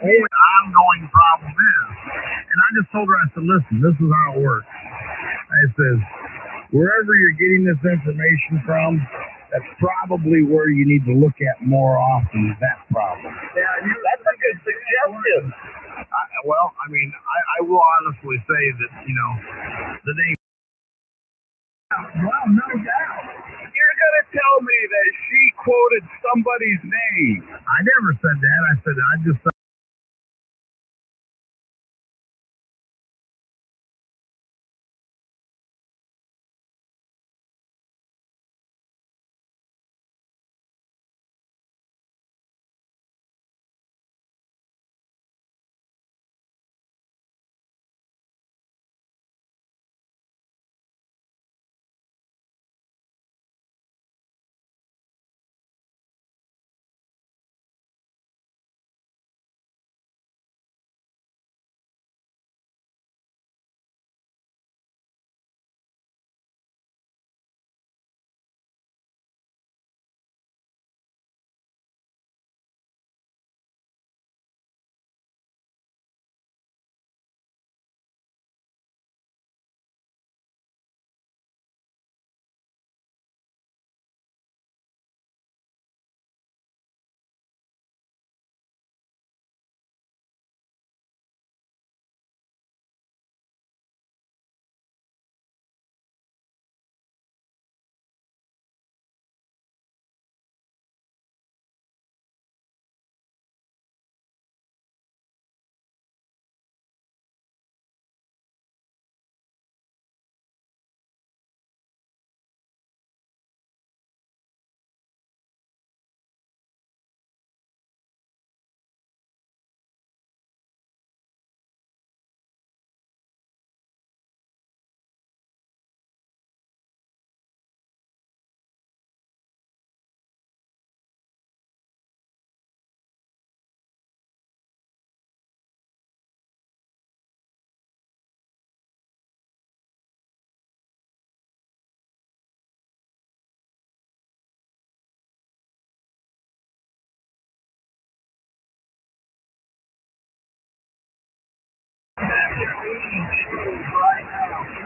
only ongoing problem is, and I just told her, I said, listen, this is how it works. I said, wherever you're getting this information from, that's probably where you need to look at more often is that problem. Yeah, that's a good suggestion. I will honestly say that, the name. Well, no doubt. You're going to tell me that she quoted somebody's name. I never said that. I said, I just said.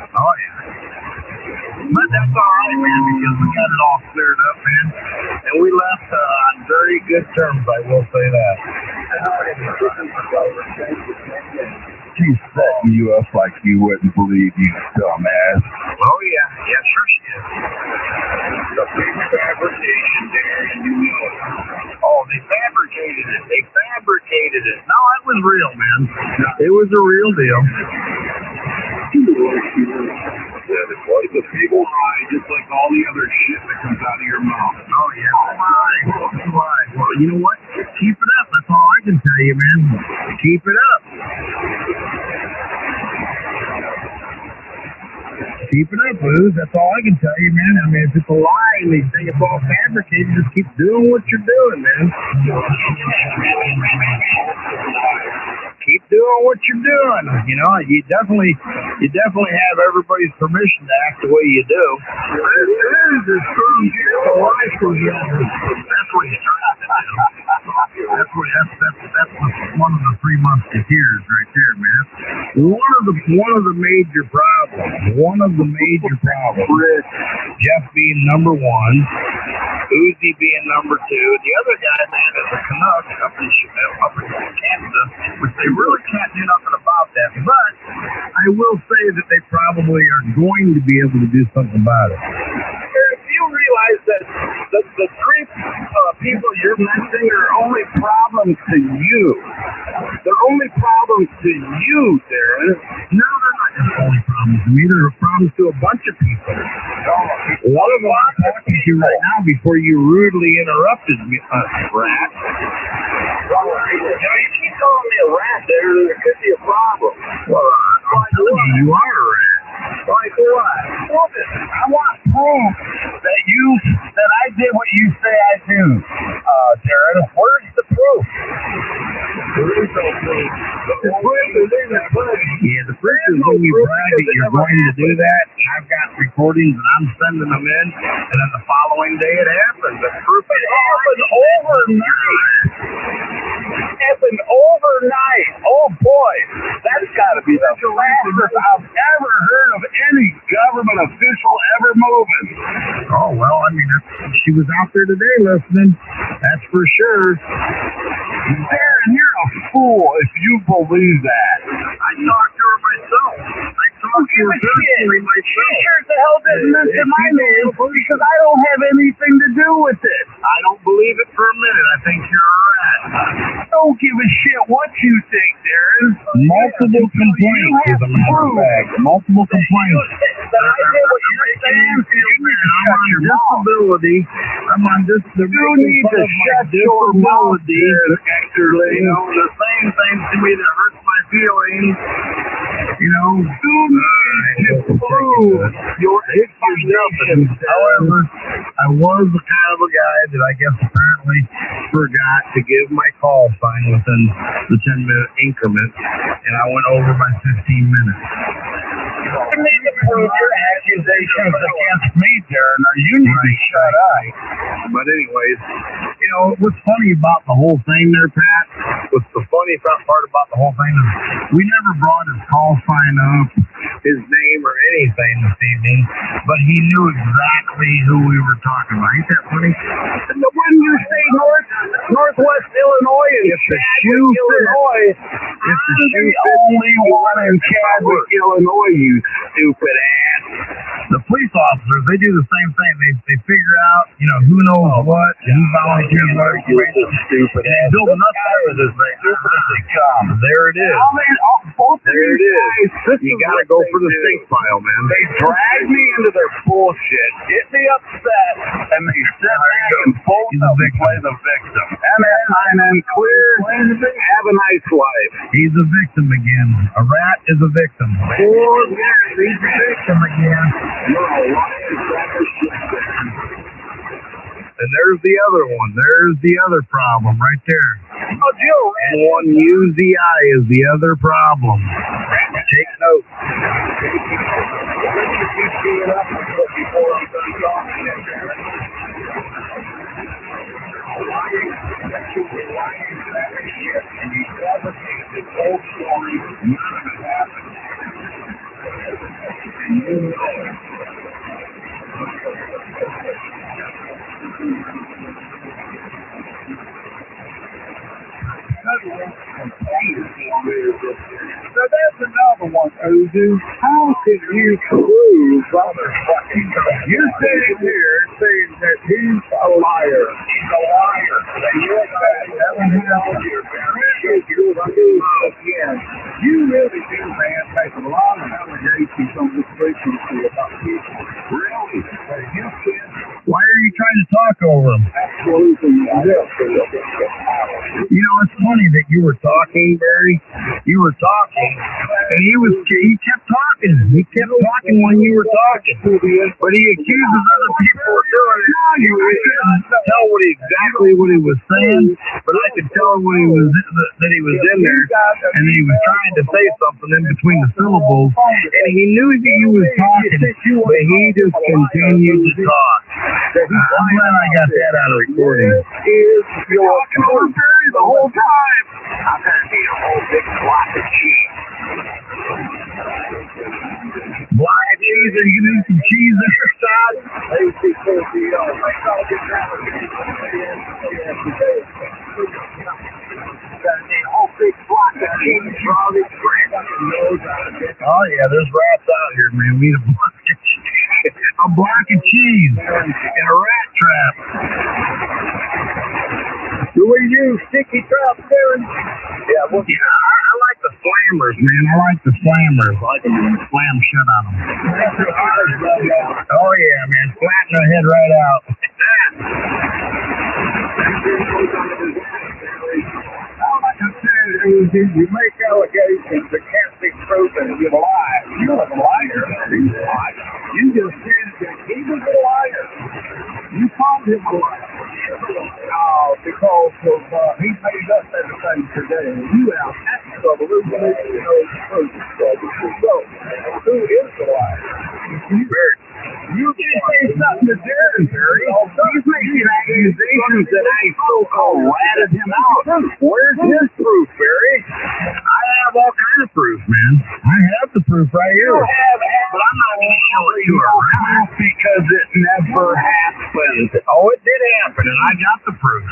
Oh, yeah. But that's all right, man, because we got it all cleared up, man. And we left on very good terms, I will say that. She setting you up like you wouldn't believe, you dumbass. Oh, yeah. Yeah, sure she is. The big fabrication there, and you know it. Oh, they fabricated it. They fabricated it. No, it was real, man. It was a real deal. Yeah, it's like a big lie, just like all the other shit that comes out of your mouth. Oh, yeah. Oh, my. Well, you know what? Keep it up. That's all I can tell you, man. Keep it up. Keep it up, Booze. That's all I can tell you, man. I mean, if it's a lie and they say it's all fabricated, just keep doing what you're doing, man. Keep doing what you're doing. You definitely have everybody's permission to act the way you do. It is as strong as the life was young. That's what he's trying to do. That's one of the 3 musketeers right there, man. One of the major problems. Jeff being number 1, Uzi being number 2. The other guy, man, is a Canuck up in Canada, which they really can't do nothing about that. But I will say that they probably are going to be able to do something about it. If you realize that the 3 people you're mentioning are only problems to you. They're only problems to you, Darren. No, they're not just only problems to me. They're problems to a bunch of people. One of them I'm talking to right now before you rudely interrupted me, rat. You keep calling me a rat, Darren. There could be a problem. Well, I'm telling you are a rat. Like what? I want proof that I did what you say I do, Darren. Where's the proof? There is no proof. The proof is in the budget. Yeah, the proof is when you brag that you're going to do that. I've got recordings and I'm sending them in, and then the following day it happens. The proof is overnight. effing overnight. Oh boy, that's got to be the fastest I've ever heard of any government official ever moving. Oh, well, I mean, she was out there today listening. That's for sure. Darren, you're a fool if you believe that. I talked to her myself. I talked to her personally myself. She sure the hell didn't mention my name because I don't have anything to do with it. I don't believe it for a minute. I think you're a rat. Don't give a shit what you think, Darren. Multiple complaints, as a matter of fact. Multiple complaints. That I did what you're saying. You need to shut your mouth. I'm on this. You need to shut your mouth, actually. You know, the same things to me that hurts my feelings. You know, you need to prove your information. However, I was the kind of a guy that I guess apparently forgot to give my call sign within the 10-minute increment, and I went over by 15 minutes. You need to prove your accusations against me, Darren, or you need to shut up. But anyways, you know, what's funny about the whole thing there, Pat, what's the funny part about the whole thing is we never brought his call sign up, his name or anything this evening, but he knew exactly who we were talking about. Ain't that funny? When you say Northwest Illinois and Chadwick, Illinois, I'm the only one in Chadwick, Illinois, you stupid ass. The police officers, they do the same thing. They figure out, you know, who knows what, and who volunteers what information. Stupid ass. Building up there is there it is. Both there it is. You gotta go for the stink file, man. They drag me into their bullshit, get me upset, and they sit back and both of them play the victim. MSIN clear, have a nice life. He's a victim again. A rat is a victim. Poor Gary, he's a victim again. And there's the other one. There's the other problem right there. Oh, Joe. And one UZI is the other problem. Take note. So that's another one, Ozu. How can you prove motherfucking? You're sitting here saying that he's a liar. He's a liar. Again, you really do, man, take a lot of allegations on this frequency about people. Really? Why are you trying to talk over him? Absolutely. You know, it's funny that you were talking, Barry. You were talking, and he kept talking. He kept talking when you were talking. But he accuses other people of doing it. You couldn't tell exactly what he was saying, but I could tell when he was that he was in there, and that he was trying to say something in between the syllables, and he knew that he was talking, but he just continued to talk. I'm glad I got that out of recording. Is your Barry the whole time? I'm gonna need a whole big block of cheese. Block of cheese? Are you gonna eat some cheese there, Todd? Oh yeah, there's rats out here, man. We need a block of cheese. A block of cheese and a rat trap. Do we use sticky traps, Darren? Yeah, well, I like the slammers, man. I like the slammers. I like to slam shit on them. Oh yeah, man. Flatten the head right out. Like I said, you make allegations that can't be proven, and you lie. You're a liar. You just said that he was a liar. You called him a liar. Because he made up everything today. You have acts of illumination and those truths. So, who is the liar? You can say something to Darren, Barry. He's making accusations that I so-called ratted him out. Where's his proof, Barry? I have all kind of proof, man. I have the proof right here. But I'm not going to show it to her because it never happened. Oh, it did happen, and I got the proof.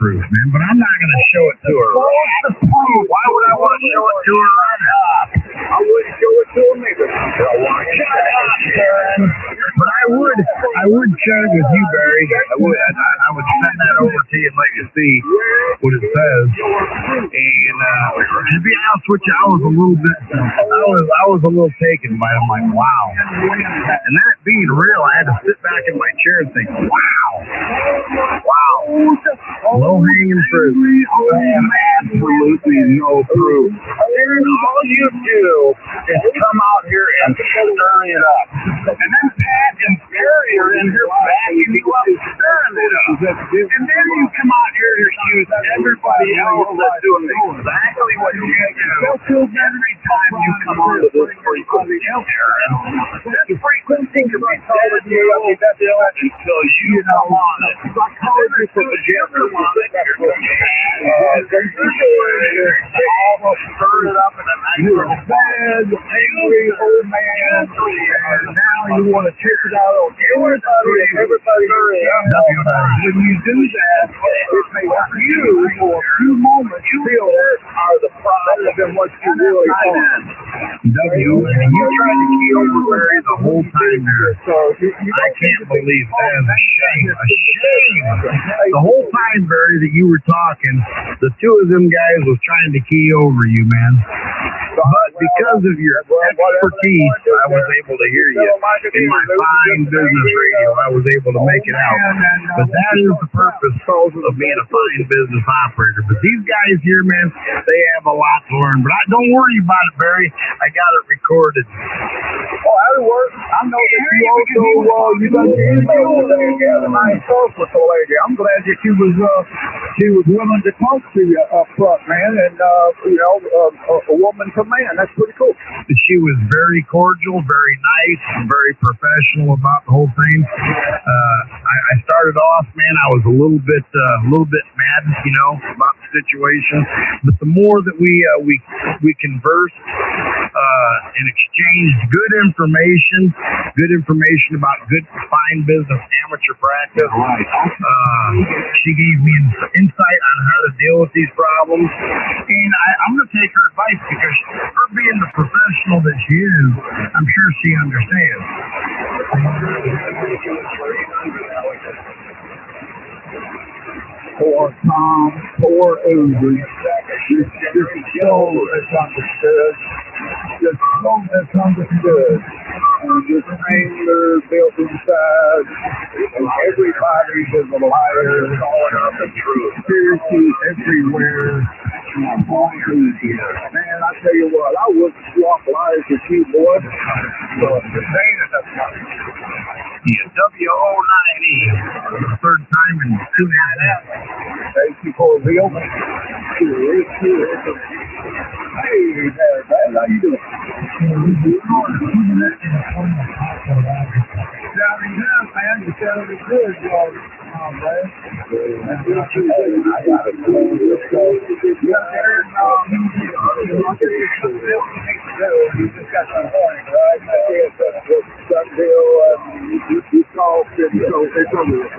Man. But I'm not going to show it to her. Why would I want to show it to her right now? I wouldn't show it to her either. Shut up, Karen. But I would share it with you, Barry. I would send that over to you and let you see what it says. And to be honest with you, I was a little taken by it. I'm like, wow. And that being real, I had to sit back in my chair and think, wow. Low hanging fruit. I have absolutely no proof. And all you do is come out here and stir it up. And then Pat and Barry are in here backing you up, stirring it up. And then you come out here and accuse everybody else that's doing exactly what you do. Every time you come on to this frequency here, and this frequency can be told to you until you come on it. Every together on it, almost stirred it up in a nice little bad, angry old man, and now you want to take it out on everybody. When you do that, it makes you, for a few moments, feel are the problem than what you really are. W, and you tried to key over Barry the whole time there. I can't believe that is a shame. A shame. The whole time, Barry, that you were talking, the two of them guys was trying to key over you, man. But because of your expertise, I was able to hear you. In my fine business radio, I was able to make it out. But that is the purpose of being a fine business operator. But these guys here, man, they have a lot to learn. But don't worry about it, Barry. I got it recorded. Oh, that'll work. I know that you also, you got your email today, and I spoke with the lady. I'm glad that she was willing to talk to you up front, man, and, a woman to man. That's pretty cool. She was very cordial, very nice, very professional about the whole thing. I started off, man, I was a little bit mad, about the situation. But the more that we conversed and exchanged good information about good fine business amateur practice. She gave me insight on how to deal with these problems, and I'm going to take her advice because her being the professional that she is, I'm sure she understands. Poor Tom, poor Avery. Just so misunderstood. Just so misunderstood. And this anger built inside. And everybody is a liar. Calling up the truth. Conspiracy everywhere. Man, I tell you what, I wouldn't swap lives with you, boy. So the pain of the WO9E, the third time in 2.5 minutes. Thank you for the real. Hey, man, how you doing? Sounding good, man. You sounded good, man. That's what you say. I got it. You just got some point, right? You talked, and so it's over with.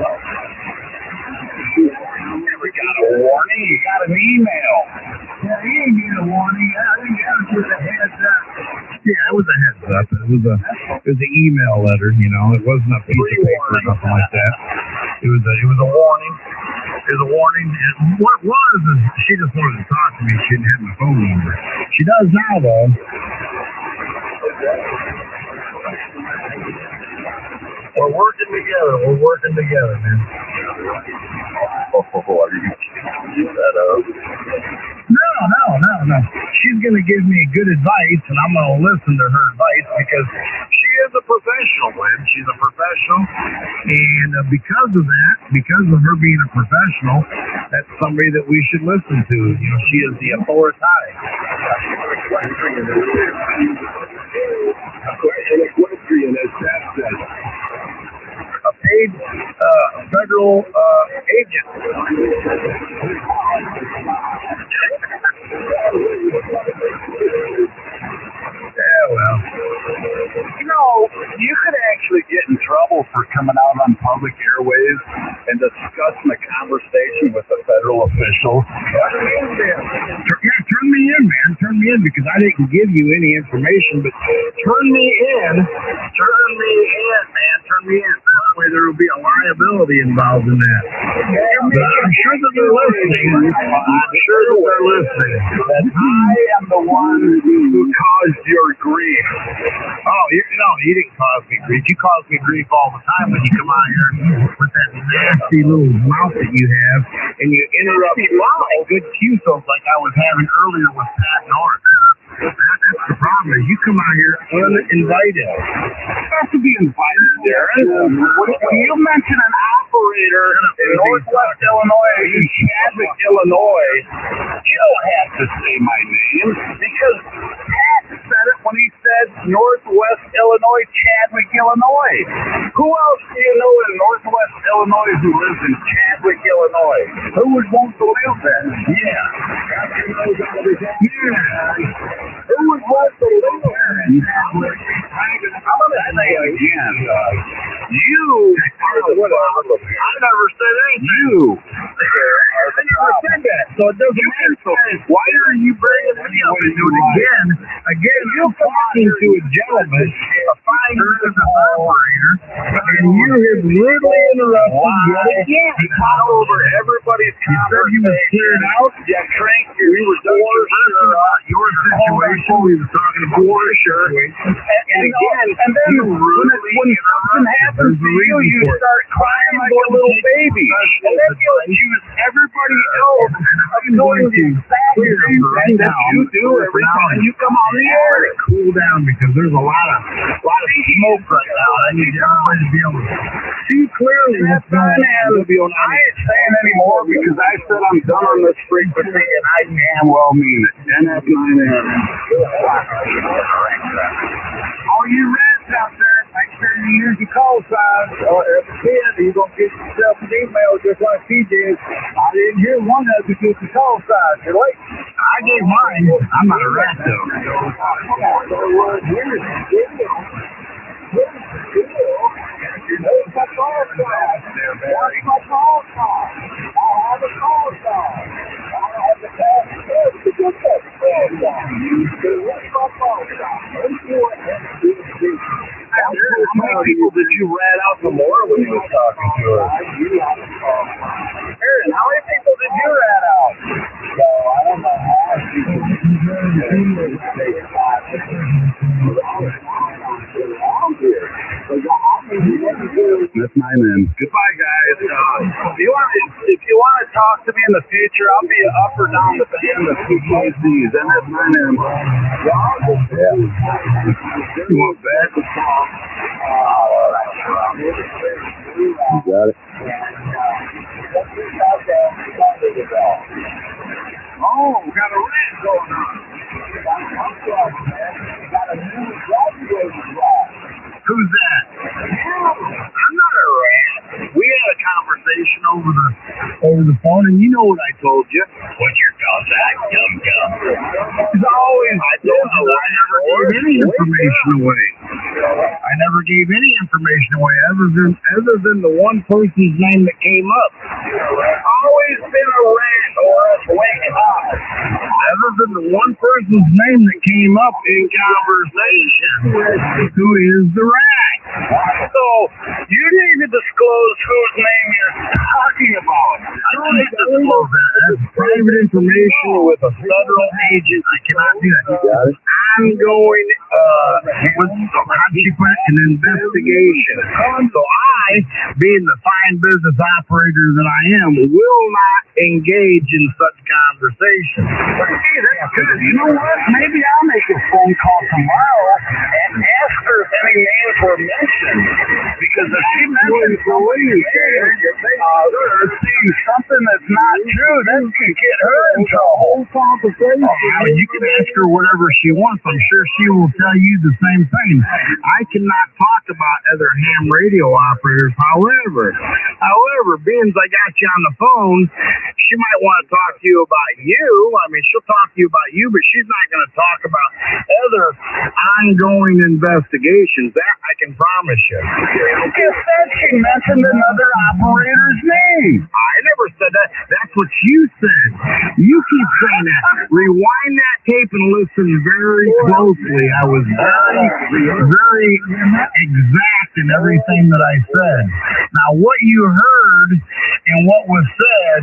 Never got a warning. You got an email. Yeah, he didn't get a warning. I think that was just a heads up. Yeah, it was a heads up. It was an email letter. It wasn't a piece of paper or nothing like that. It was a warning. It was a warning. And what it was is she just wanted to talk to me. She didn't have my phone number. She does now, though. We're working together, man. No. She's going to give me good advice, and I'm going to listen to her advice because she is a professional, man. She's a professional, and because of that, because of her being a professional, that's somebody that we should listen to. She is the authority. Equestrian, as Pat said. A paid federal you could actually get in trouble for coming out on public airwaves and discussing a conversation with a federal official. Yeah, turn me in, man. Turn me in, because I didn't give you any information, but turn me in. Turn me in, man. Turn me in. That way there will be a liability involved in that. But I'm sure that they're listening. I'm sure that they're listening. That I am the one who caused your grief. Oh, no, you didn't cause me grief. You cause me grief all the time when you come out here with that nasty little mouth that you have, and you interrupt good cues like I was having earlier with Pat North. That's the problem, is you come out here uninvited. You have to be invited, Darren. When you mention an operator in Northwest Illinois, in Chadwick, Illinois, you don't have to say my name, because Pat said it when he said Northwest Illinois, Chadwick, Illinois. Who else do you know in Northwest Illinois who lives in Chadwick, Illinois? Who would want to live there? Yeah. Who would want to live there in Chadwick? I'm going to say it again. You are the problem. I never said anything. You I never said that. So it doesn't matter. Why are you bringing me up into it again? Again, you're talking to a gentleman, a fine business operator, and you have rudely interrupted yet again. He talked over everybody's conversation. You were cleared out. Yeah, crank your about your situation. We were talking about your situation. And again, and then when something happens to you, you start crying like a little baby. And then you accuse everybody else of doing the exact same thing that you do every time you come on the air. Cool down, because there's a lot of smoke right now. I need everybody to be able to see clearly what's going on. I ain't saying anymore, because I said I'm done on this frequency, and I damn well mean it. NF9M. All you rats out there, make sure you use your call sign. If you can, you're going to get yourself an email just like he did. I didn't hear one of you get the call sign. You're late. I gave mine. I'm not a rat, though. Come on. Here's my call sign. What's my call sign? I have a call sign. I have the call sign to get that call sign. What's my call sign? How many people did you rat out the more when you were talking to her? Aaron, how many people did you rat out? So I don't know how That's my man. Goodbye, guys. If you want to talk to me in the future, I'll be up or down the fan of PKCs, and that's my name. Yeah. You want that? You got it. Oh, we got a rant going on. Got a new graduating class. Who's that? I'm not a rat. We had a conversation over the phone, and you know what I told you. What's your contact, dum-dum? As always, I told you I never gave any information away. I never gave any information away other than the one person's name that came up. Always been a rat, or else wake up. Other than the one person's name that came up in conversation, who is the rat? So, you need to disclose whose name you're talking about. I don't need to disclose that. That's private information with a federal agent. I cannot do that. You got it? I'm going, how do you put it, an investigation. So I, being the fine business operator that I am, will not engage in such conversation. Hey, that's good. You know what? Maybe I'll make a phone call tomorrow and ask her if any names were mentioned. Because if she mentions somebody saying something that's not true, that can get her in trouble. You can ask her whatever she wants. I'm sure she will tell you the same thing. I cannot talk about other ham radio operators. However, being as I got you on the phone, she might want to talk to you about you. I mean, she'll talk to you about you, but she's not going to talk about other ongoing investigations. That I can promise you. You said she mentioned another operator's name. I never said that. That's what you said. You keep saying that. Rewind that tape and listen very closely. I was very exact in everything that I said. Now, what you heard and what was said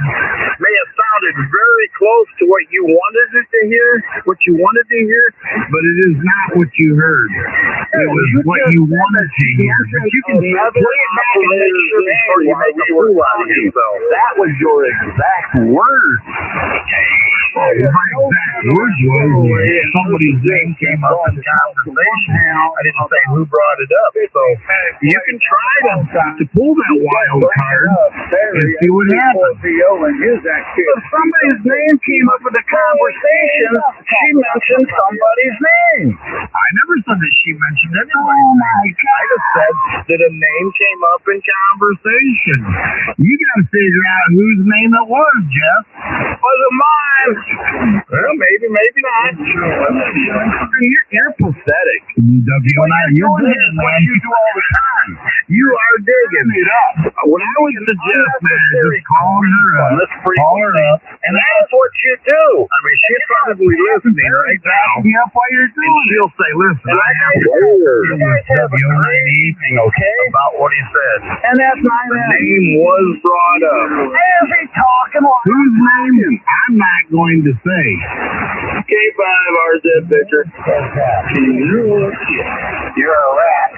may have sounded very close to what you wanted it to hear, but it is not what you heard. It was what you wanted to hear. But you can play it back and make sure before you make a fool out of yourself. That was your exact word. My exact words was somebody's name came up in conversation. I didn't say who brought it up. So you can try to pull that wild card and see what happens. If somebody's name came up in the conversation, she mentioned somebody's name. I never said that she mentioned anybody's name. I just said that a name came up in conversation. You got to figure out whose name it was, Jeff. Was it mine? Well, maybe not. You're pathetic. You're digging what you do all the time. You are digging it up. What I would suggest, man, is just call her up. And that's what you do. I mean, she's probably listening right now. Up while you're doing and she'll say, listen, I have about what he said. And that's my name was brought up. Is he talking like whose name? I'm not going to say. K5 RZ picture. You're a rat.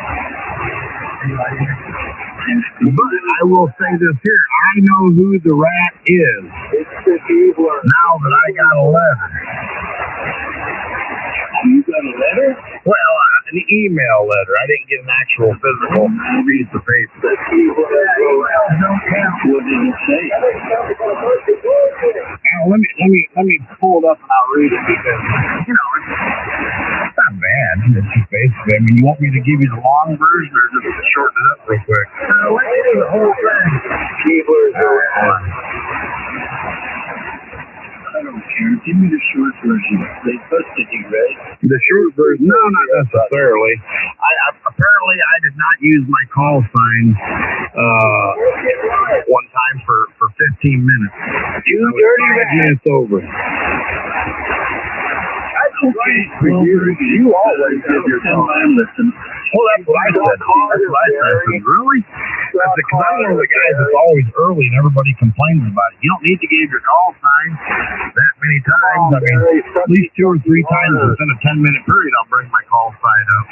But I will say this here. I know who the rat is. Now that I got a letter. You got a letter? Well, an email letter. I didn't get an actual physical piece of paper. What did it say? Now, let me pull it up and I'll read it because it's not bad. It's just basically, I mean, you want me to give you the long version or just shorten it up real quick? Let's do the whole thing. I don't care. Give me the short version. They busted you, right? The short version? No, not necessarily. Apparently I did not use my call sign one time for 15 minutes. You dirty rat. Minutes over. Okay. You always give your call. Listen. Well, that's what I said. Really? That's because I'm one of the guys that's always early and everybody complains about it. You don't need to give your call sign that many times. I mean, at least 2 or 3 times within a 10-minute period, I'll bring my call sign up.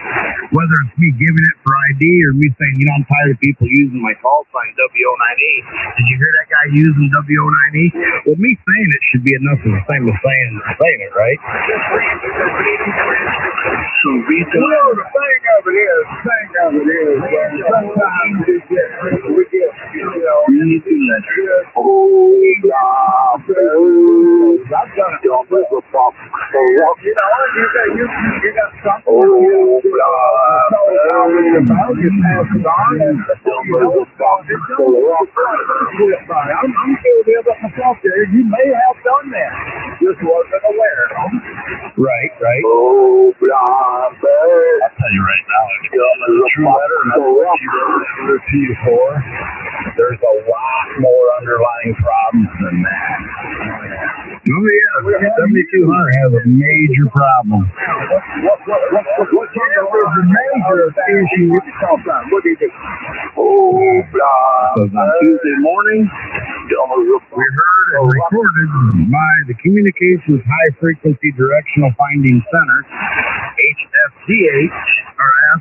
Whether it's me giving it for ID or me saying, I'm tired of people using my call sign W09E. Did you hear that guy using W09E? Well, me saying it should be enough of the same as saying it, right? So read the the thing of it is, sometimes we get, read the letter. I've done it on this before. You got something. I'm sure the other myself there, you may have done that. Just wasn't aware. Right. Oh, I'll tell you right now, if you got a true letter and that's what you wrote to you for, there's a lot more underlying problems than that. Oh yeah, 7200 has a major problem. What's the major issue with the call sign? What do you do? Oh, Because on Tuesday morning, we heard and recorded by the Communications High Frequency Directional Finding Center, HFDHRF,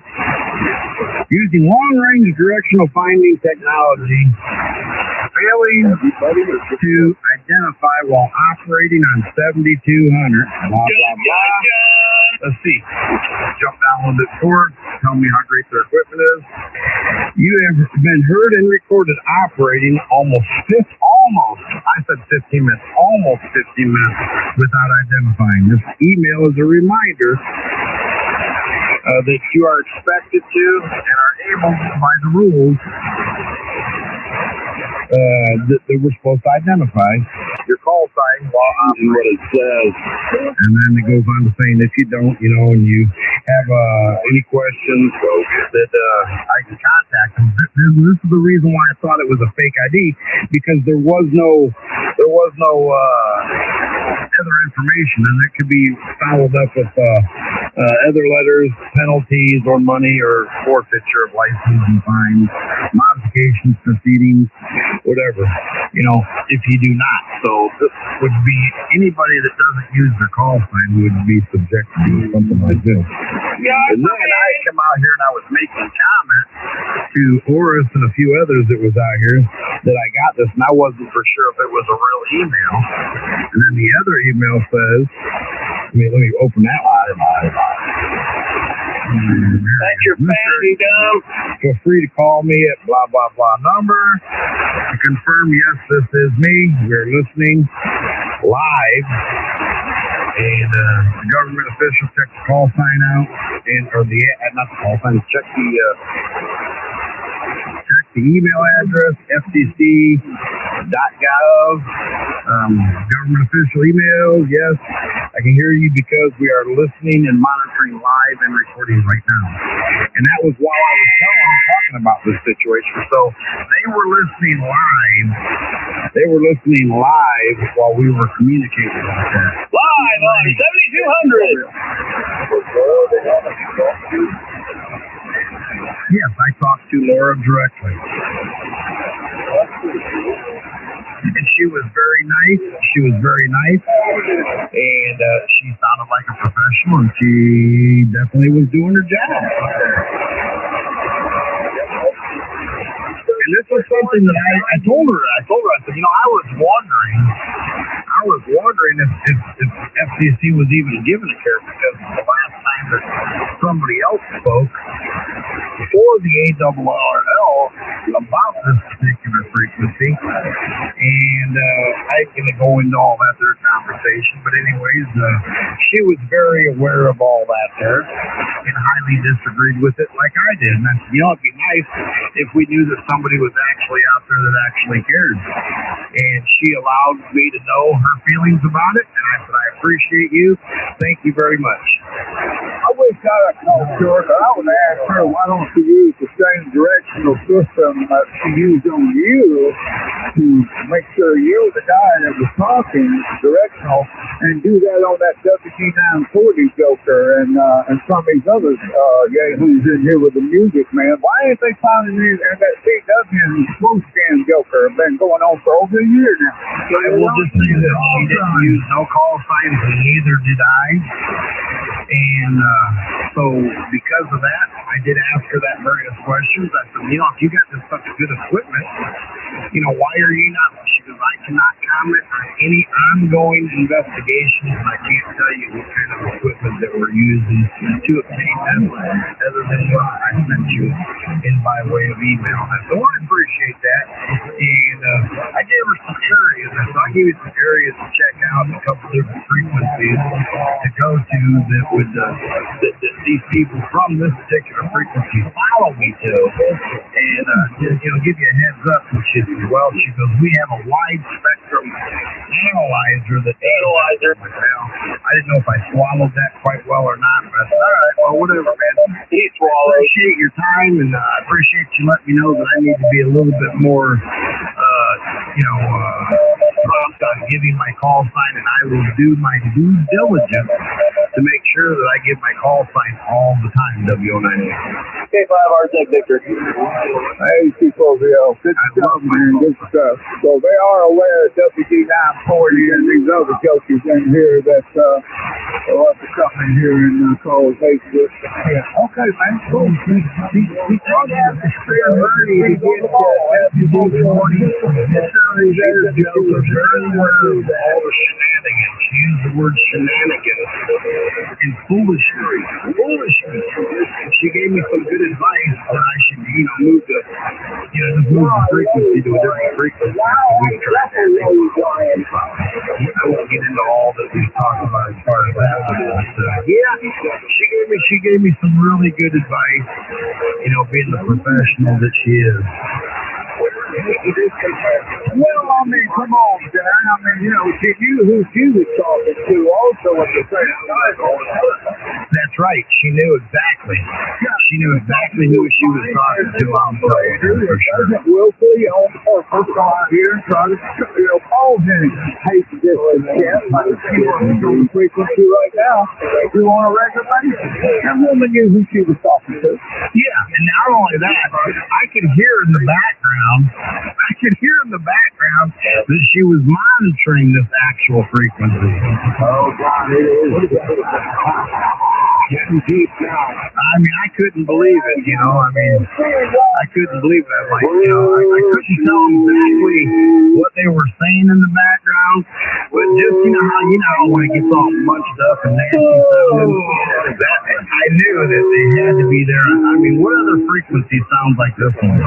using long-range directional finding technology, failing to identify while operating on 7200. Blah, blah, blah. Let's see. Jump down a little bit forward. Tell me how great their equipment is. You have been heard and recorded operating almost 15 minutes without identifying. This email is a reminder that you are expected to and are able, by the rules, that we're supposed to identify your call sign what it says. And then it goes on to saying, if you don't, and you have any questions that I can contact them. This is the reason why I thought it was a fake ID, because there was no other information, and it could be followed up with other letters, penalties, or money, or forfeiture of license and fines, modifications, proceedings, whatever, if you do not. So this would be anybody that doesn't use their call sign would be subjected to something like this. Yeah, and then I come out here and I was making comments to Oris and a few others that was out here that I got this, and I wasn't for sure if it was a real email. And then the other email says, let me open that line. That's your fancy dumb. Feel free to call me at blah, blah, blah number to confirm, yes, this is me. We're listening live. And the government official check the call sign out, not the call sign, check the email address, ftc.gov, government official email, yes, I can hear you because we are listening and monitoring live and recording right now. And that was while I was talking about this situation. So they were listening live while we were communicating like that. Live on 7200. Yes, I talked to Laura directly. And she was very nice. And she sounded like a professional, and she definitely was doing her job. And this was something that I told her, I said, I was wondering if FCC was even given a care, because the last time that somebody else spoke for the ARRL about this particular frequency, and I'm going to go into all that their conversation, but anyways, she was very aware of all that there and highly disagreed with it like I did. And I said, it'd be nice if we knew that somebody was actually out there that actually cared. And she allowed me to know her feelings about it, and I said, I appreciate you. Thank you very much. I wish I had called George. I would ask her, why don't you use the same directional system that she used on you to make sure you're the guy that was talking directional, and do that on that WG940 Joker and some of these others who's in here with the music, man. Why ain't they finding these and that CW and smooth scan Joker been going on for over a year now? I will just say that she didn't use no call signs, and neither did I. And so because of that, I did ask her that various questions. I said, if you got this such good equipment, why are you not? She goes, I cannot comment on any ongoing investigations, and I can't tell you what kind of equipment that we're using to obtain them, other than what I sent you in by way of email. And so I appreciate that. And I gave her some areas. So I gave you some areas to check out, a couple different frequencies to go to that would that these people from this particular frequency follow me to, and give you a heads up. And she goes, we have a wide spectrum analyzer that analyzer. Well, I didn't know if I swallowed that quite well or not, but I said, all right, well, whatever, man. I appreciate your time, and I appreciate you letting me know that I need to be a little bit more prompt on giving my call sign, and I will do my due diligence to make sure that I give my call sign all the time, WO98. Okay, 5 hours, Victor. Hey, C4VL. Good stuff, man. Good stuff. So they are aware of WG940 and these other jokers in here that are coming here and call Facebook. Yeah. Okay, man. Cool. We don't have to spare money to get WG40. These other jokers are very aware of all the shenanigans. She used the word shenanigans and foolishness. She gave me some good advice that I should, move the frequency to a different frequency. I won't get into all that we talked about as far as that, but she gave me some really good advice. Being the professional that she is. Well, I mean, come on, Darren. I mean, you know, she knew who she was talking to also at the same time. That's right. She knew exactly. She knew exactly who she was talking to on the telephone, for sure. Doesn't willfully on purpose go out here and try to, you know, call Jenny. Hate to disrespect, but she wants on the frequency right now. We want a regular basis. That woman knew who she was talking to. Yeah, and not only that, I could hear in the background that she was monitoring this actual frequency. Oh, God, it is. Getting deep now. I mean, I couldn't believe it, you know. I mean, I couldn't believe it. Like, you know, I couldn't tell exactly what they were saying in the background, but just, you know, how, when it gets all munched up and nasty stuff, I knew that they had to be there. I mean, what other frequency sounds like this one?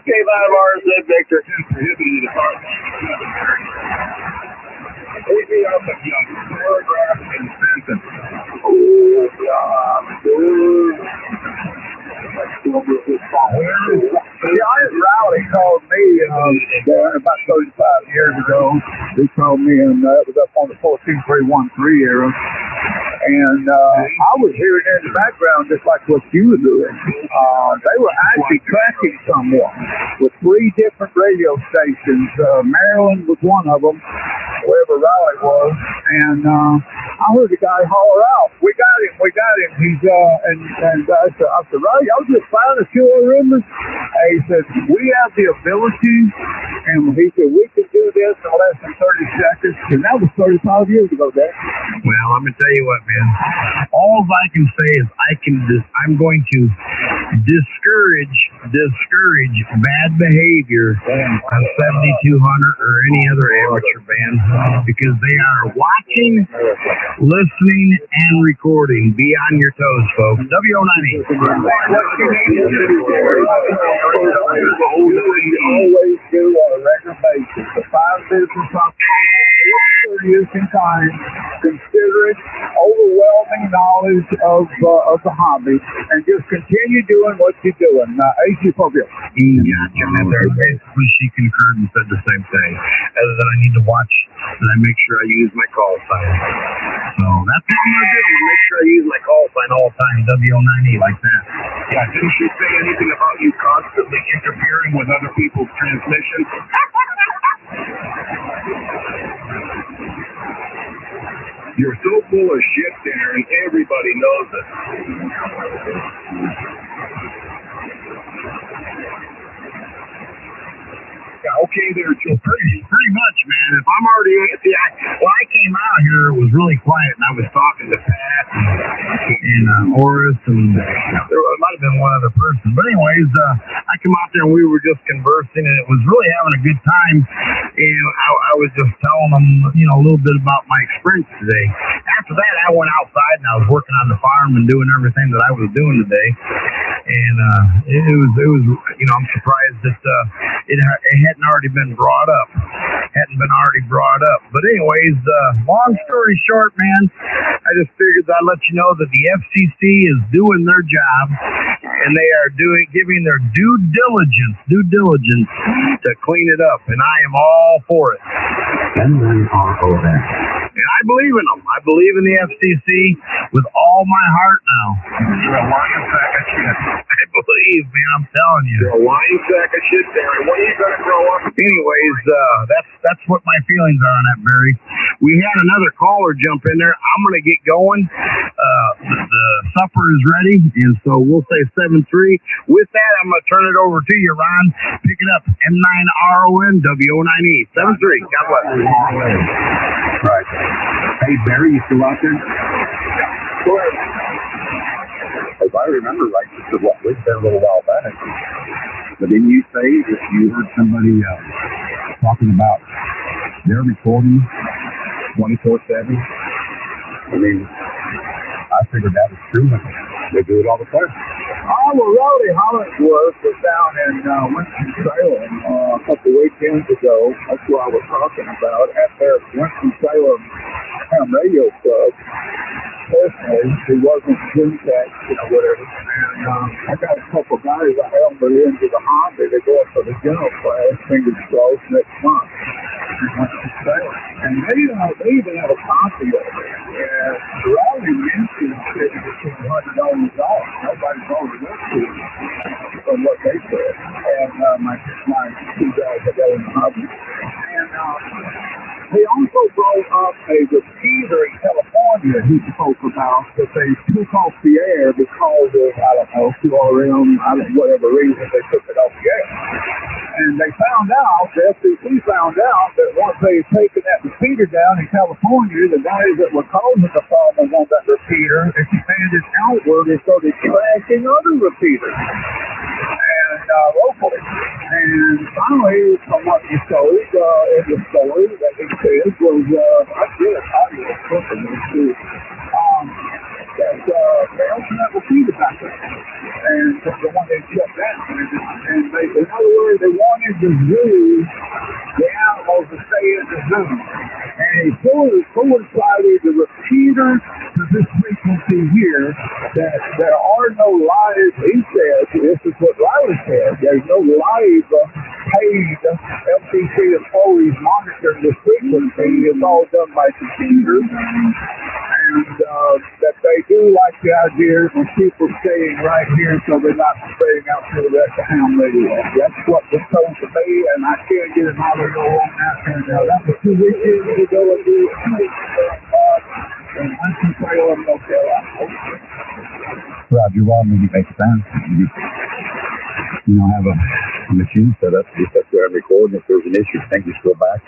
K5R said Victor. Maybe I'm a young paragraph and sentence. Oh, God, dude. Giant Rowley called me about 35 years ago. He called me, and it was up on the 14313 era. And I was hearing in the background just like what you were doing. They were actually tracking someone with 3 different radio stations. Maryland was one of them, wherever Raleigh was. And I heard the guy holler out, "We got him. He's, and I said, Ray, I was just fine a few other members." And he said, "We have the ability," and he said, "We can do this in less than 30 seconds. And that was 35 years ago, Dad. Well, I'm going to tell you what, man. All I can say is I'm going to discourage bad behavior on 7200 or any other amateur band because they are watching, listening, and recording. Be on your toes, folks. WO90. Always do on a regular basis. The 5 business operations in time, considerate, overwhelming knowledge of the hobby, and just continue doing what you're doing. AC Phobia. Gotcha. And basically, she concurred and said the same thing. Other than I need to watch that I make sure I use my call sign. So that's what I'm going to do. I'm going to make sure I use my call sign all the time, WO90, like that. Yeah, didn't she say anything about you constantly interfering with other people's transmissions? You're so full of shit, Darren. Everybody knows it. Yeah, okay, there, Joe. Pretty much, man. If I'm already, when I came out here, it was really quiet, and I was talking to Pat and Horace, and there might have been one other person. But anyways, I come out there, and we were just conversing, and it was really having a good time. And I was just telling them, a little bit about my experience today. After that, I went outside, and I was working on the farm and doing everything that I was doing today. And it was, I'm surprised that it hadn't already been brought up. But anyways, long story short, man, I just figured I'd let you know that the FCC is doing their job, and they are giving their due diligence to clean it up, and I am all for it. And I believe in them. I believe in the FCC with all my heart now. You're a lying sack of shit. I believe, man, I'm telling you. You're a lying sack of shit, Darren. When are you going to grow up? Anyways, that's what my feelings are on that, Barry. We had another caller jump in there. I'm going to get going. The supper is ready, and so we'll say 7-3. With that, I'm going to turn it over to you, Ron. Pick it up, M9RON, WO9E. 7-3. God bless. Right. Hey, Barry, you still out there? Go ahead. If I remember right, this is what we've been a little while back. But didn't you say if you heard somebody talking about their recording 24/7? I mean, I figured that was true. They do it all the time. Oh, well, Rowdy Hollingsworth was down in Winston-Salem a couple weekends ago. That's what I was talking about at their Winston-Salem radio club. personally. He wasn't Jim Tech, whatever. And I got a couple guys I helped them into the hobby. They go up for the general class, fingers crossed, next month. And they even have a copy of it. And Raleigh mentioned it was $200 off. Nobody told it up to from what they said. And my two guys that got in the hobby. And they also brought up a repeater in California he spoke about that they took off the air because of, I don't know, QRM, whatever reason they took it off the air. And they found out, the FCC found out that once they had taken that repeater down in California, the guys that were causing the problem on that repeater expanded outward and started tracking other repeaters. And locally. And finally, from what was told in the story that he said was, I did a audio clip of this too, that they opened that repeater back up. And the one they shut down. And they, in other words, they wanted the zoo, the animals to stay in the zoo. And he coincided the repeater to this frequency here that there are no live, he said, this is what Riley said, there's no live paid FCC employees monitoring this frequency. It's all done by computers. And that they do like the idea of people staying right here so they're not spreading out to the rest of ham radio. That's what was told to me, and I can't get an audio on that. And that was 2 weekends ago and do it. And I can say, oh, I'm okay. Roger, well, maybe it makes sense. Have a machine set up, just up there and record, and if there's an issue, think just go back.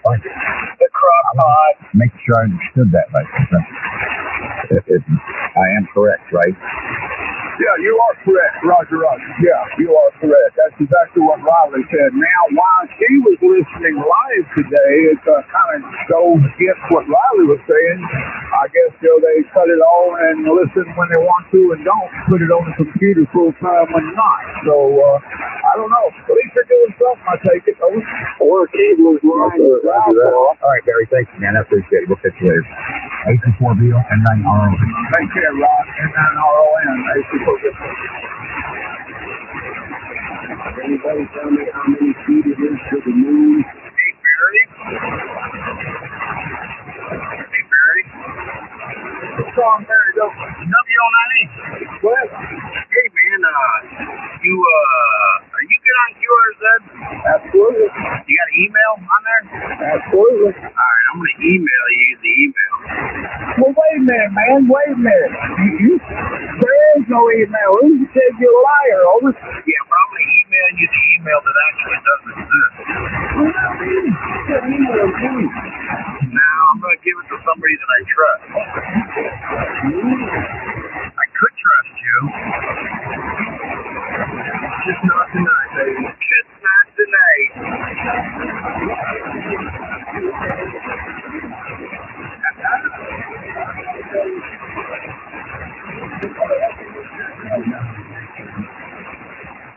Fine. The crock pot. Make sure I understood that right. I am correct, right? Yeah, you are correct, Roger. Yeah, you are correct. That's exactly what Riley said. Now, while she was listening live today, it kind of goes against what Riley was saying. I guess they cut it on and listen when they want to and don't put it on the computer full time when not. So, I don't know. At least they're doing something, I take it. Or a cable is lying. All right, Barry, thanks, man. I appreciate it. We'll catch you later. 824BO and 9RON. Take care, Rod. And 9RON. 824BO. Anybody tell me how many feet it is to the moon? Hey, Barry. What's wrong, Barry? Go. W09. What? Hey, man, are you good on QRZ? Absolutely. You got an email on there? Absolutely. All right, I'm going to email you the email. Well, wait a minute, man. Wait a minute. There is no email. Who said you're a liar? Over. Yeah, but I'm going to email you the email that actually does exist. Now, I'm going to give it to somebody that I trust. I could trust you. Just not tonight, baby. Just not tonight.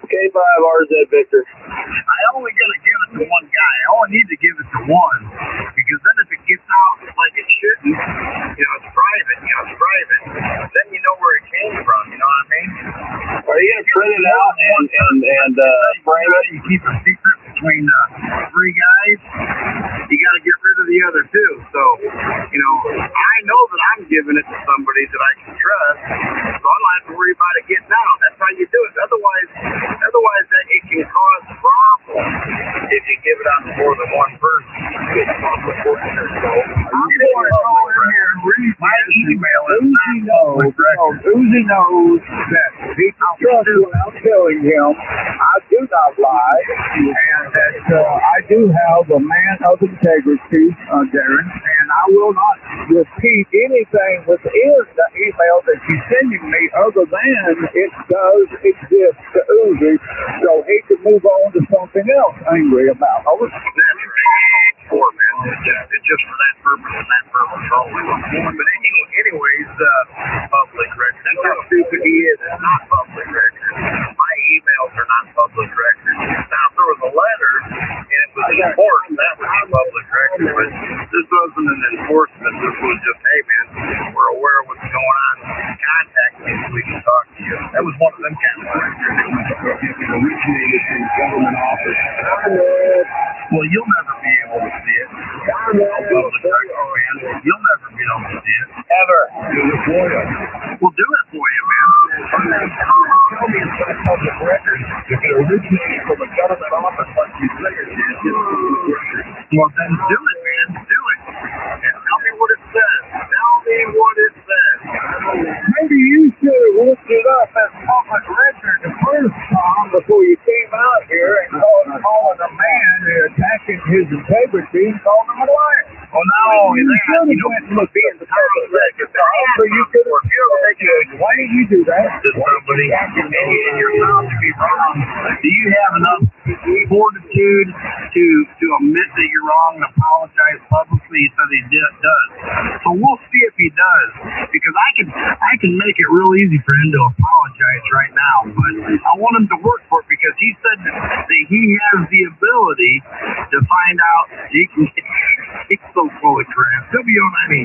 K5 RZ Victor. I only gonna give it to one guy. I only need to give it to one because then if it gets out like it shouldn't, it's private. Then you know where it came from. You know what I mean? Are you gonna print it out and frame it? You keep a secret between 3 guys. You got to get rid of the other 2. So, I know that I'm giving it to somebody that I can trust, so I don't have to worry about it getting out. That's how you do it. Otherwise, it can cause problems if you give it out to more than one person. It's public order. So, I'm going to go in here and read my email. Uzi knows that he can trust what I'm telling him. I do not lie, and that I do have a man of integrity, Darren, and I will not repeat anything within the email that you're sending me other than it does exist to Uzi, so he can move on to something else angry about. That's right. It's just for that purpose and that purpose only. But anyways, public record. That's how stupid he is. It's not public record. My emails are not public record. Now, if there was a letter and it was enforced, that would be public record. But this wasn't an enforcement. This was just, hey, man, we're aware of what's so we can talk to you. That was one of them kind of things. It originated in government office. Well, you'll never be able to see it. You'll never be able to see it. Ever. We'll do it for you, man. Tell me it's a public record. If it originated from a government office like you say it did, well, then do it, man. Do it. And tell me what it says. Tell me what it says. maybe you should have looked it up as public record the first time before you came out here and calling a man attacking his integrity and calling him a liar. Well, not only that, you know, being the public record. You could have. Why did you do that? To somebody, and you're found to be wrong. Do you have enough fortitude to admit that you're wrong and apologize publicly? He said he does. So we'll see if he does, because I can make it real easy for him to apologize right now, but I want him to work for it, because he said that he has the ability to find out. He's so full of crap. W-O-9-E.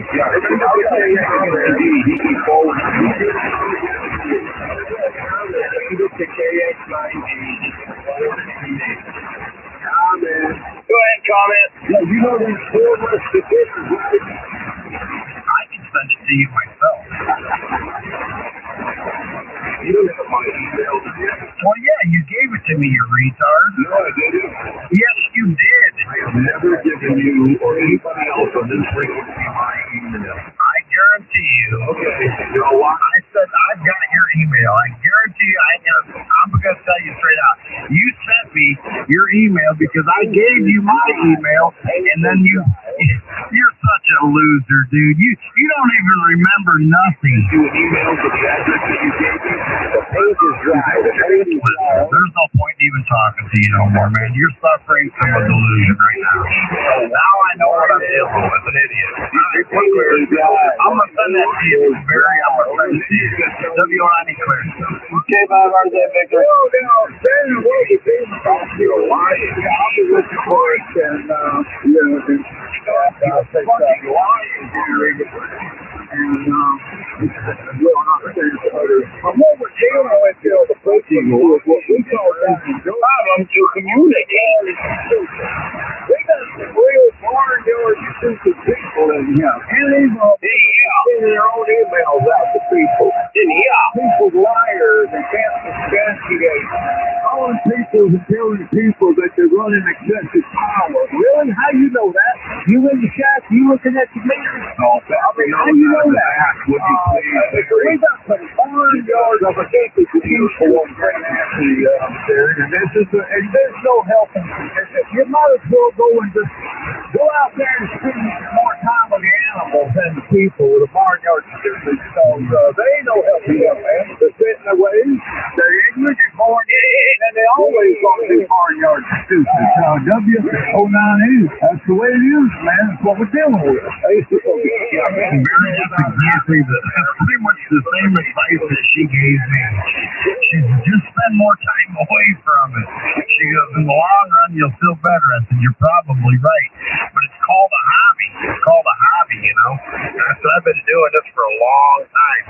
Go ahead, comment. Yeah, you know these 4 lists of dishes, right? I can send it to you myself. You don't have my email, did you? Well, yeah, you gave it to me, you retard. No, I didn't. Yes, you did. I have never given you or anybody else on this frequency my email. I guarantee you. Okay. You know what? I said I've got your email. I guarantee you. I'm going to tell you straight out. You sent me your email because I gave you my email, and then you're such a loser, dude. You don't even remember nothing. You an email to the address that you gave me. The page is dry. The page is dry. There's no point in even talking to you no more, man. You're suffering from a delusion right now. So now I know what I'm dealing with. An idiot. I'm going to send that to you, Barry. I'm going to send it to you. W-O-N-E clear. Okay, bye, birthday, Victor. Standing away, you think you're lying. I'll be looking for it, and I'll say something lying here. And what we're dealing with here, the protein is what we call problem to communicate. We got some real barnyard stupid people in here. And they've sending their own emails out to people. People's liars and can't substantiate. Calling people and telling people that they're running excessive power. Really? How you know that? You in the shack? You looking at the mirror? No, How you know that? Would you please? We got some barnyards of a people on Grand Avenue there, and there's no helping. You might as well go and just go out there and spend more time with the animals than the people with the barnyard stupid. So they ain't no helping them, man. They're sitting their ways. They're ignorant and born and they always want to do barnyard stupid. W-O-9-E. That's the way it is, man. That's what we're dealing with. Barry, that's pretty much the same advice that she gave me. She said, just spend more time away from it. She goes, in the long run, you'll feel better. I said, you're probably right. But it's called a hobby. It's called a hobby, you know. And I said, I've been doing this for a long time.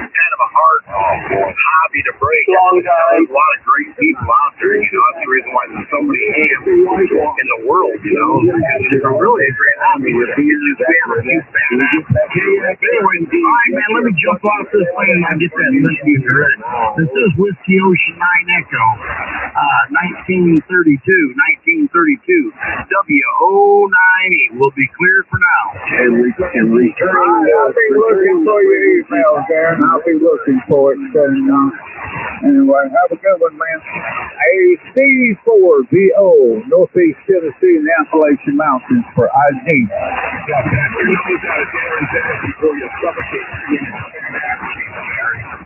It's kind of a hard hobby to break. Long time. There's a lot of great people out there, you know. That's the reason why there's so many hams in the world, you know. It's really a great hobby. It's just anyway, all right, man, let me jump off this plane and get that listening direct. This is Whiskey Ocean 9 Echo, 1932, W-O-9-E. We'll be clear for now. And return. I'll be looking for your emails, Darren. I'll be looking for it. Anyway, have a good one, man. A C4VO, Northeast Tennessee and the Appalachian Mountains for ID.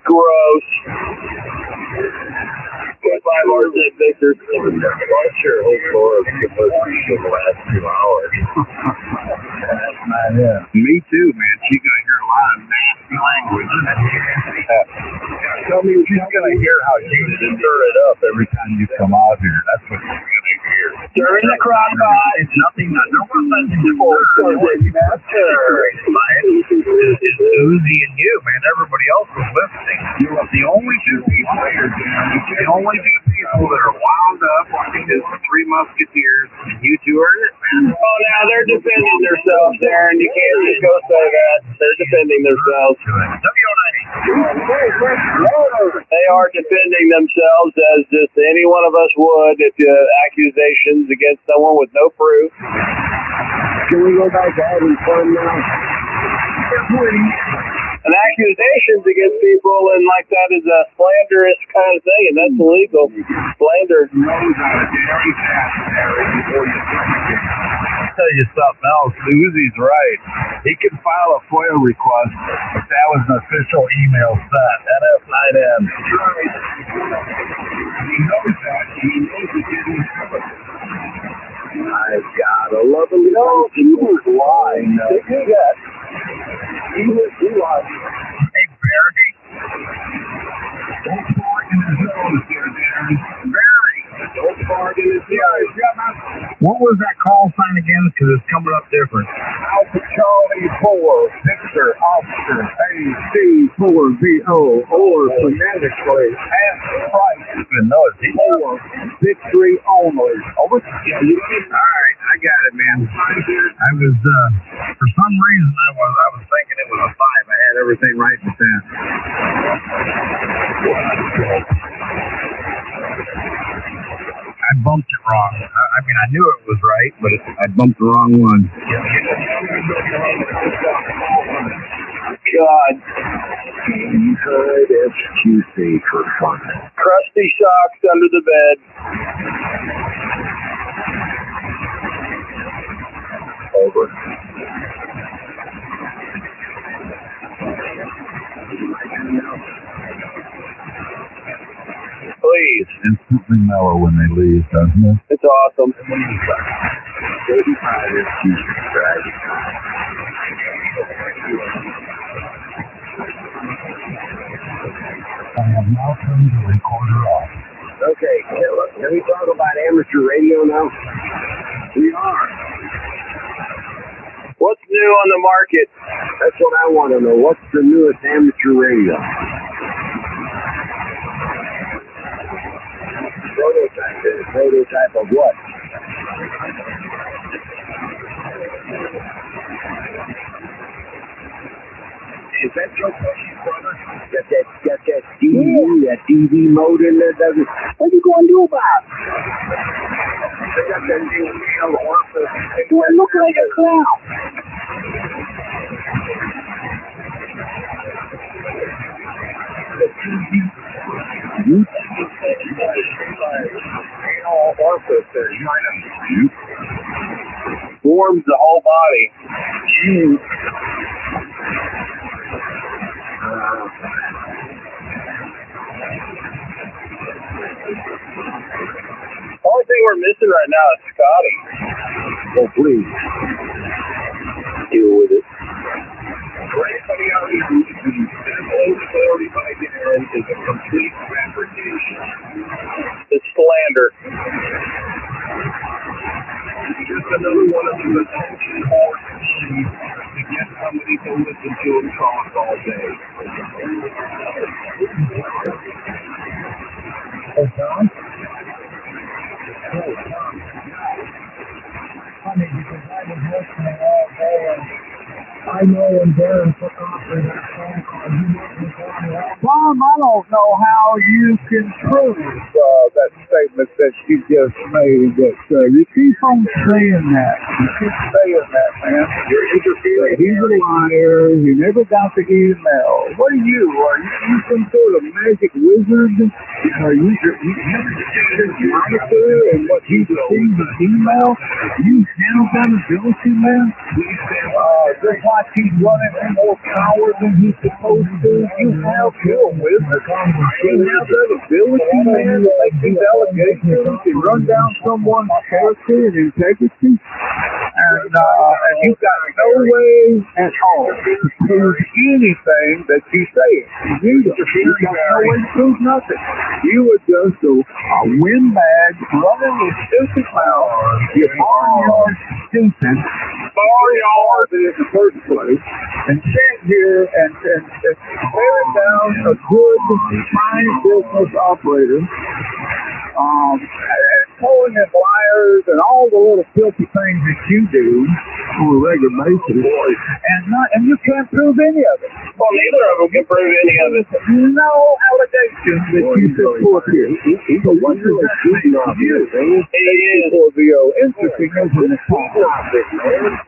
Gross. Goodbye, birthday, Victor. Sure, hopefully for the last 2 hours. Me too, man. She's going to hear a lot of nasty language. Tell me, she's going to hear how you stir it up every time you come out here. That's what she's going to hear. Stirring the crock pot. It's nothing. No one says it's Uzi and you, man. Everybody else was listening. The only two people here, the only two people that are wound up is the Three Musketeers, and you two are it, man. Oh, now they're defending themselves, Darren. You can't just go say that. They're defending themselves. W90. They are defending themselves as just any one of us would if accusations against someone with no proof. Can we go back to having fun now? And accusations against people and like that is a slanderous kind of thing, and that's illegal. Slander. I'll tell you something else. Uzi's right. He can file a FOIA request if that was an official email sent. NF9N. He knows that. He knows it didn't happen. I gotta love him. No, he was lying. Yes. He was lying. Hey, Barry. Don't fart in his nose there, Darren. Barry. Don't fart in his nose. What was that call sign again? Because it's coming up different. Alpha Charlie 4, Victor, Officer, AC4VO, or phonetically, ask Christ. No, it's or victory only. Over. Yeah, you all right, I got it, man. I was, for some reason, I was thinking it was a 5. I had everything right with that. I bumped it wrong. I mean, I knew it was right, but I bumped the wrong one. God. Good SQC for fun. Crusty socks under the bed. Over. Please. Instantly mellow when they leave, doesn't it? It's awesome. 35 SQC, right? I have now turned the recorder off. Okay, can we talk about amateur radio now? We are. What's new on the market? That's what I want to know. What's the newest amateur radio? Prototype of what? Is that your question, brother? Got that DV mode in there, doesn't it? What are you going to do about it? They got that new orifice. Do it look like a clown? The TV orifice there, Warms the whole body. The only thing we're missing right now is Scotty. Oh, please. Deal with it. For anybody out here who's everybody there is a complete fabrication. It's slander. Just another one of those attention whore schemes to get somebody to listen to him talk all day. Hey, Tom? Hey, Tom. Funny, because I was listening all day, and I know when Darren took off for that phone call, he wasn't going well. Tom, I don't know how you can prove that statement that you just made. That you keep on saying that. You keep saying that, man. You're interfering. He's a liar. He never got the email. What are you? Are you some sort of magic wizard? Are you monitor and what he receives an email? You have that ability, man? Just like he's running more power than he's supposed to. You have your wisdom. You have that ability, man, to make these allegations and run down someone's character and integrity. And you've got no way at all to prove anything that you say. You've got no way to prove nothing. You were just a windbag running your stupid mouth, your barnyard stupid, barnyard in the first place, and stand here and tear down a good, fine business operator, and calling them liars and all the little filthy things that you do on a regular basis, and you can't prove any of it. Well, neither of them can prove any of it. No allegations that you put forth here. So what does that mean on you? He is for the interesting information.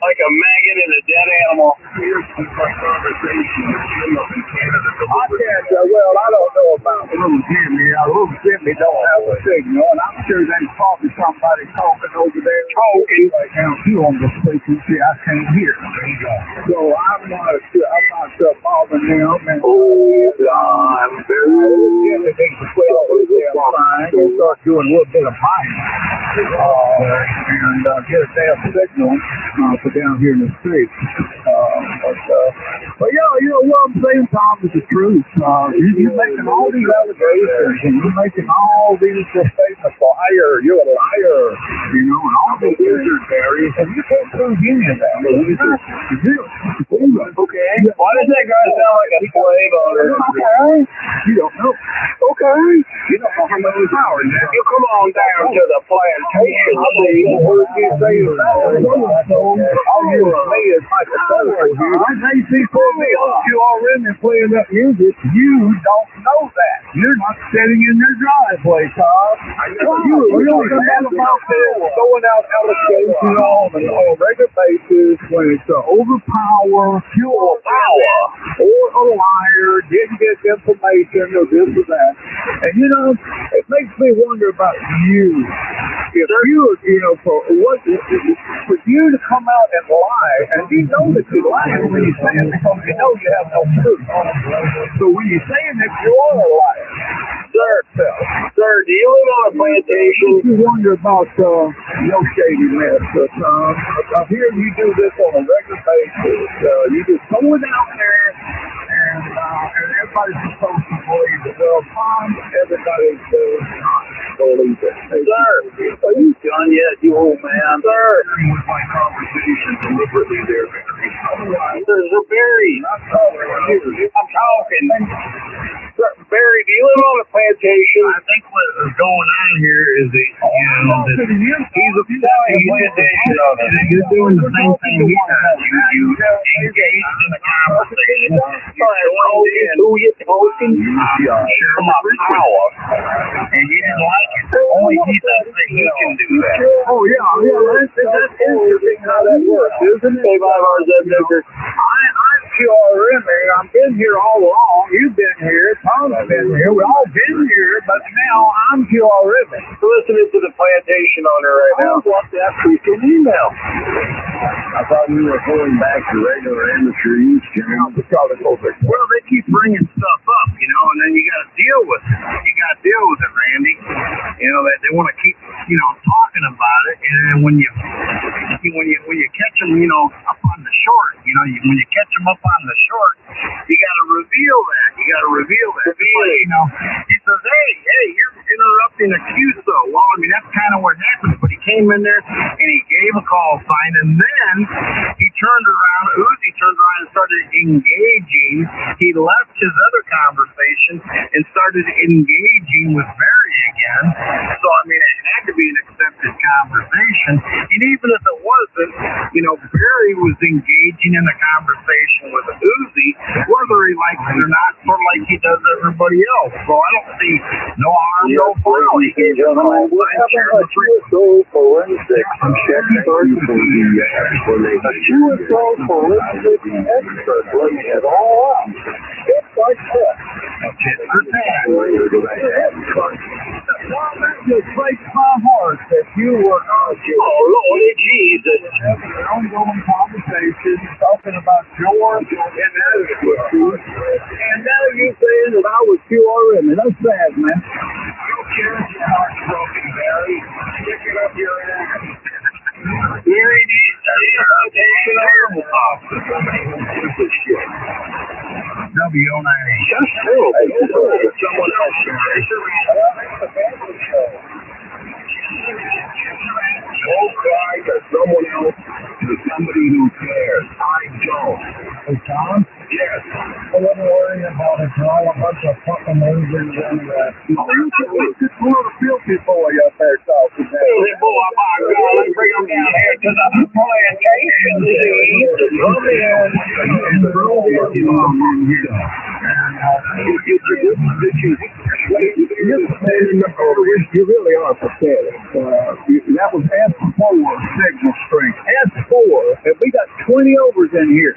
like a maggot in a dead animal. Well, I don't know about little Jimmy. Little Jimmy don't have a signal, and I'm sure there's probably somebody talking over there. Talking right now too on the frequency I can't hear. So I'm not bothering them. And I'm very Jimmy thinks the 12 fine. We'll start doing a little bit of mining and get a damn signal for down here in the street. But yeah, what I'm saying, Tom, is the truth. You're making all these allegations and you're making all these statements. Liar, you're a liar, and all these areas, and you can't prove any of that. Okay. Why does that guy sound like a slave owner? Okay. You don't know. Okay. You don't know how much power you have. You come on down to the plantation. What you say is all you and me is like a soul here. They see for me you already playing that music. You don't know that. You're not sitting in your driveway, Tom. You really about throwing out allegations on a regular basis when it's overpower, pure power, or a liar, didn't get information or this or that. And it makes me wonder about you. If for you to come out and lie, and you know that you're lying when you say it because you know you have no proof. So when you're saying that you are a liar, Sir, do you live on a plantation? You wonder about your shadiness, Tom. I hear you do this on a regular basis. You just throw it out there, and everybody's supposed to believe it. Well, Tom, everybody does not believe it. Sir, are you done yet, you old man? Sir, with my conversation deliberately there, Sir, Barry. I'm talking. Sir, Barry, do you live on a plantation? I think what is going on here is that, he's a plantation owner. You're doing the same thing he does. You engaged in a conversation. Who you talking? Share my power. And you didn't like it. Only he thinks that he can do that. Oh, yeah. That's interesting how that works, isn't it? I'm QRM. I've been here all along. You've been here. Tom's been here. We've all been here, but now I'm QRM. Listening to the plantation owner right now. I want that freaking email. I thought we were going back to regular amateur use, General. Well, they keep bringing stuff up, and then you got to deal with it. You got to deal with it, Randy. That they want to keep, talking about it, and then when you catch them, up on the short, when you catch them up on the short, you got to reveal that. He says, hey, you're interrupting a QSO. Well, that's kind of what happened. But he came in there and he gave a call sign, and then he turned around. Uzi turned around and started engaging. He left his other conversation and started engaging with Barry again. So it had to be an accepted conversation. And even if it wasn't, Barry was engaging in a conversation with Uzi, whether he likes it or not, sort of like he does everybody else. So I don't see no harm, no foul. He gave us a whole bunch of forensic expert laid it all out. It's like that. That just breaks my heart that you were not. Oh, Lord Jesus. Having an ongoing conversation talking about your inadequacy, and now you saying that I was QRM, and that's sad, man. I don't care if your heart's broken, Barry. Stick it up your ass. Barry, do you study a plantation owner? W09. That's true. Someone else. This little filthy boy up there talking. Filthy boy, my God, let's bring him down here to the plantation scene. Come in. You really are pathetic. That was S4 signal strength. S4, and we got 20 overs in here.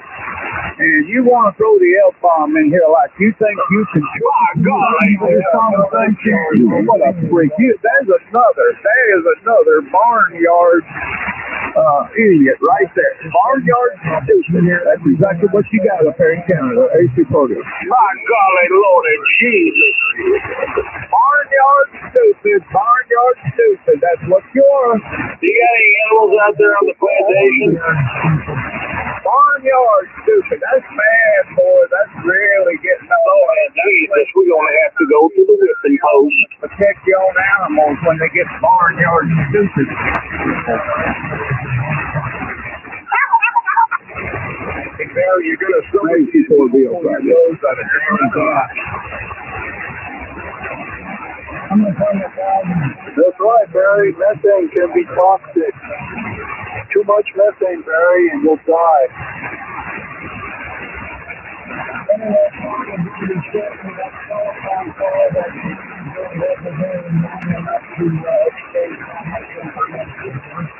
And you want to throw the L-bomb in here like you think you can. My God, this conversation. What a freak. That is another barnyard idiot right there. Barnyard stupid. That's exactly what you got up there in Canada. AC Produce. My golly, Lordy Jesus. Barnyard stupid. Barnyard stupid. That's what you are. You got any animals out there on the plantation? Barnyard stupid. That's bad, boy. That's really getting Lord Jesus, we're going to have to go to the whipping post. Protect your own animals when they get barnyard stupid. Barry, you're going to sue people to be a That's right, Barry. Methane can be toxic. Too much methane, Barry, and you'll die.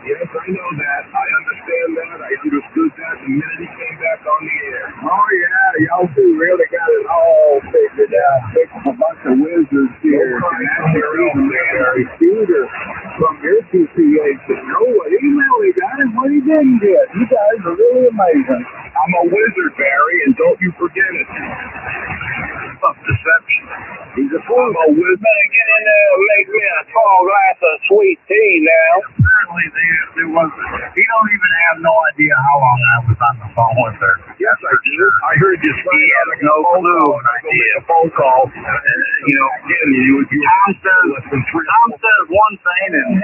Yes, I know that. I understand that. I understood that the minute he came back on the air. Oh, yeah. Y'all two really got it all figured out. A bunch of wizards here. And that's your own computer from your TPA to know what email he got and what he didn't get. You guys are really amazing. I'm a wizard, Barry, and don't you forget it. Of deception. He's a fool. I'm a wizard. Better get in there and make me a tall glass of sweet tea now. Apparently, there was. He don't even have no idea how long I was on the phone with her. Yes, I do. I heard you say he had no clue an idea. A phone call. You know, Tom says one thing, and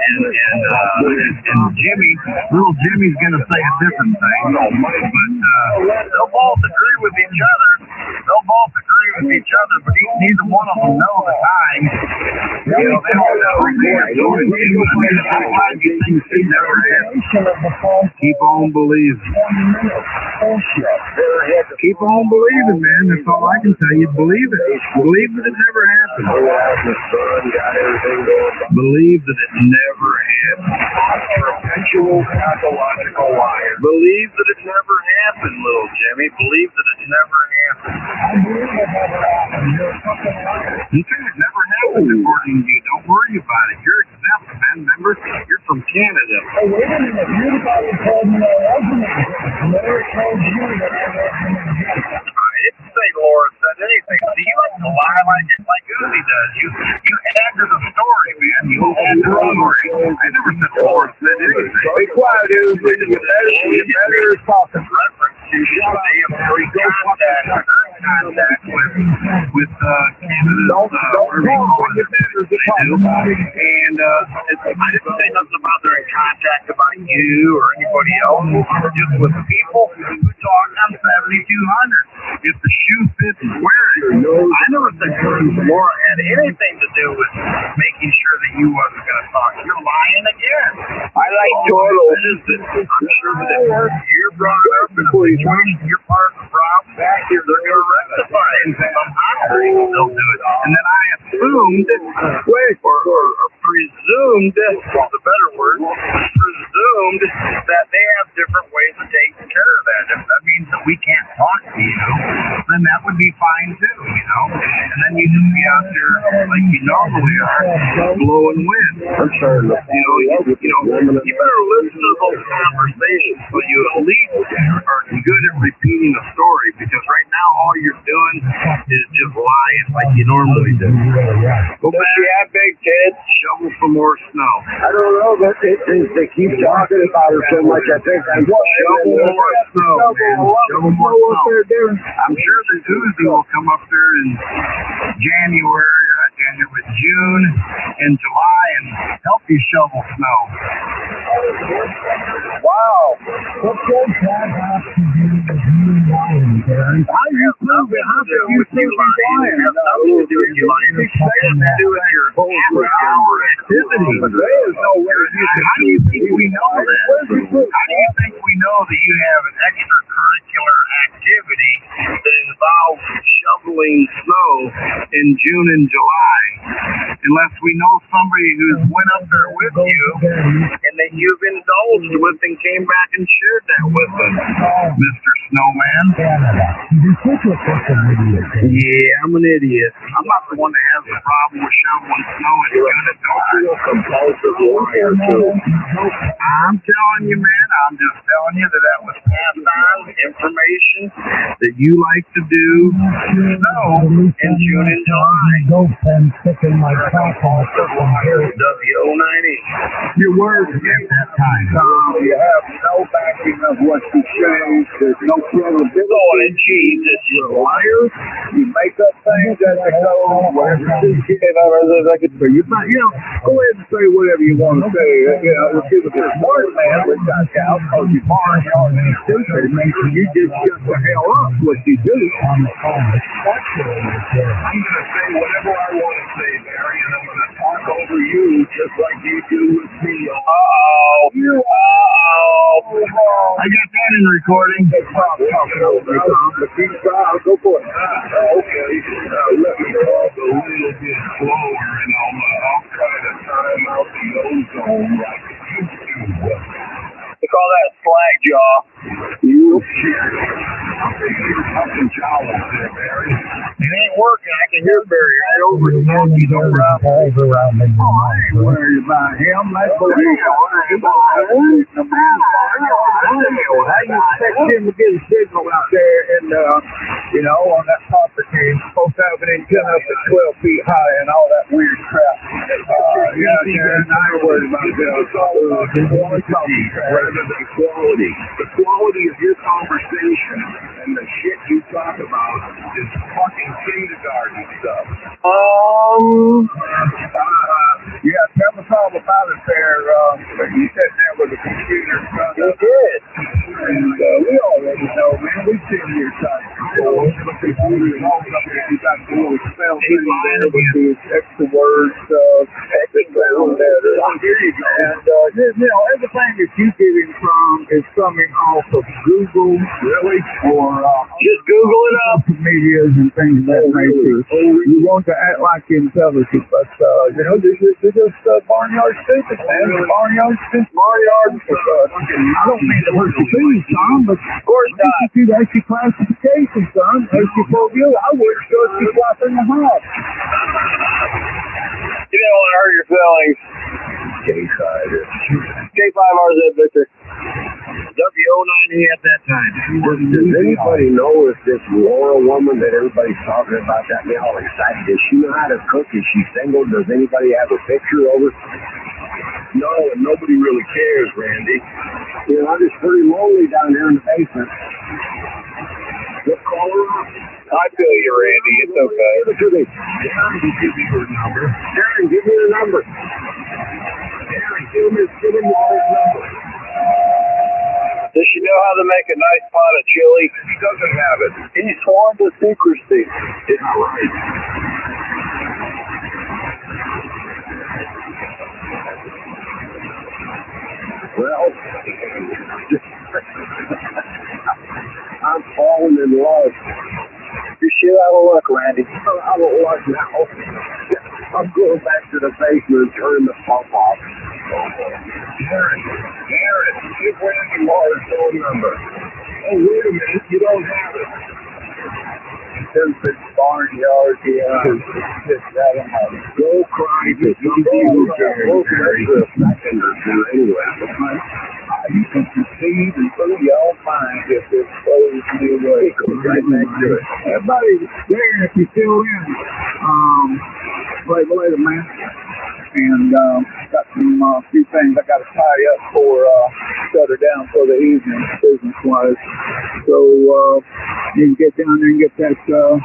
little Jimmy's gonna say a different thing. But they'll both agree with each other. But neither one of them know the time. You know, they don't know what they're doing. Keep on believing. Keep on believing, man. That's all I can tell you. Believe it. Believe that it never happened. Believe that it never happened. Perpetual pathological liar. Believe that it never happened, little Jimmy. Believe that it never happened. Okay, it never happened according to you. Don't worry about it. You're exempt, man. Remember, you're from Canada. Hey, wait a minute. Everybody told me I wasn't exempt. Laura told you that I wasn't exempt. I didn't say Laura said anything. See, you like to lie like Uzi does. You add to the story, man. You add to the story. I never said Laura said anything. Be quiet, Uzi. You better talk. Reference to they have free contact with Canada's Marine Corps. And I didn't say nothing about they're in contact about you or anybody else. Just with people who talk on 7200. If the shoe fits, wear it. I never said Laura had anything to do with making sure that you wasn't going to talk. You're lying again. I like turtles. I'm sure that if you're brought up in a situation, you're part of the problem. They're going to rectify it somehow. They'll do it. And then I assumed, or presumed, the better word, presumed that they have different ways of taking care of that. If that means that we can't talk to you, then that would be fine too, you know. And then you just be out there like you normally are, blowing wind. You know, you better listen to those conversations so you at least are good at repeating the story, because right now all you're doing is just lying like you normally do. Go back. Does she have big tits? Shovel some more snow. I don't know, but they keep talking about her so much. I think I'm shovel more snow, man. Shovel more snow. I'm sure the Uzi will come up there in June and July and help you shovel snow. Wow. What does that have to do with How do you prove it? How do you think he's lying? It has nothing to do with you lying. It has to do with your after-hour activity. There is no way. How do you think we know that? How do you think we know that you have an extracurricular activity that involves shoveling snow in June and July? Unless we know somebody who's went up there with you and that you've indulged with and came back and shared that with us, Mr. Snowman. Yeah, I'm an idiot. I'm not the one that has a problem with shoveling snow in June and July. I'm telling you, man, I'm just telling you that was passed on information that you like to do snow in June and July. W090. Your words at that time. You have no backing of what you say. There's no credibility. Lord and Jesus, You're a liar. You make up things as they go. Whatever you say, you know, go ahead and say whatever you want to say. You know, if you're a smart man, which I doubt, because you're barnyard and stupid, you just shut the hell up what you do. I'm going to say whatever I want to say, Barry, and I'm going to talk over you just like you do with me. I got that in recording. Go for it. Okay. Let me talk a little bit slower, and I'll try to time out the ozone like I used to. They call that slag jaw. You fucking jowls there, Barry. It ain't working. I can hear Barry right over the monkeys over out. I ain't worried about him. That's what how you expect him to get a signal out there and, you know, on that property? He's supposed to have an antenna up to 12 feet high and all that weird crap. Yeah, Jared, I ain't worried about that. It's all about the quality rather than quality. The quality of your conversation and the shit you talk about is fucking kindergarten stuff. Yeah, tell us all about it there. You sitting there with the computer. You did. And we already know, man. We've seen your side before. The computer and all stuff that you got to do with spell things there with these extra words, extra letters. Here you go. And, you know, everything that you get in from is coming off of Google, really, or just Google it up. Medias and things of that nature. You want to act like intelligent, but you know, they're just barnyard stupid, man. Barnyard stupid. Barnyard. I don't mean to hurt your feelings, son, but of course not. That's your classification, son. That's your phobia. I wouldn't trust you flapping the house. You didn't want to hurt your feelings. K5RZ, Victor. W090 at that time. Does anybody know if this Laura woman that everybody's talking about got me all excited? Does she know how to cook? Is she single? Does anybody have a picture of her? No, and nobody really cares, Randy. You know, I'm just pretty lonely down there in the basement. Just call her up. I feel you, Randy. It's okay. Darren, give me her number. Darren, give me the number. Darren, give him the number. Does she know how to make a nice pot of chili? He doesn't have it. He's sworn to secrecy. It's right. Well, I'm falling in love. You should have a look, Randy. I don't like now. I'm going back to the basement and turning the pump off. Darren, give Randy Moore's phone number. Oh, wait a minute, you don't have it. It's barnyard, go cry to somebody who cares. A second or two anyway. You can conceive and put your own mind if it's closed to the way. Right next to it. Everybody, Darren, if you're still in, wait a minute. And got some few things I got to tie up for shut her down for the evening, business-wise. So you can get down there and get that done.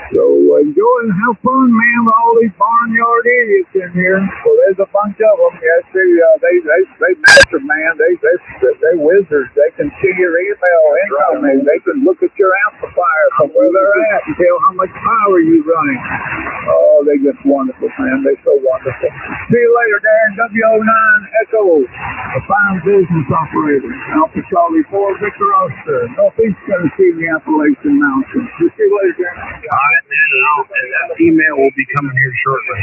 So enjoy and have fun, man, with all these barnyard idiots in here. So there's a bunch of them. Yes, they master, man. They wizards. They can see your email incoming. They can look at your amplifier from where they're at and tell how much power you're running. Oh, they just wonderful, man. They're so wonderful. See you later, Darren. W09 Echo, a fine business operator. Alpha Charlie 4, Victor Oster, Northeast Tennessee, the Appalachian Mountains. See you later, Darren. All right, man. That email will be coming here shortly.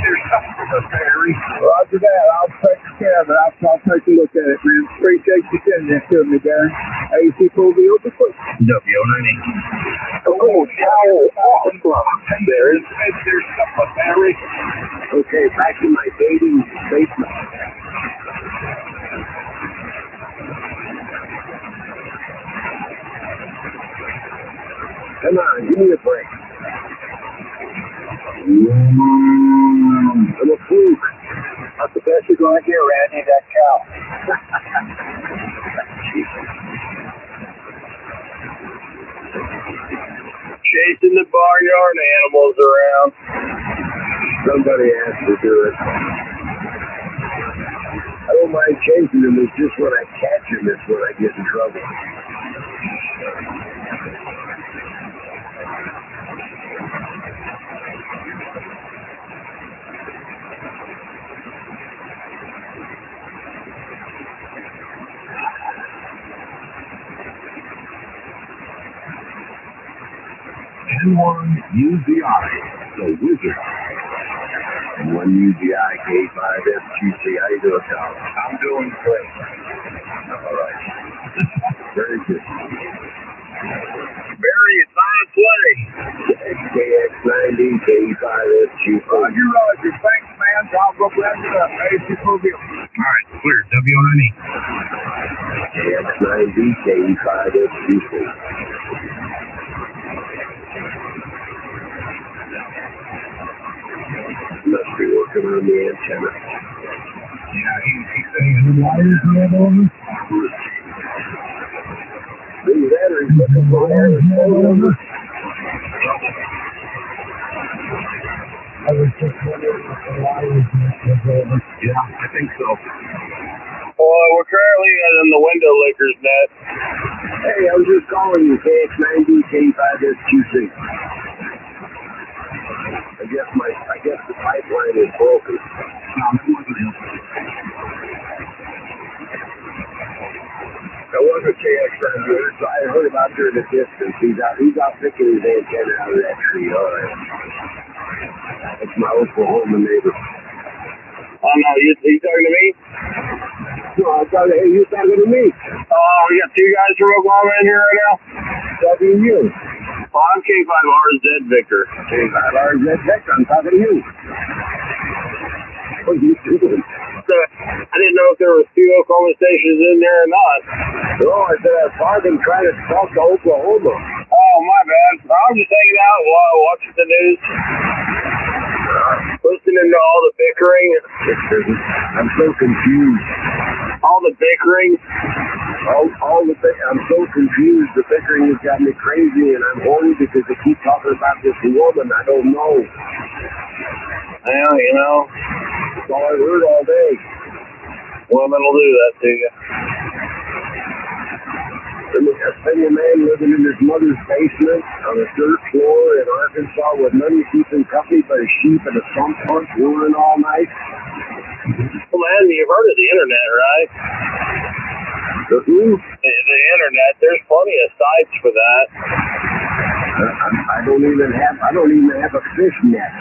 Roger that. I'll take care of it. I'll take a look at it, man. Appreciate you sending it to me, Darren. AC Full Deal. W09. Oh, awesome. There's stuff up there. Okay, back to my dating basement. Come on, give me a break. I'm a fluke. That's the best you're going to get, Randy, that cow. Chasing the barnyard animals around. Somebody has to do it. I don't mind chasing them. It's just when I catch them, it's when I get in trouble. N1 UZI, the wizard. N1 UZI K5FQC. How you doing, Tom? I'm doing great. All right. Very good. Barry, it's on its way. KX90 K5FQC. Roger. Thanks, man. I'll go grab it up. AC Full Deal. All right, clear. W09. KX90 K5FQC. Must be working on the antenna. Yeah, he's saying the wires have on us. Maybe that or he's looking for wires over. I was just wondering if the wires was over. Yeah, I think so. Well, we're currently in the window licker's net. Hey, I was just calling you, KX90 K5FQC. I guess the pipeline is broken. That wasn't KX90. I heard about her in the distance. He's out picking his antenna out of that tree. All right. It's my Oklahoma neighbor. Oh, no, you talking to me? No, I thought, hey, you talking to me. Oh, we got two guys from Oklahoma in here right now? Talking to you. Oh, I'm K5RZ Victor. K5RZ Victor, I'm talking to you. What are you doing? I didn't know if there were two Oklahoma stations in there or not. No, I said I've been trying to talk to Oklahoma. Oh, my bad. I'm just hanging out while watching the news. Listening to all the bickering. I'm so confused. All the bickering. I'm so confused. The bickering has got me crazy, and I'm horny because they keep talking about this woman I don't know. Well, you know, that's all I've heard all day. Women will do that to you. I seen a man living in his mother's basement on a dirt floor in Arkansas with money keeping company by a sheep and a sump pump whirling all night. Well, man, you've heard of the internet, right? The who? The internet. There's plenty of sites for that. I don't even have a fish net.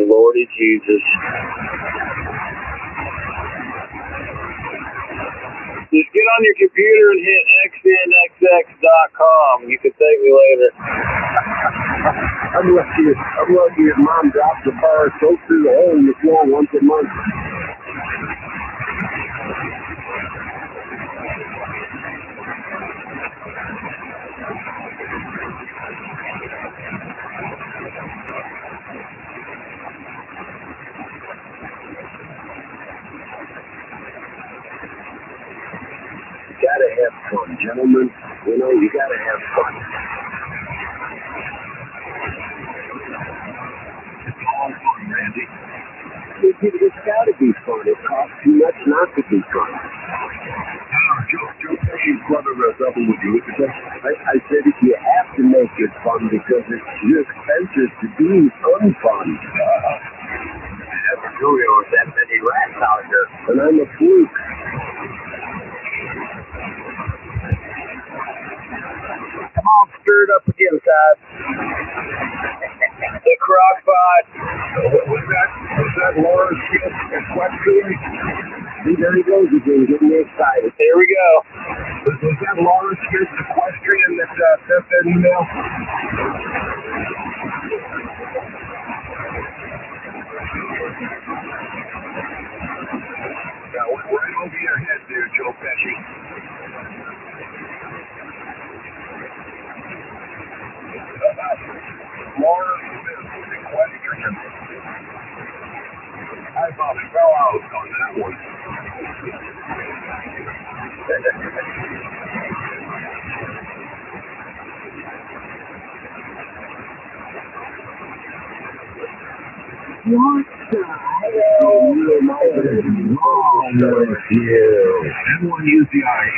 Lordy Jesus. Just get on your computer and hit xnxx.com. You can thank me later. I'm lucky if Mom drops the bar soap through the hole in the floor once a month. Gotta have fun, gentlemen. You know, you gotta have fun. crazy. It's got to be fun. It costs too much not to be fun. Joe Pesci's brother double with you. I said if you have to make it fun because it's too expensive to be unfun. That's Julio with that many rats out here. And I'm a fluke. Come on, stir it up again, Todd. The crock pot. Was that Laura's equestrian? See, there he goes again, getting me excited. Here we go. Was that Laura's equestrian that sent that email? Now, right over your head there, Joe Pesci. Laura Smith, equestrian. I about fell out on that one. What the hell is wrong with you? Everyone use the eye.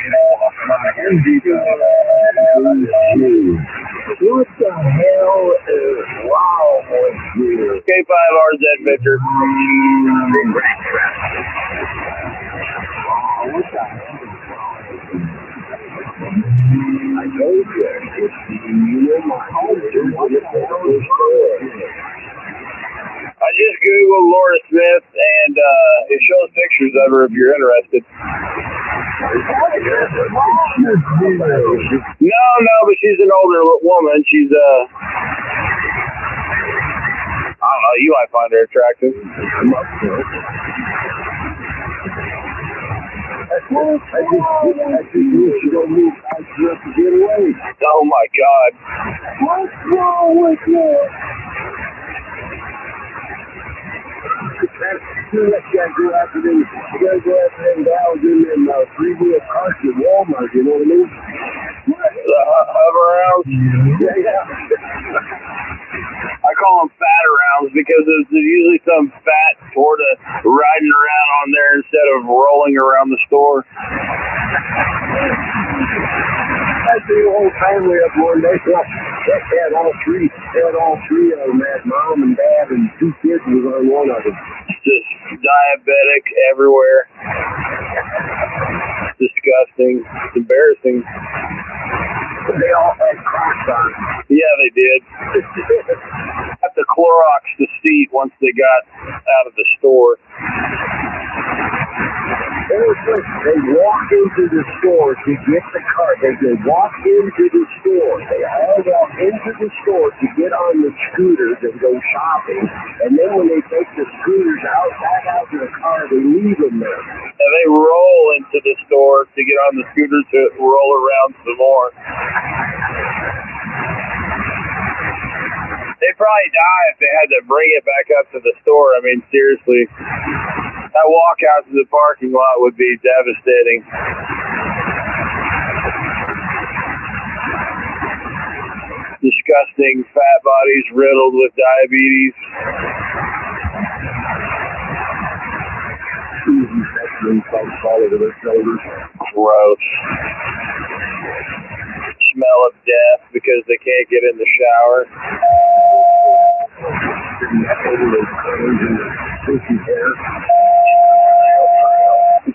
What the hell is wrong with you? K5RZ Victor. What the hell? I told you my home. What the hell is going? I just Googled Laura Smith, and it shows pictures of her if you're interested. No, but she's an older woman. She's, I don't know, you might find her attractive. I just wish you don't move out here to get away. Oh my God. What's wrong with you? You gotta go after them. You gotta go after them gals in them three-wheel cars at Walmart. You know what I mean? The hover rounds. Yeah. I call them fat rounds because there's usually some fat sort of riding around on there instead of rolling around the store. I see the whole family up one day. They had all three of them. Had mom and dad and two kids was on one of them. Just diabetic everywhere. Disgusting. It's embarrassing. They all had Crocs on. Yeah, they did. Had to Clorox the seat once they got out of the store. They walk into the store to get the car. They walk into the store. They all walk into the store to get on the scooters and go shopping. And then when they take the scooters back out to the car, they leave them there. And they roll into the store to get on the scooter to roll around some more. They'd probably die if they had to bring it back up to the store. I mean, seriously. That walk out to the parking lot would be devastating. Disgusting fat bodies riddled with diabetes. Gross. Smell of death because they can't get in the shower.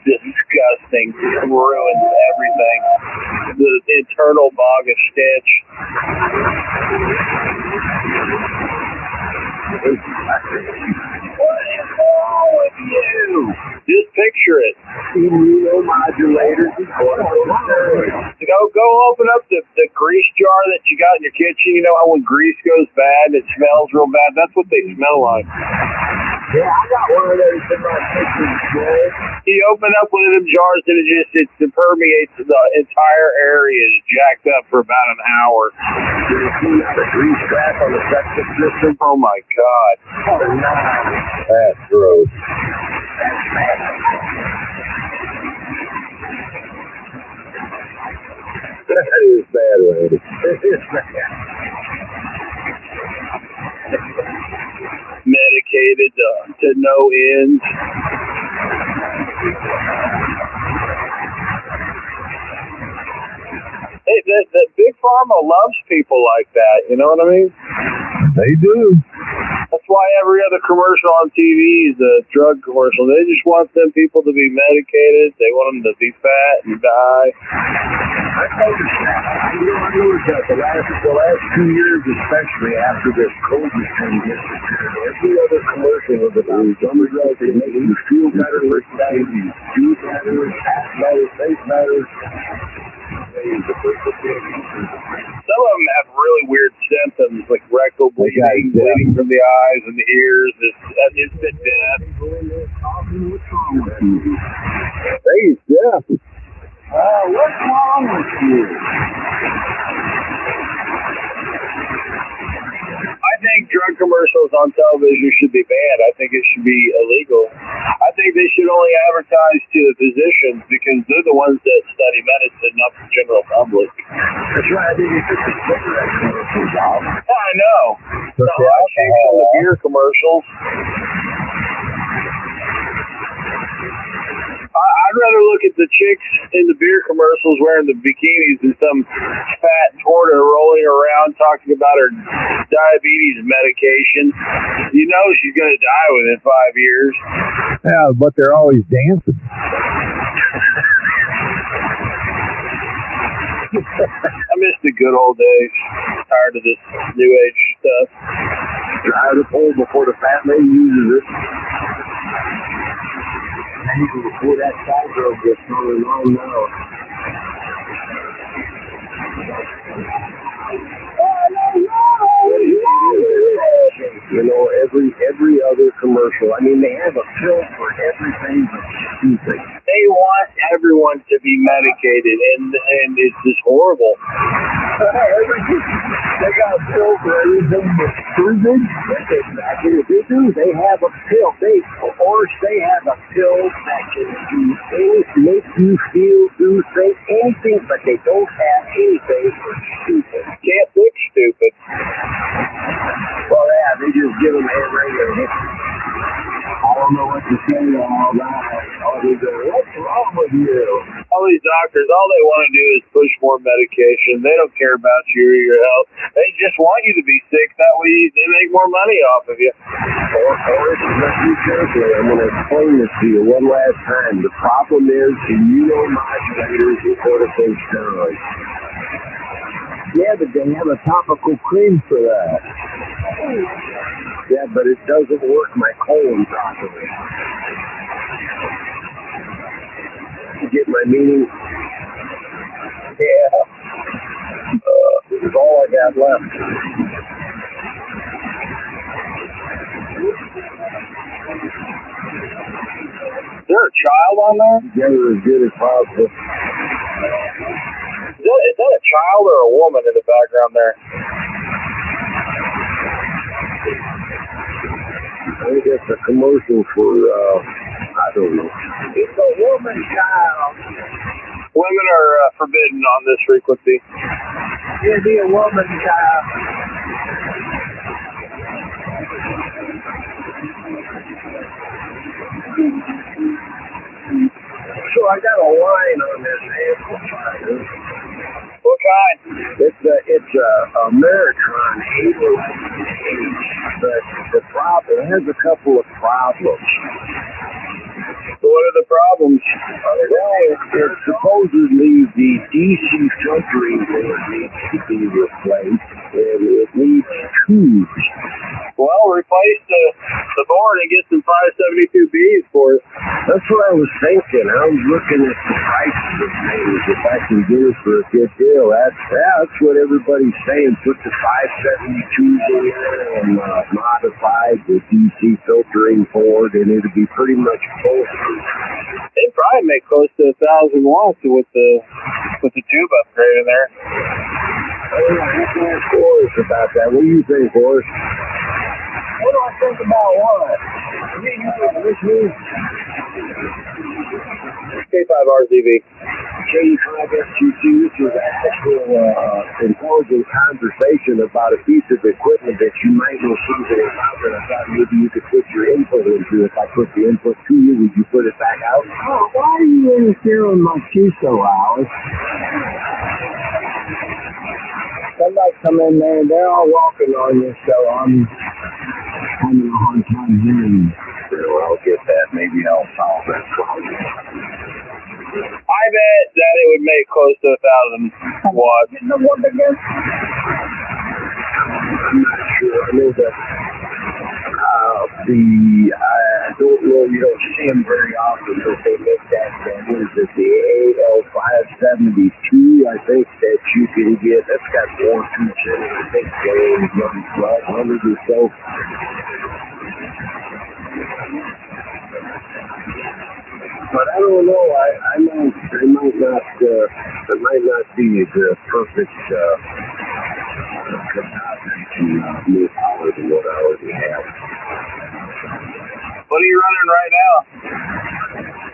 Disgusting. Ruins everything. The internal bog of stench. What is wrong with you? Just picture it. Immunomodulators. Go open up the grease jar that you got in your kitchen. You know how when grease goes bad, it smells real bad? That's what they smell like. Yeah, I got one of those in my kitchen. You open up one of them jars and it permeates the entire area. It's jacked up for about an hour. Did you see the grease trap on the septic system? Oh my God. Oh, no. That's gross. That's bad. That is bad, Randy. It is bad. Medicated medicated to no end. Hey, that Big Pharma loves people like that, you know what I mean? They do. That's why every other commercial on TV is a drug commercial. They just want them people to be medicated. They want them to be fat and die. I noticed that. I noticed that the last 2 years, especially after this COVID thing disappeared, every other commercial was about some drugs that make you feel better, make you feel better, act better, think better. Some of them have really weird symptoms, like rectal bleeding, bleeding from the eyes and the ears. It's been death. Hey, Jeff. What's wrong with you? I think drug commercials on television should be banned. I think it should be illegal. I think they should only advertise to the physicians because they're the ones that study medicine, not the general public. That's right. I think it's just a cigarette commercial, Bob. I know. The hot chicks on the beer commercials. I'd rather look at the chicks in the beer commercials wearing the bikinis than some fat torta rolling around talking about her diabetes medication. You know she's going to die within 5 years. Yeah, but they're always dancing. I miss the good old days. Tired of this new age stuff. Drive the pole before the fat lady uses it. And before that side girl gets going on now. You know, every other commercial. I mean, they have a pill for everything but stupid. They want everyone to be medicated, and it's just horrible. They got a pill for everything but stupid. That's exactly what they do. They have a pill. They have a pill that can do anything, make you feel, do, think anything, but they don't have anything for stupid. Can't fix stupid. Well, yeah, they just give them a radio hit. I don't know what to say to all that. Oh, they go, what's wrong with you? All these doctors, all they want to do is push more medication. They don't care about you or your health. They just want you to be sick. That way they make more money off of you. Listen carefully. I'm going to explain this to you one last time. The problem is immunomodulators and corticosteroids. Yeah, but they have a topical cream for that. Yeah, but it doesn't work my colon properly. You get my meaning? Yeah. This is all I got left. Is there a child on there? Get it as good as possible. Is that a child or a woman in the background there? I think it's a commercial for, I don't know. It's a woman child. Women are forbidden on this frequency. It'd be a woman child. So I got a line on this amplifier. What kind? It's a Ameritron 808H, but the problem, it has a couple of problems. So what are the problems? Well, it's supposedly the DC filtering board needs to be replaced, and it needs tubes. Well, replace the board and get some 572Bs for it. That's what I was thinking. I was looking at the prices of things. If I can get it for a good deal, that's what everybody's saying. Put the 572s in there and modify the DC filtering board, and it'll be pretty much foolproof. They'd probably make close to 1,000 watts with the tube upgrade in there. I have to ask Horace about that. What do you think, Horace? What do I think about what? K5RZV. K5 FTC. This was actual intelligent conversation about a piece of equipment that you might know something about, and I thought maybe you could put your input into. If I put the input to you, would you put it back out? Oh, why are you interfering with my QSO hours? Somebody come in there, they're all walking on you, so I'm having a hard time hearing you. Well, I'll get that. Maybe I'll solve that problem. I bet that it would make close to 1,000 watts. The one again? I'm not sure. I know that I don't know, you don't see them very often, but they make that, what is it, the AL572, I think, that you can get. That's got 4 tubes in it. I think they run 1,200 or so. But I don't know. I might not be the perfect capacity to move power than what I already have. What are you running right now?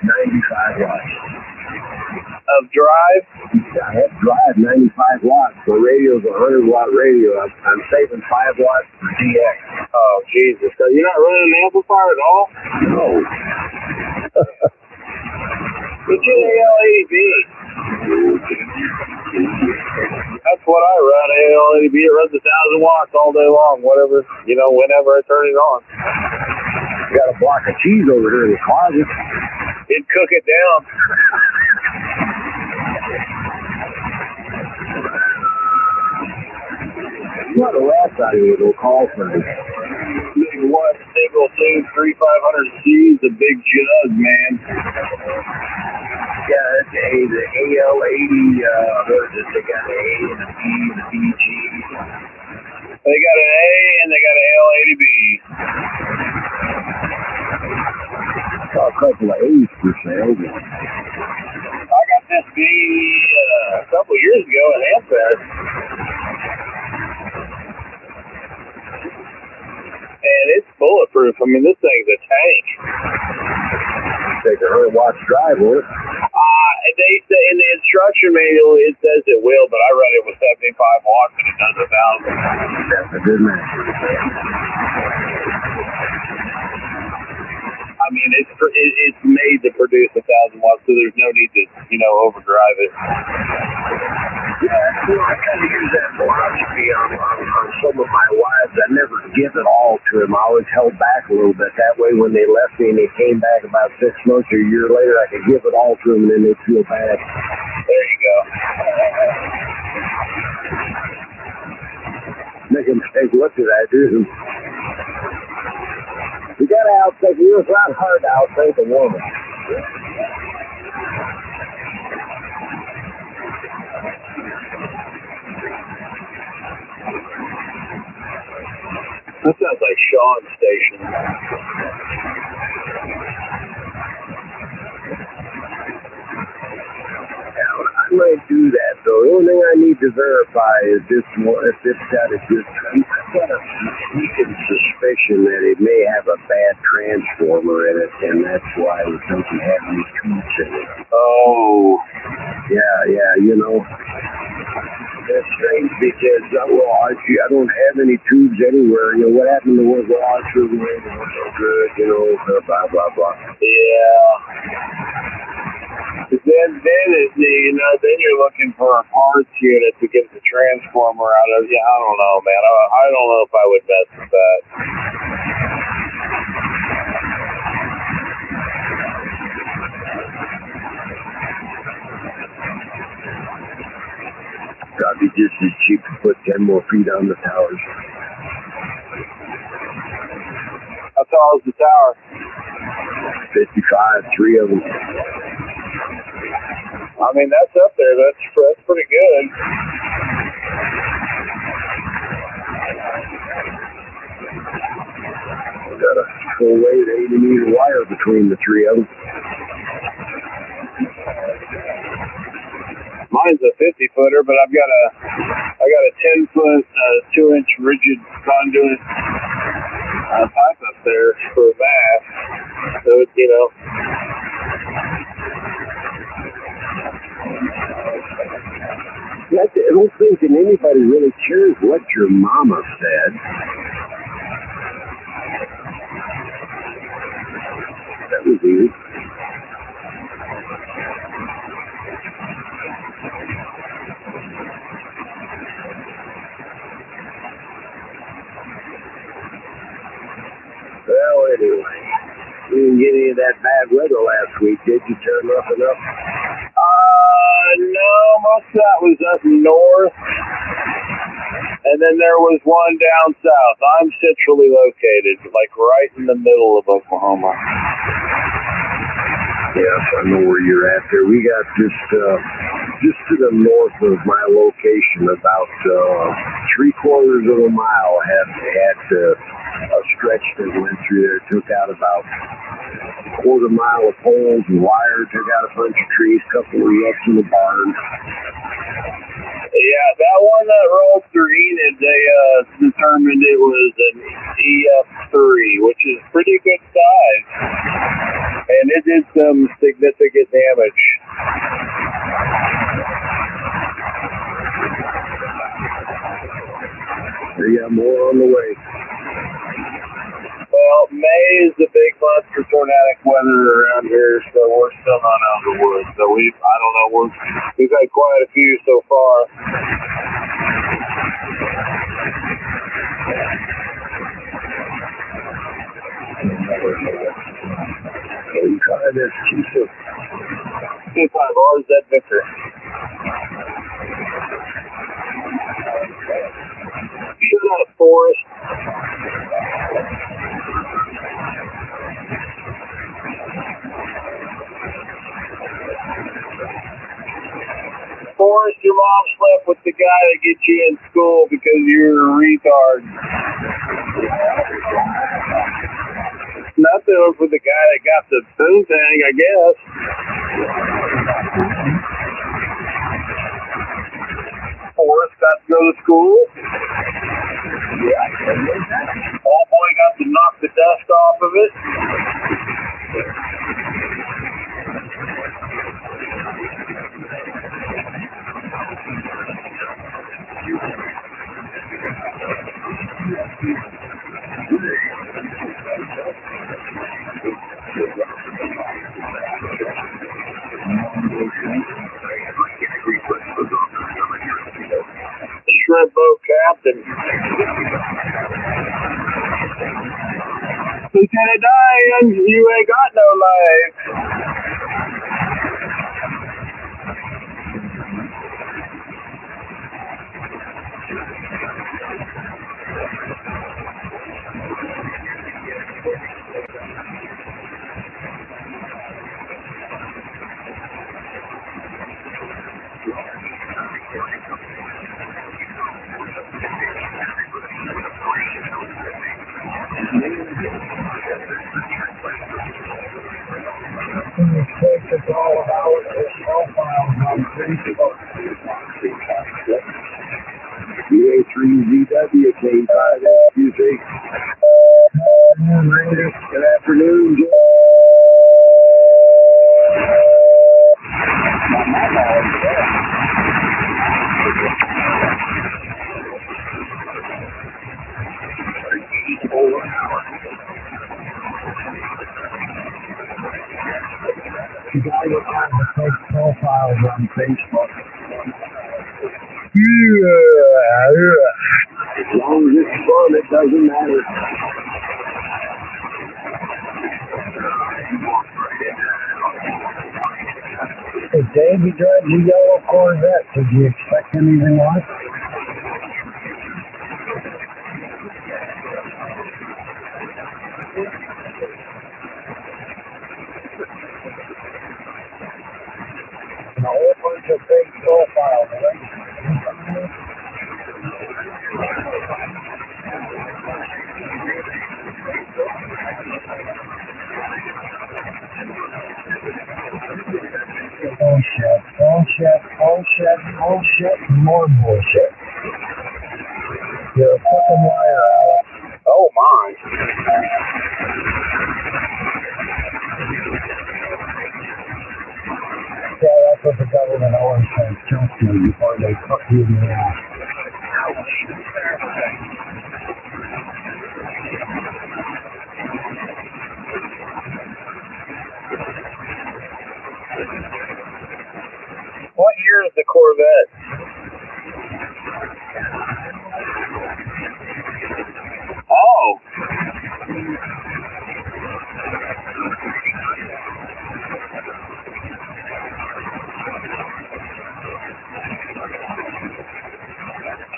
95 watts. Of drive? I have drive 95 watts. The radio's a 100-watt radio. I'm saving 5 watts for DX. Oh, Jesus. So you're not running an amplifier at all? No. Get you an AL80B. That's what I run, AL80B. It runs 1,000 watts all day long, whatever, whenever I turn it on. Got a block of cheese over here in the closet. It'd cook it down. What a last out of you, it'll call for me. Big 1, single, 2, 3, 500C, the big jug, man. Yeah, it's the AL80, what is it? They got an A and a B and a BG. They got an A and they got an AL80B. Saw a couple of A's for sale. I got this B a couple years ago at Amfest. And it's bulletproof. I mean, this thing's a tank. Take a 100 watts drive, won't it? They say in the instruction manual it says it will, but I read it with 75 watts and it does 1,000. That's a good match. I mean, it's made to produce 1,000 watts, so there's no need to, overdrive it. Yeah, I kind of use that philosophy on some of my wives. I never give it all to them. I always held back a little bit. That way, when they left me and they came back about 6 months or a year later, I could give it all to them and then they'd feel bad. There you go. Make them take a look at that, dude. You gotta outtake. It's not hard to outtake a woman. That sounds like Sean's station. I might do that, though. The only thing I need to verify is if it's got a good... I've got a sneaking suspicion that it may have a bad transformer in it, and that's why it doesn't have any tubes in it. Oh. Yeah, That's strange because, I don't have any tubes anywhere. What happened to what I threw away? It was so good, blah, blah, blah. Yeah. Then then you're looking for a parts unit to get the transformer out of. Yeah, I don't know, man. I don't know if I would mess with that. Probably just as cheap to put 10 more feet on the towers. How tall is the tower? 55, 3 of them. I mean, that's up there. That's pretty good. Got a full weight 80-meter wire between the 3 of them. Mine's a 50-footer, but I got a 10-foot, 2-inch rigid conduit pipe up there for a bath. So it's, nobody really cares what your mama said. That was easy. Well, anyway, you didn't get any of that bad weather last week, did you? Turn up and up? No, most of that was up north. And then there was one down south. I'm centrally located, like right in the middle of Oklahoma. Yes, I know where you're at there. We got just to the north of my location, about 3/4 of a mile had a stretch that went through there. Took out about a 1/4 mile of poles and wire. Took out a bunch of trees, a couple of wrecks in the barn. Yeah, that one that rolled through Enid, they determined it was an EF3, which is pretty good size. And it did some significant damage. We got more on the way. Well, May is the big month for tornadic weather around here, so we're still not out of the woods. So I don't know, we've had quite a few so far. That's cheaper. 25 hours, that Victor. Shoot out of Forest. Forrest, your mom slept with the guy that gets you in school because you're a retard. Nothing with the guy that got the poontang, I guess. Forrest got to go to school. Yeah. Old boy got to knock the dust off of it. Shrimp boat captain. Lieutenant Diane, you ain't got no legs. It's all about this profile on Facebook. BA3ZW K5SQC. Good afternoon, Jim. The guy that has the fake profiles on Facebook. Yeah. As long as it's fun, it doesn't matter. Hey, Dave, you drive the yellow Corvette. Did you expect anything less? A whole bunch of fake profiles, right? Bullshit, more bullshit. You're a fucking liar, Alex. Oh my. Yeah, that's what the government always says. Trust me before they fuck you in the ass.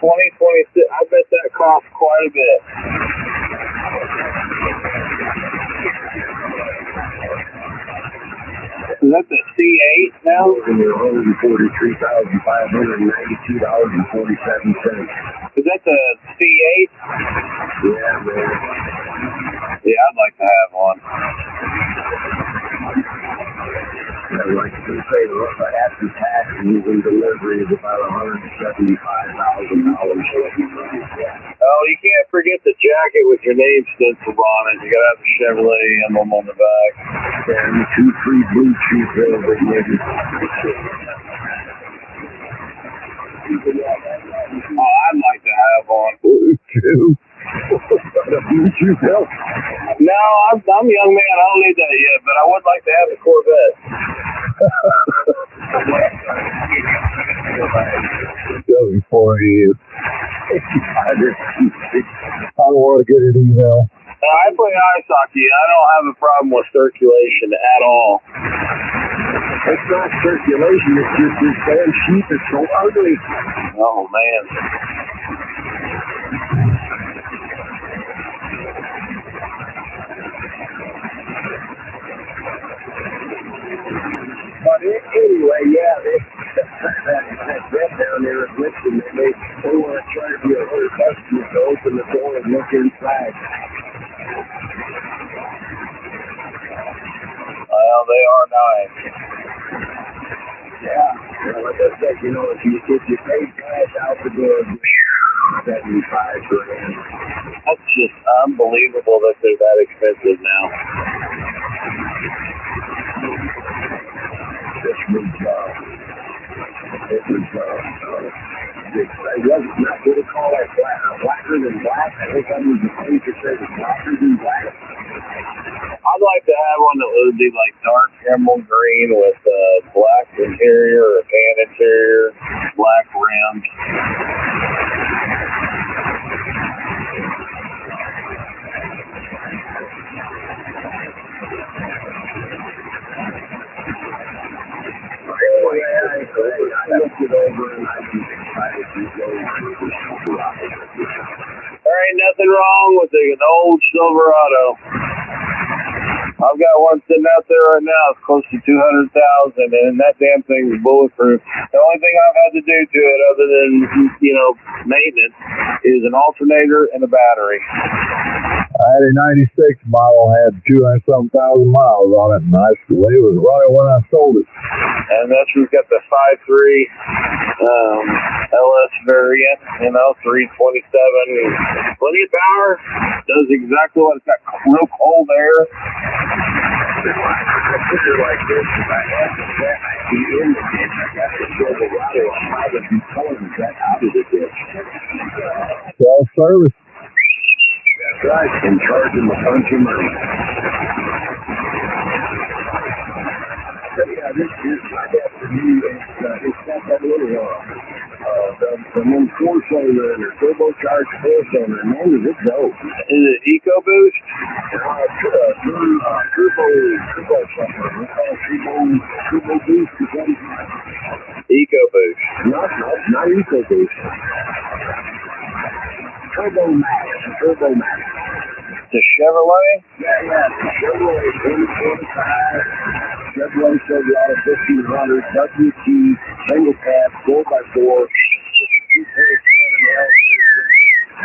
$20.26. I bet that costs quite a bit. Is that the C8 now? $143,592.47. Is that the C8? Yeah, man. Yeah, I'd like to have one. I'd like to say after taxes and delivery is about $175,000. Oh, you can't forget the jacket with your name stenciled on it. You gotta have the Chevrolet emblem on the back. And 2 free Bluetooth bills that maybe. Oh, I'd like to have one. Bluetooth? A Bluetooth bill? No, I'm a young man. I don't need that yet, but I would like to have a Corvette. For you. I don't want to get an email. I play ice hockey. I don't have a problem with circulation at all. It's not circulation, it's just this damn sheep is so ugly. Oh, man. But anyway, yeah, that down there at Leeson, they want to charge you $100 to open the door and look inside. Well, they are nice. Yeah, like I said, if you pay cash out the door, $75 grand. That's just unbelievable that they're that expensive now. This was, it was not what they call that blacker than black. I think that was the 20% blacker than black. I'd like to have one that would be like dark emerald green with black interior or tan interior, black rims. I looked it over and I decided to go with the Silverado. There ain't nothing wrong with an old Silverado. I've got one sitting out there right now. It's close to $200,000, and that damn thing is bulletproof. The only thing I've had to do to it, other than maintenance, is an alternator and a battery. I had a 96 model, had 200-some thousand miles on it, and it was right when I sold it. And that's we've got the 5.3 LS variant, 327, plenty of power, does exactly what it's got, real cold air. I put it like this, if I had to set my feet in the ditch, I got to show the water on my other two colors that out of the ditch. Self-service. That's right, and charging a bunch of money. Yeah, this is, I guess, for me, it's got that little, the one four-cylinder and a turbocharged four-cylinder, and man, does it go. Is it EcoBoost? Turbo something. We call it Turbo Boost. EcoBoost. Not EcoBoost. Turbo Max. The Chevrolet? Yeah. Chevrolet 2025. Chevrolet Silverado 1500 WT single cab 4x4 2.7 L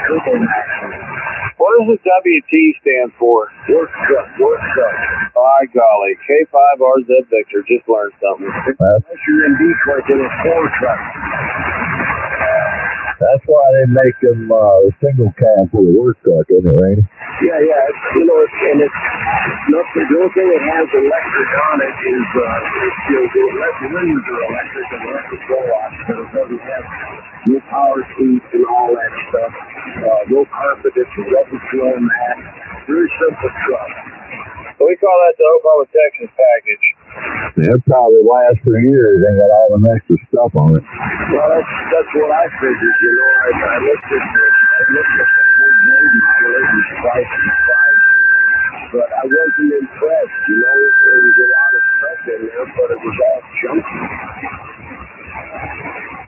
Turbo Max. What does the WT stand for? Work truck. By golly, K5RZ Victor, just learned something. Unless you're in Detroit, then it's 4 truck. That's why they make them single cab for the work truck, isn't it, Randy? Yeah. It's nothing. The only thing that has electric on it is the electric windows are electric and electric roll-offs, but it doesn't have no power seats and all that stuff. No carpet. It's a rubber floor mat. Very simple truck. We call that the Oklahoma, Texas package. It probably lasts for years. They got all the extra stuff on it. Well, that's what I figured. I looked at the Ford Navy price. but I wasn't impressed. You know, there was a lot of stuff in there, but it was all junky.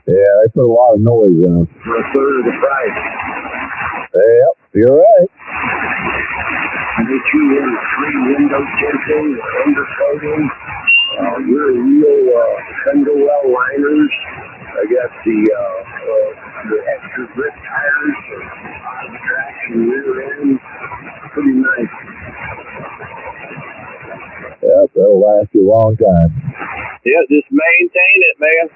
Yeah, they put a lot of noise in them. For a third of the price. Yep, you're right. They chew in free window tinting, undercoating, real Thunderwell liners. I got the extra grip tires, the traction rear end. Pretty nice. Yep, that'll last you a long time. Yeah, just maintain it, man.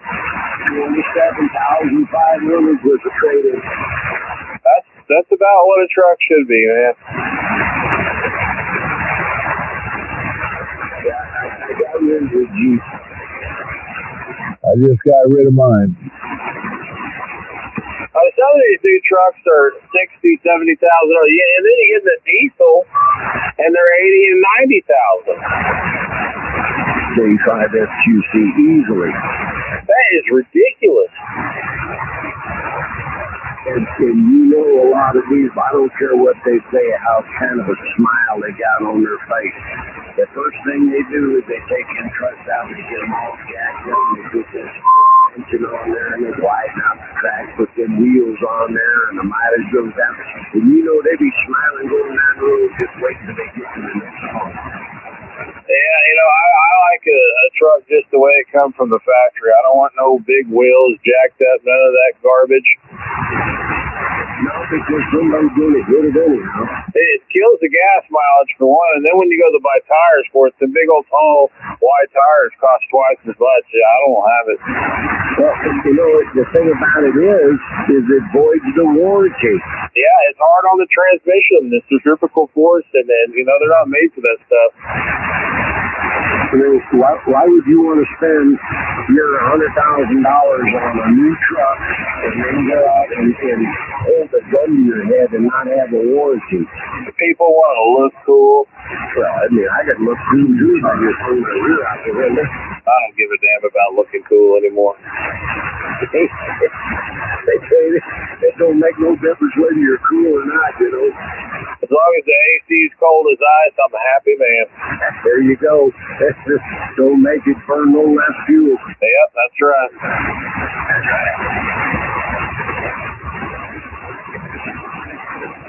27,500 with the trade-in. That's about what a truck should be, man. Yeah, I got rid of the Jeep. I just got rid of mine. Some of these new trucks are $60,000, $70,000. Yeah, and then you get the diesel, and they're $80,000 and $90,000. 35 FQC easily. That is ridiculous. And you know a lot of these, I don't care what they say, how kind of a smile they got on their face. The first thing they do is they take in trucks out to get them all jacked up and they put this suspension on there and they widen out the track, put them wheels on there and the mileage goes down. And you know they be smiling going down the road just waiting till they get to the next home. Yeah, you know, I like a truck just the way it comes from the factory. I don't want no big wheels jacked up, none of that garbage. No, because somebody's going to hit it anyhow. It kills the gas mileage for one, and then when you go to buy tires for it, the big old tall wide tires cost twice as much. Yeah, I don't have it. Well, you know, the thing about it is it voids the warranty. Yeah, it's hard on the transmission, the centrifugal force, and then, you know, they're not made for that stuff. I mean, why would you want to spend your $100,000 on a new truck and then go out and hold a gun to your head and not have a warranty? People want to look cool. Well, I mean, I got to look cool too if I just hold my rear out the window. I don't give a damn about looking cool anymore. They say it don't make no difference whether you're cool or not, you know. As long as the AC is cold as ice, I'm a happy man. There you go. Don't make it burn no less fuel. Yep, that's right.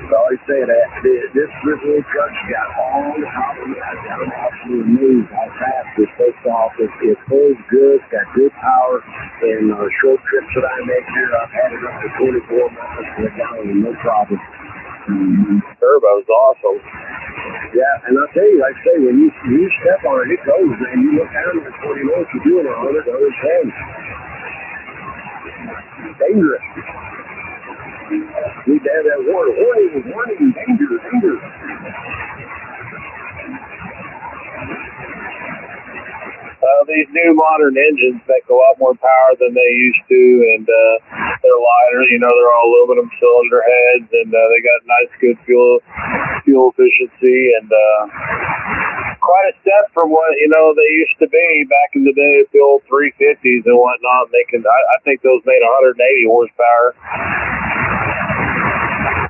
I always say that this little truck's got all the power. I'm absolutely amazed how fast this takes off. It pulls good, got good power, and short trips that I make here, I've had it up to 24 miles per gallon, no problem. Turbo's awesome. Yeah, and I'll tell you, like I say, when you step on it, it goes, man. You look down at it before you know what you're doing 100, 110. Dangerous. Need to have that warning, danger. These new modern engines make a lot more power than they used to, and they're lighter. You know, they're all aluminum cylinder heads, and they got nice, good fuel efficiency, and quite a step from what, you know, they used to be back in the day, the old 350s and whatnot. I think those made 180 horsepower.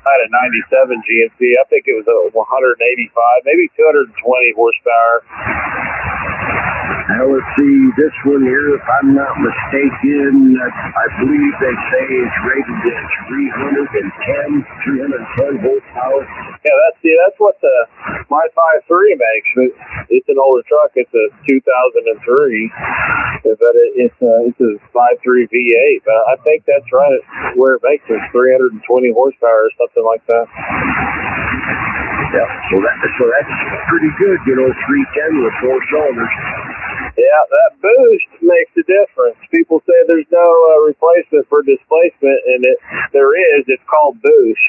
I had a 97 GMC. I think it was 185, maybe 220 horsepower. Now let's see, this one here, if I'm not mistaken, I believe they say it's rated at 310 horsepower. Yeah, that's what my 5.3 makes. It's an older truck. It's a 2003, but it's a 5.3 V8. I think that's right where it makes it, 320 horsepower or something like that. Yeah, so that's pretty good, you know, 310 with 4 cylinders. Yeah, that boost makes a difference. People say there's no replacement for displacement, and there is. It's called boost.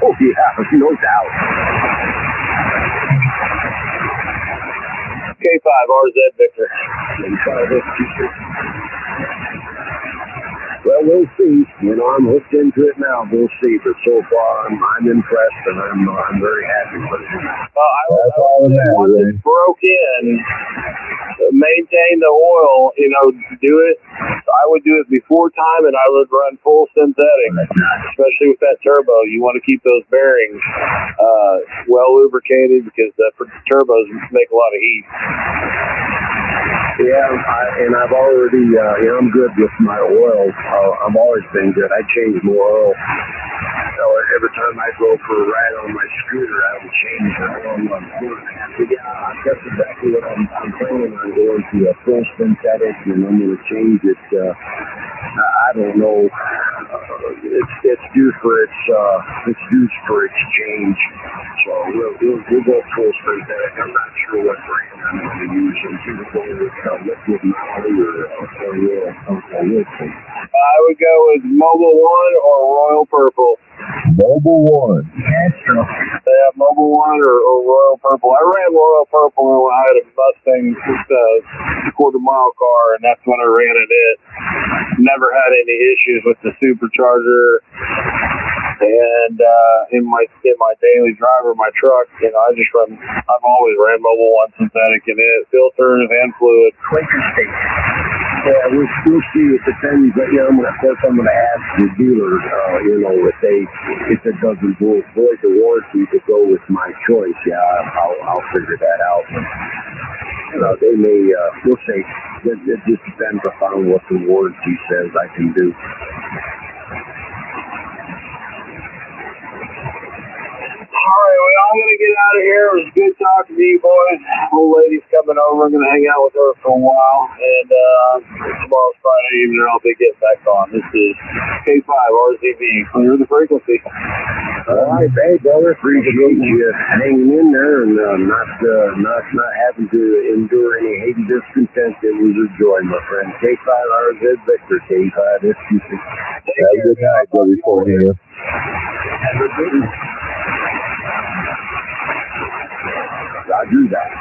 Oh, yeah, no doubt. K5 RZ Victor. Well, we'll see. You know, I'm hooked into it now. We'll see. But so far, I'm impressed, and I'm very happy with it. Well, I was broke in maintain the oil, do it. I would do it before time, and I would run full synthetic, especially with that turbo. You want to keep those bearings well lubricated because the turbos make a lot of heat. Yeah, and I've already, I'm good with my oil. I've always been good. I change more oil. So every time I go for a ride on my scooter, I would change the oil. That's exactly what I'm planning on going to a full synthetic, and I'm going to change it. I don't know. It's due for its change. So we'll go full synthetic. I'm not sure what brand I'm going to use. It's either going with liquid Molly or Leeson. I would go with Mobile One or Royal Purple. Mobile One. Yeah, Mobile One or Royal Purple. I ran Royal Purple when I had a Mustang, quarter-mile car, and that's when I ran it. Never had any issues with the supercharger. And in my daily driver, my truck, I've always ran Mobile One synthetic in it, filters and fluid. Quaker State. Yeah, we'll see. It depends. I'm going to ask the dealer, if it doesn't void the warranty to go with my choice. Yeah, I'll figure that out. They may, we'll see. It just depends upon what the warranty says I can do. All right, well, I'm going to get out of here. It was good talking to you boys. Old lady's coming over. I'm going to hang out with her for a while. And tomorrow's Friday evening, I'll be getting back on. This is K5 RZB. Clear the frequency. All right, hey, brother. Appreciate you hanging in there and not having to endure any hate and discontent. It was a joy, my friend. K5 RZ Victor, K5 SQ6. Have a good night, brother. Have a good night. Roger that.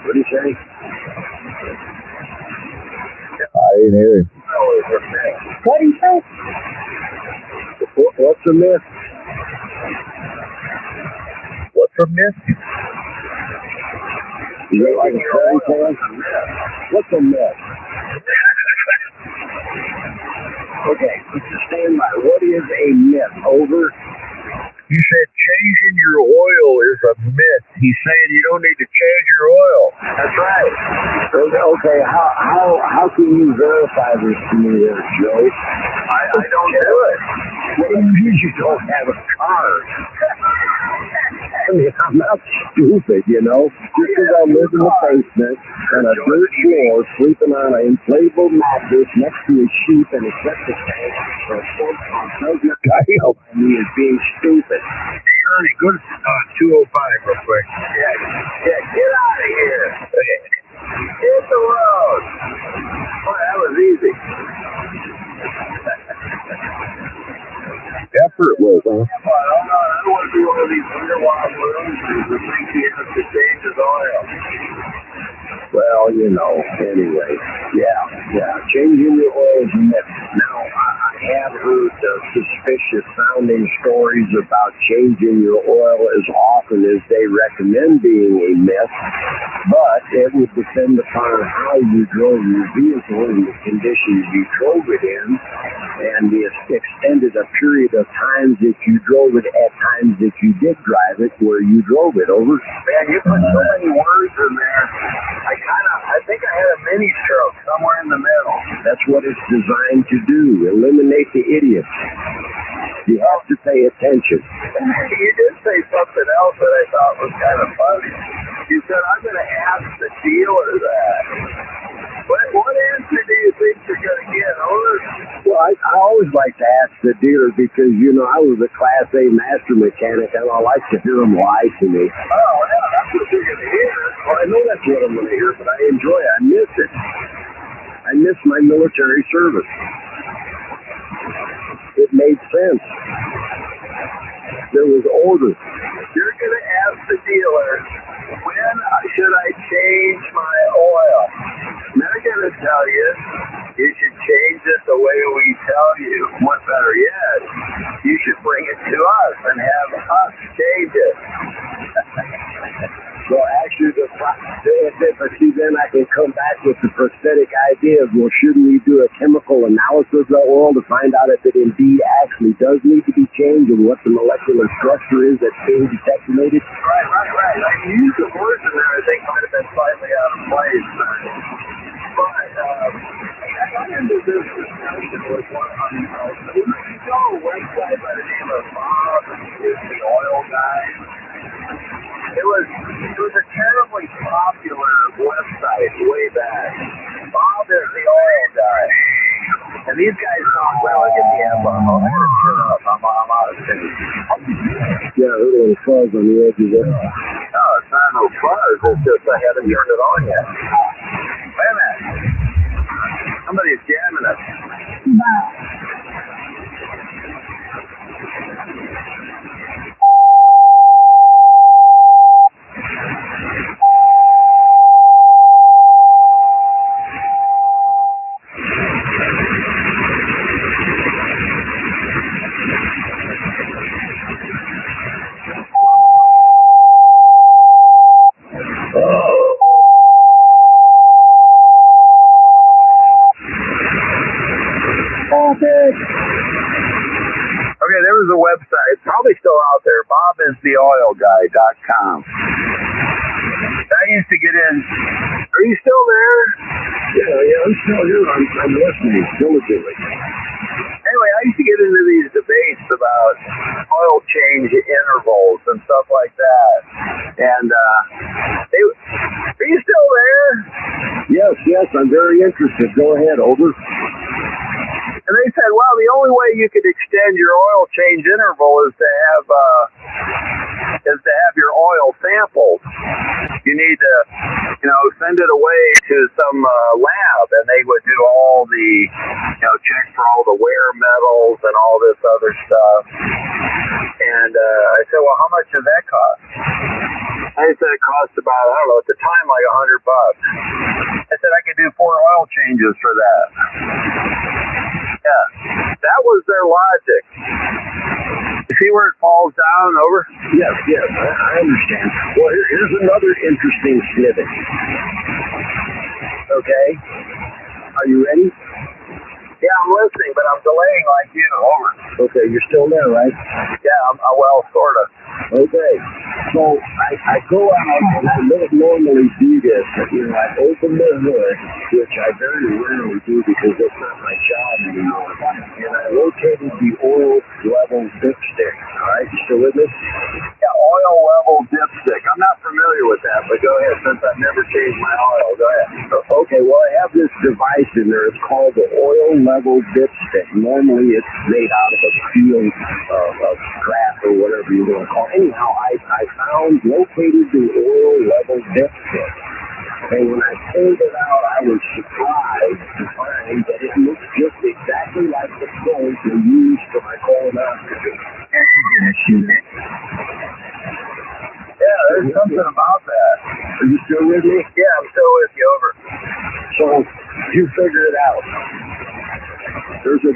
What do you say? I didn't hear him. What do you say? What's a myth? What's a myth? You look like a fairy tale? What's a myth? Okay, let's just stand by. What is a myth? Over. You said changing your oil is a myth. He's saying you don't need to change your oil. That's right. Okay, how can you verify this to me there, Joe? I don't do it. What do you mean you don't have a car? I mean, I'm not stupid, Just because I live in the basement on a dirt floor, sleeping on an inflatable mattress next to a sheep and a septic tank, or a pump does not help me as being stupid. Hey, Ernie, go to 205 real quick. Yeah, get out of here. Hit the road. Boy, that was easy. Effortless, huh? I don't want to be one of these underwater rooms that think he has to change his oil. Well, anyway. Yeah. Changing the oil is a myth. Now, I have heard suspicious sounding stories about changing your oil as often as they recommend being a myth, but it would depend upon how you drove your vehicle and the conditions you drove it in, and the extended a period of times that you drove it at times that you did drive it where you drove it. Over. Man, you put so many words in there. I think I had a mini stroke somewhere in the middle. That's what it's designed to do. Eliminate the idiots. You have to pay attention. You did say something else that I thought was kind of funny. You said, I'm going to ask the dealer that. What answer do you think you're going to get? Well, I always like to ask the dealer because, I was a Class A master mechanic and I like to hear them lie to me. Oh, yeah, that's what you're going to hear. Well, I know that's what I'm going to hear, but I enjoy it. I miss it. I miss my military service. It made sense. There was order. You're going to ask the dealer, when should I change my oil? And they're going to tell you, you should change it the way we tell you. What better yet, you should bring it to us and have us change it. So actually, but see, then I can come back with the prosthetic idea of, well, shouldn't we do a chemical analysis of the oil to find out if it indeed actually does need to be changed and what the molecular structure is that's being deteriorated? Right. You used the words in there I think might have been slightly out of place. But I got into this discussion with one on you know a website by the name of Bob is the oil guy. It was a terribly popular website way back. Bob is the oil guy. And these guys talk, well, get the F on. I'm going to turn up. I'm out of city. Yeah, a little fuzz on the edge of it. No, it's not no fuzz. It's just I haven't turned it on yet. Wait a minute. Somebody's jamming us. Okay, there was a website, probably still out there, bobistheoilguy.com. I used to get in. Are you still there? Yeah, I'm still here. I'm listening diligently. Anyway, I used to get into these debates about oil change intervals and stuff like that. And are you still there? Yes, I'm very interested. Go ahead, over. And they said, well, the only way you could extend your oil change interval is to have your oil sampled. You need to, send it away to some lab, and they would do all the, check for all the wear metals and all this other stuff. And I said, well, how much does that cost? They said it cost about, I don't know, at the time, like $100. I said I could do 4 oil changes for that. Yeah, that was their logic. You see where it falls down, over? Yes, I understand. Well, here's another interesting snippet. Okay? Are you ready? Yeah, I'm listening, but I'm delaying like you, over. Okay, you're still there, right? Yeah, well, sort of. Okay, so I go out and I don't normally do this, but I open the hood, which I very rarely do because that's not my job anymore, and I located the oil level dipstick. All right, you still with me? Yeah, oil level dipstick. I'm not familiar with that, but go ahead, since I've never changed my oil. Go ahead. Okay, well, I have this device in there. It's called the oil level dipstick. Normally, it's made out of a field of scrap or whatever you want to call it. Anyhow, I located the oil level dipstick. And when I pulled it out, I was surprised to find that it looks just exactly like the probe they use for my colonoscopy. Yeah, there's something about that. Are you still with me? Yeah, I'm still with you, over. So, you figure it out. There's a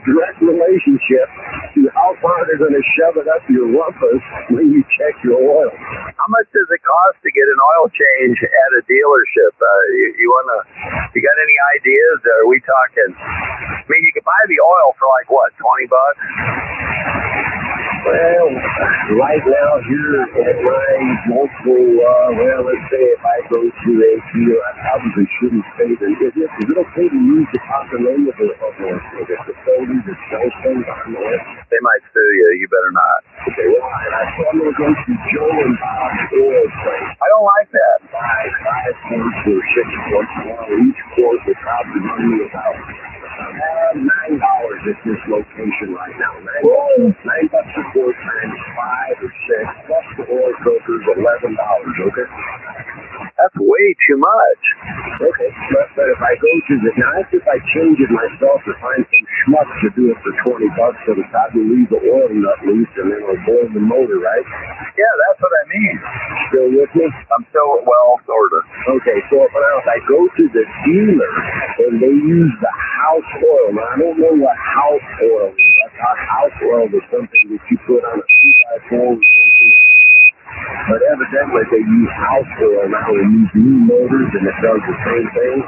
direct relationship to how far they're going to shove it up your rumpus when you check your oil. How much does it cost to get an oil change at a dealership? You got any ideas? Are we talking? I mean, you could buy the oil for like what, $20? Well, right now here at my local, let's say if I go to a dealer, I probably shouldn't say that. Is it okay to use the proper name of the facility that sells things on the list? They might sue you. You better not. Okay, well, I'm going to go to Joe and Bob's oil place. I don't like that. Buy 5 quarts or 6 quarts. Each quart would probably run me about $9 at this location right now. $9 a quart times 5 or 6 plus oil filter is $11, okay? That's way too much. Okay, but if I go to now if I change it myself to find some schmuck to do it for $20, it'll probably leave the oil nut loose and then it'll boil the motor, right? Yeah, that's what I mean. Still with me? I'm still, well, sort of. Okay, so if I go to the dealer and they use the house oil, now I don't know what house oil is. I thought house oil was something that you put on a 2x4 or something like that. But evidently they use house oil now. They use new motors and it does the same thing.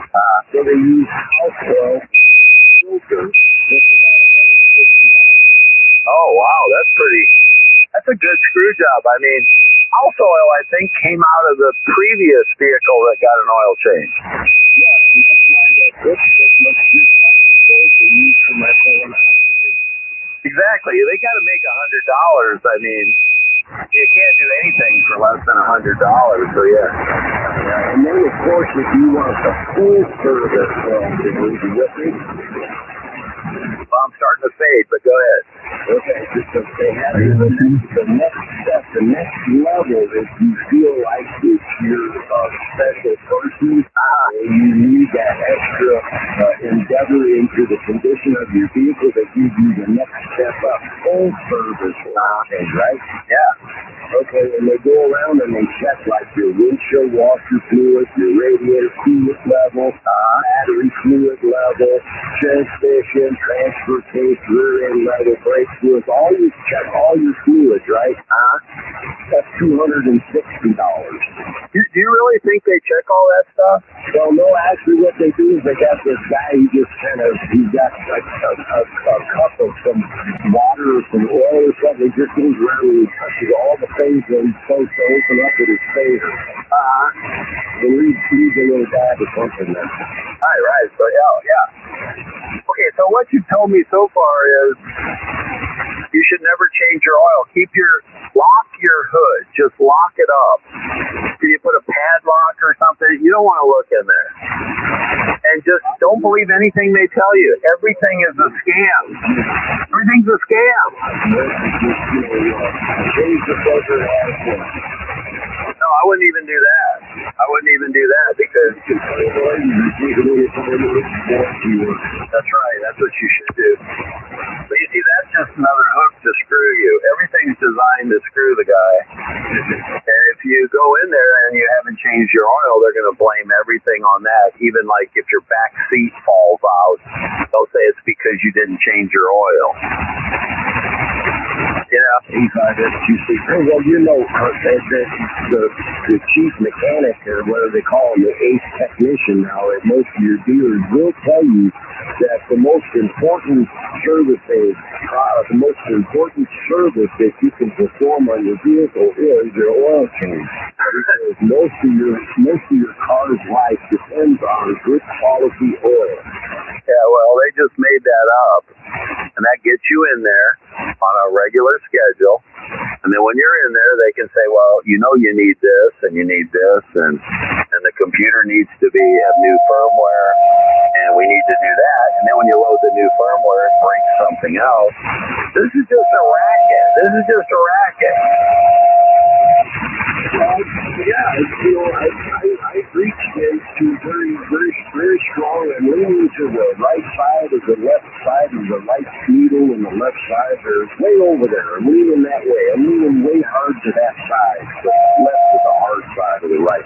So they use house oil filter. That's about $160. Oh, wow, that's a good screw job. I mean, house oil, I think, came out of the previous vehicle that got an oil change. Yeah, and that's why that dipstick looks just like the bolt they use for my colonoscopy. Exactly. They got to make $100. I mean, you can't do anything for less than $100. So yeah. And then of course, if you want the full service, you with me? Well, I'm starting to fade, but go ahead. Okay, just they have the next step, the next level is you feel like if you're a special person and you need that extra endeavor into the condition of your vehicle, that gives you the next step up, full service change, right? Yeah. Okay, and they go around and they check like your windshield washer fluid, your radiator coolant level, battery fluid level, transmission, transfer case, rear end level, brake fluids, check all your fluids, right? That's $260. Do you really think they check all that stuff? Well, no, actually what they do is they got this guy, he's got a cup of some water or some oil or something, he just goes around and he touches all the things that he's supposed to open up with his finger. And leaves a little dab or something there. Right. So, yeah. Okay, so what you told me so far is you should never change your oil. Lock your hood. Just lock it up. Can you put a padlock or something? You don't want to look in there. And just don't believe anything they tell you. Everything is a scam. Everything's a scam. Change the filter and No, I wouldn't even do that. Because that's right. That's what you should do. But you see, that's just another hook to screw you. Everything's designed to screw the guy. And if you go in there and you haven't changed your oil, they're going to blame everything on that. Even like if your back seat falls out, they'll say it's because you didn't change your oil. Yeah. Well, the chief mechanic, or whatever they call him, the ace technician now at most of your dealers will tell you that the most important service that you can perform on your vehicle is your oil change. Because most of your car's life depends on good quality oil. Yeah, well, they just made that up, and that gets you in there on a regular schedule. And then when you're in there, they can say, well, you need this, and you need this, and the computer needs to have new firmware, and we need to do that. And then when you load the new firmware, it breaks something else. This is just a racket. I've reached into very, very, very strong and leaning to the right side of the left side of the right needle and the left side. They're way over there. I'm leaning that way. I'm leaning way hard to that side. The left is the hard side of the right,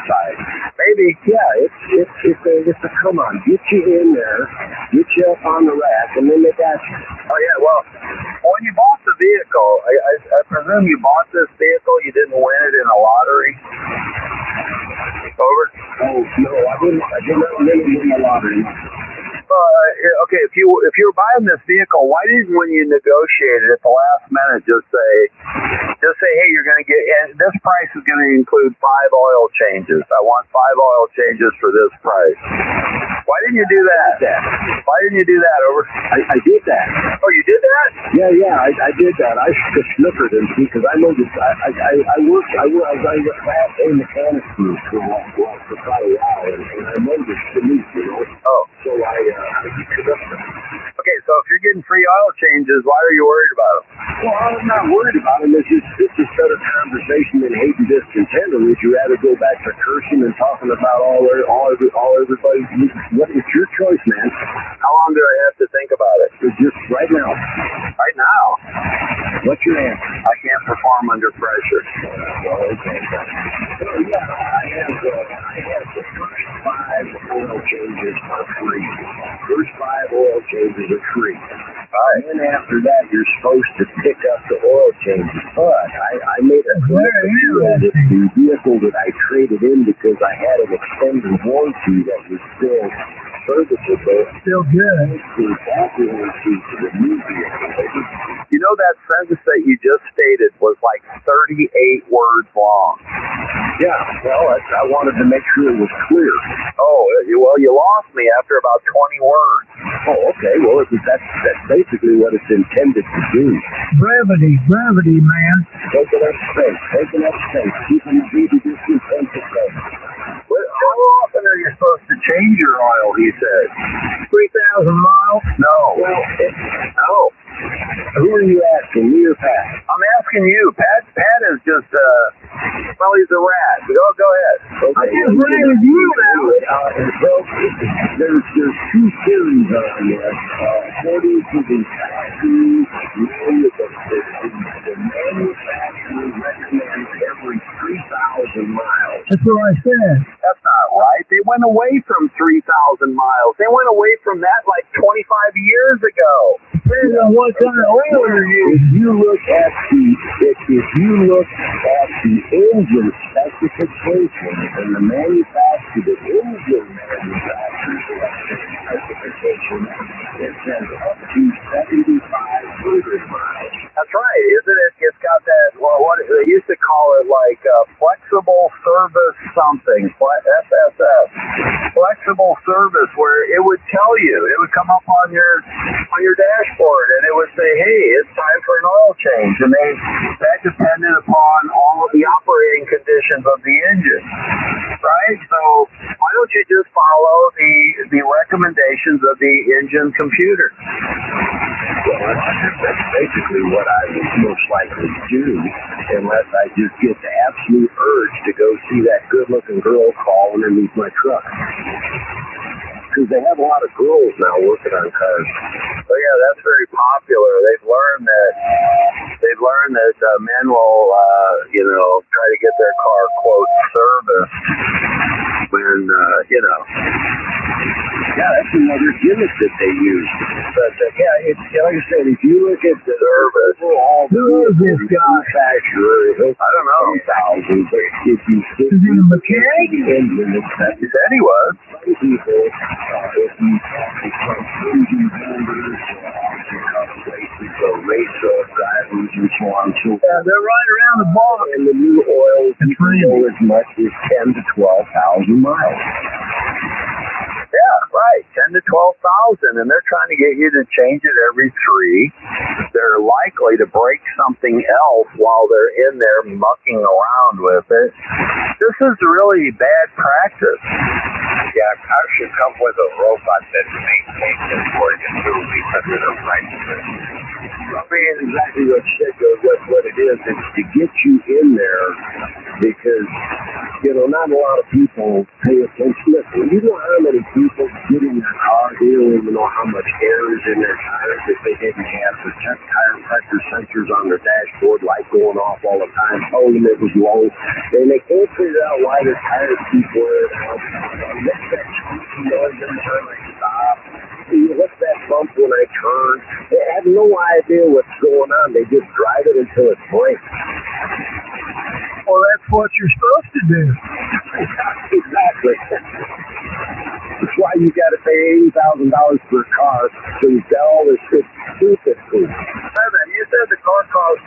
side. Maybe. Yeah, it's a come on. Get you in there, get you up on the rack, and then they got you. Oh, yeah, well, when you bought the vehicle, I presume you bought this vehicle, you didn't win it in a lottery? Over? Oh, no, I did not win it in the lottery. Okay, if you were buying this vehicle, why didn't, when you negotiated at the last minute, just say, hey, you're going to get, and this price is going to include 5 oil changes. I want 5 oil changes for this price. Why didn't you do that? Why didn't you do that? Over? I did that. Oh, you did that? Yeah, I did that. I just sniffered him because I know this. I was a mechanic group for quite a while, and I know this beneath, Oh. So Okay, so if you're getting free oil changes. Why are you worried about them? Well, I'm not worried about them. It's a better conversation than hate and discontent. Or would you rather go back to cursing and talking about all everybody? It's your choice, man. How long do I have to think about it? It's just right now. Right now? What's your answer? I can't perform under pressure. Oh, okay. So, yeah, I have the first 5 oil changes are free. First 5 oil changes are free. And then after that, you're supposed to pick up the oil changes. But I made a clear that the vehicle that I traded in because I had an extended warranty that was still serviceable. Still good. That warranty to the new vehicle. You know, that sentence that you just stated was like 38 words long. Yeah, well, I wanted to make sure it was clear. Oh, well, you lost me after about 20 words. Oh, okay. Well, that's basically what it's intended to do. Brevity, man. Taking up space. Keeping the baby distance to space. How often are you supposed to change your oil, he said? 3,000 miles? No. Well, No. who are you asking, me or Pat? I'm asking you. Pat is just, well, he's a rat. Go ahead. Okay. I just ran with you now. Well, there's 2 theories on this. According to the factory, the manufacturer recommends every 3,000 miles. That's what I said. That's not right. They went away from 3,000 miles. They went away from that like 25 years ago. Depends on what kind of oil you're using. If you look at the engine specification and the engine manufacturer's specification, it says up to 7,500 miles. That's right, isn't it? It's got that, well, what they used to call it like flexible service something, FSS, flexible service, where it would tell you, it would come up on your dashboard, and it would say, hey, it's time for an oil change, and that depended upon all of the operating conditions of the engine, right? So why don't you just follow the recommendations of the engine computer? Well, that's basically what I would most likely do, unless I just get the absolute urge to go see that good-looking girl crawl underneath my truck. Because they have a lot of girls now working on cars. Oh yeah, that's very popular. They've learned that men will, try to get their car quote serviced when, Yeah, that's another gimmick that they use. But it's like I said, if you look at the service, Who is this guy? manufacturer, I don't know. 2,000. But if you sit Is he a mechanic? the engine, it's He said he was. some people, if you become engine builders, places, race drivers, and so on and so forth. Yeah, they're right around the block. And the new oil can go as much as 10,000 to 12,000 miles. Yeah, right. 10 to 12,000, and they're trying to get you to change it every 3. They're likely to break something else while they're in there mucking around with it. This is really bad practice. Yeah, cars should come with a robot that maintains it for you too, because of the price of it. I mean, exactly what you said, what it is, it's to get you in there, because, not a lot of people pay attention. Listen, you know how many people get in their car, they don't even know how much air is in their tires if they didn't have the tire pressure sensors on their dashboard, light going off all the time, told them it was low, and they can't figure out why their tires keep wearing out. What's that squeaky noise every time I stop? What's that bump when I turn? They have no idea what's going on. They just drive it until it breaks. Well, that's what you're supposed to do. Exactly. That's why you got to pay $80,000 for a car, so you got all this stupid food. Evan, you said the car cost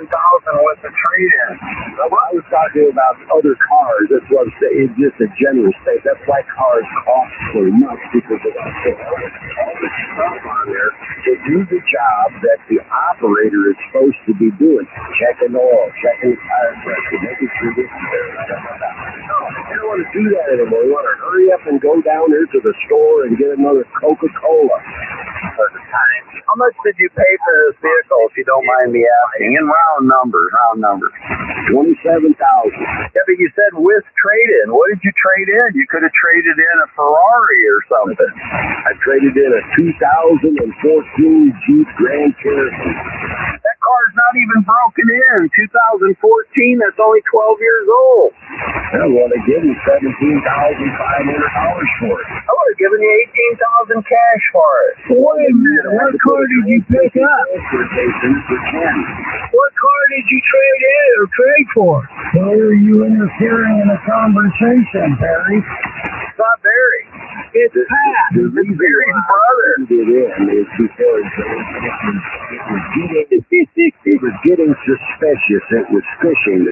$27,000 with the trade-in. I was talking about other cars. That's what I'm saying. It's just a general state. That's why cars cost so much, because of all the stuff on there to do the job that the operator is supposed to be doing. Checking oil, checking the tire pressure, making sure this is there. No, they don't want to do that anymore. They want to hurry up and go down there to the store and get another Coca-Cola. for the time. How much did you pay for this vehicle, if you don't mind me asking? In round numbers. $27,000. Yeah, but you said with trade-in. What did you trade in? You could have traded in a Ferrari or something. I traded in a 2014 Jeep Grand Cherokee. That car's not even broken in. 2014, that's only 12 years old. I want to give you $17,500 for it. I would have given you $18,000 cash for it. Wait a minute, what car did you pick up? What car did you trade in or trade for? Why are you interfering in a conversation, Barry? It's not Barry. It's Pat. The reason Barry's brother. I did it is because it was getting suspicious. It was fishing.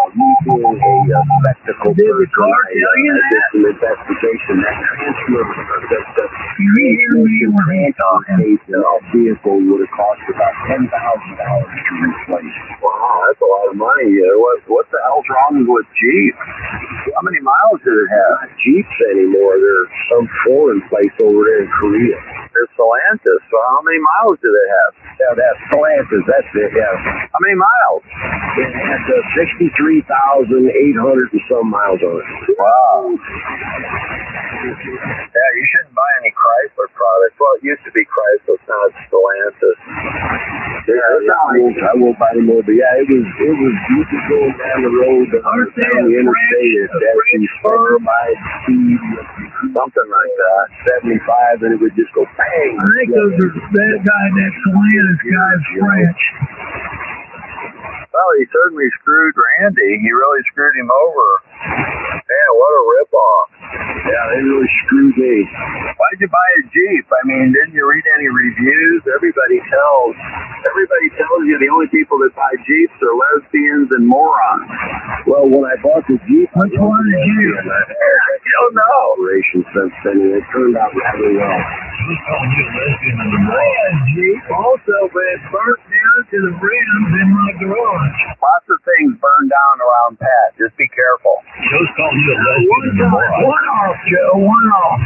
Being a spectacle Did the person, car tell you I that? did some investigation. That transfer, You hear me when he's talking? that vehicle would have cost about $10,000 to replace. Wow, that's a lot of money. What the hell's wrong with Jeep? How many miles did it have? Not Jeeps anymore. There's some foreign place over there in Korea. There's Stellantis. So how many miles did it have? Yeah, that's Stellantis. That's it. Yeah. How many miles? It had 63,800 and some miles on it. Wow. Yeah, you shouldn't buy any Chrysler products. Well, it used to be Chrysler, it's now it's Stellantis. I won't buy anymore. But yeah, it was. You could go down the road on the interstate at that 75 speed, Something like that. 75, and it would just go bang. I think that guy, that Stellantis guy's French. Well, he certainly screwed Randy. He really screwed him over. Man, what a ripoff. Yeah, they really screwed me. Why'd you buy a Jeep? I mean, didn't you read any reviews? Everybody tells you the only people that buy Jeeps are lesbians and morons. Well, when I bought the Jeep, Which one did you? I don't know. Operation since then, and it turned out rather well. Who's calling you a lesbian and a I had a Jeep also, but it burnt down to the rims in my garage. Lots of things burn down around Pat. Just be careful. Joe's calling you a lesbian and a moron. One off, Joe, one off.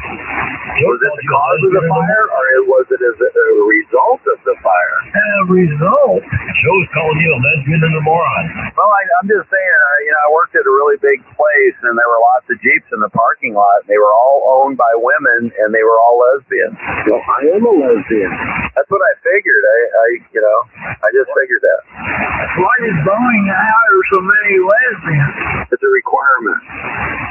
Was it the cause of the fire, or was it as a result of the fire? As a result, Joe's calling you a lesbian and a moron. Well, I'm just saying, I worked at a really big place, and there were lots of Jeeps in the parking lot. They were all owned by women, and they were all lesbians. Well, I am a lesbian. That's what I figured. I just figured that. why did Boeing hire so many lesbians? It's a requirement.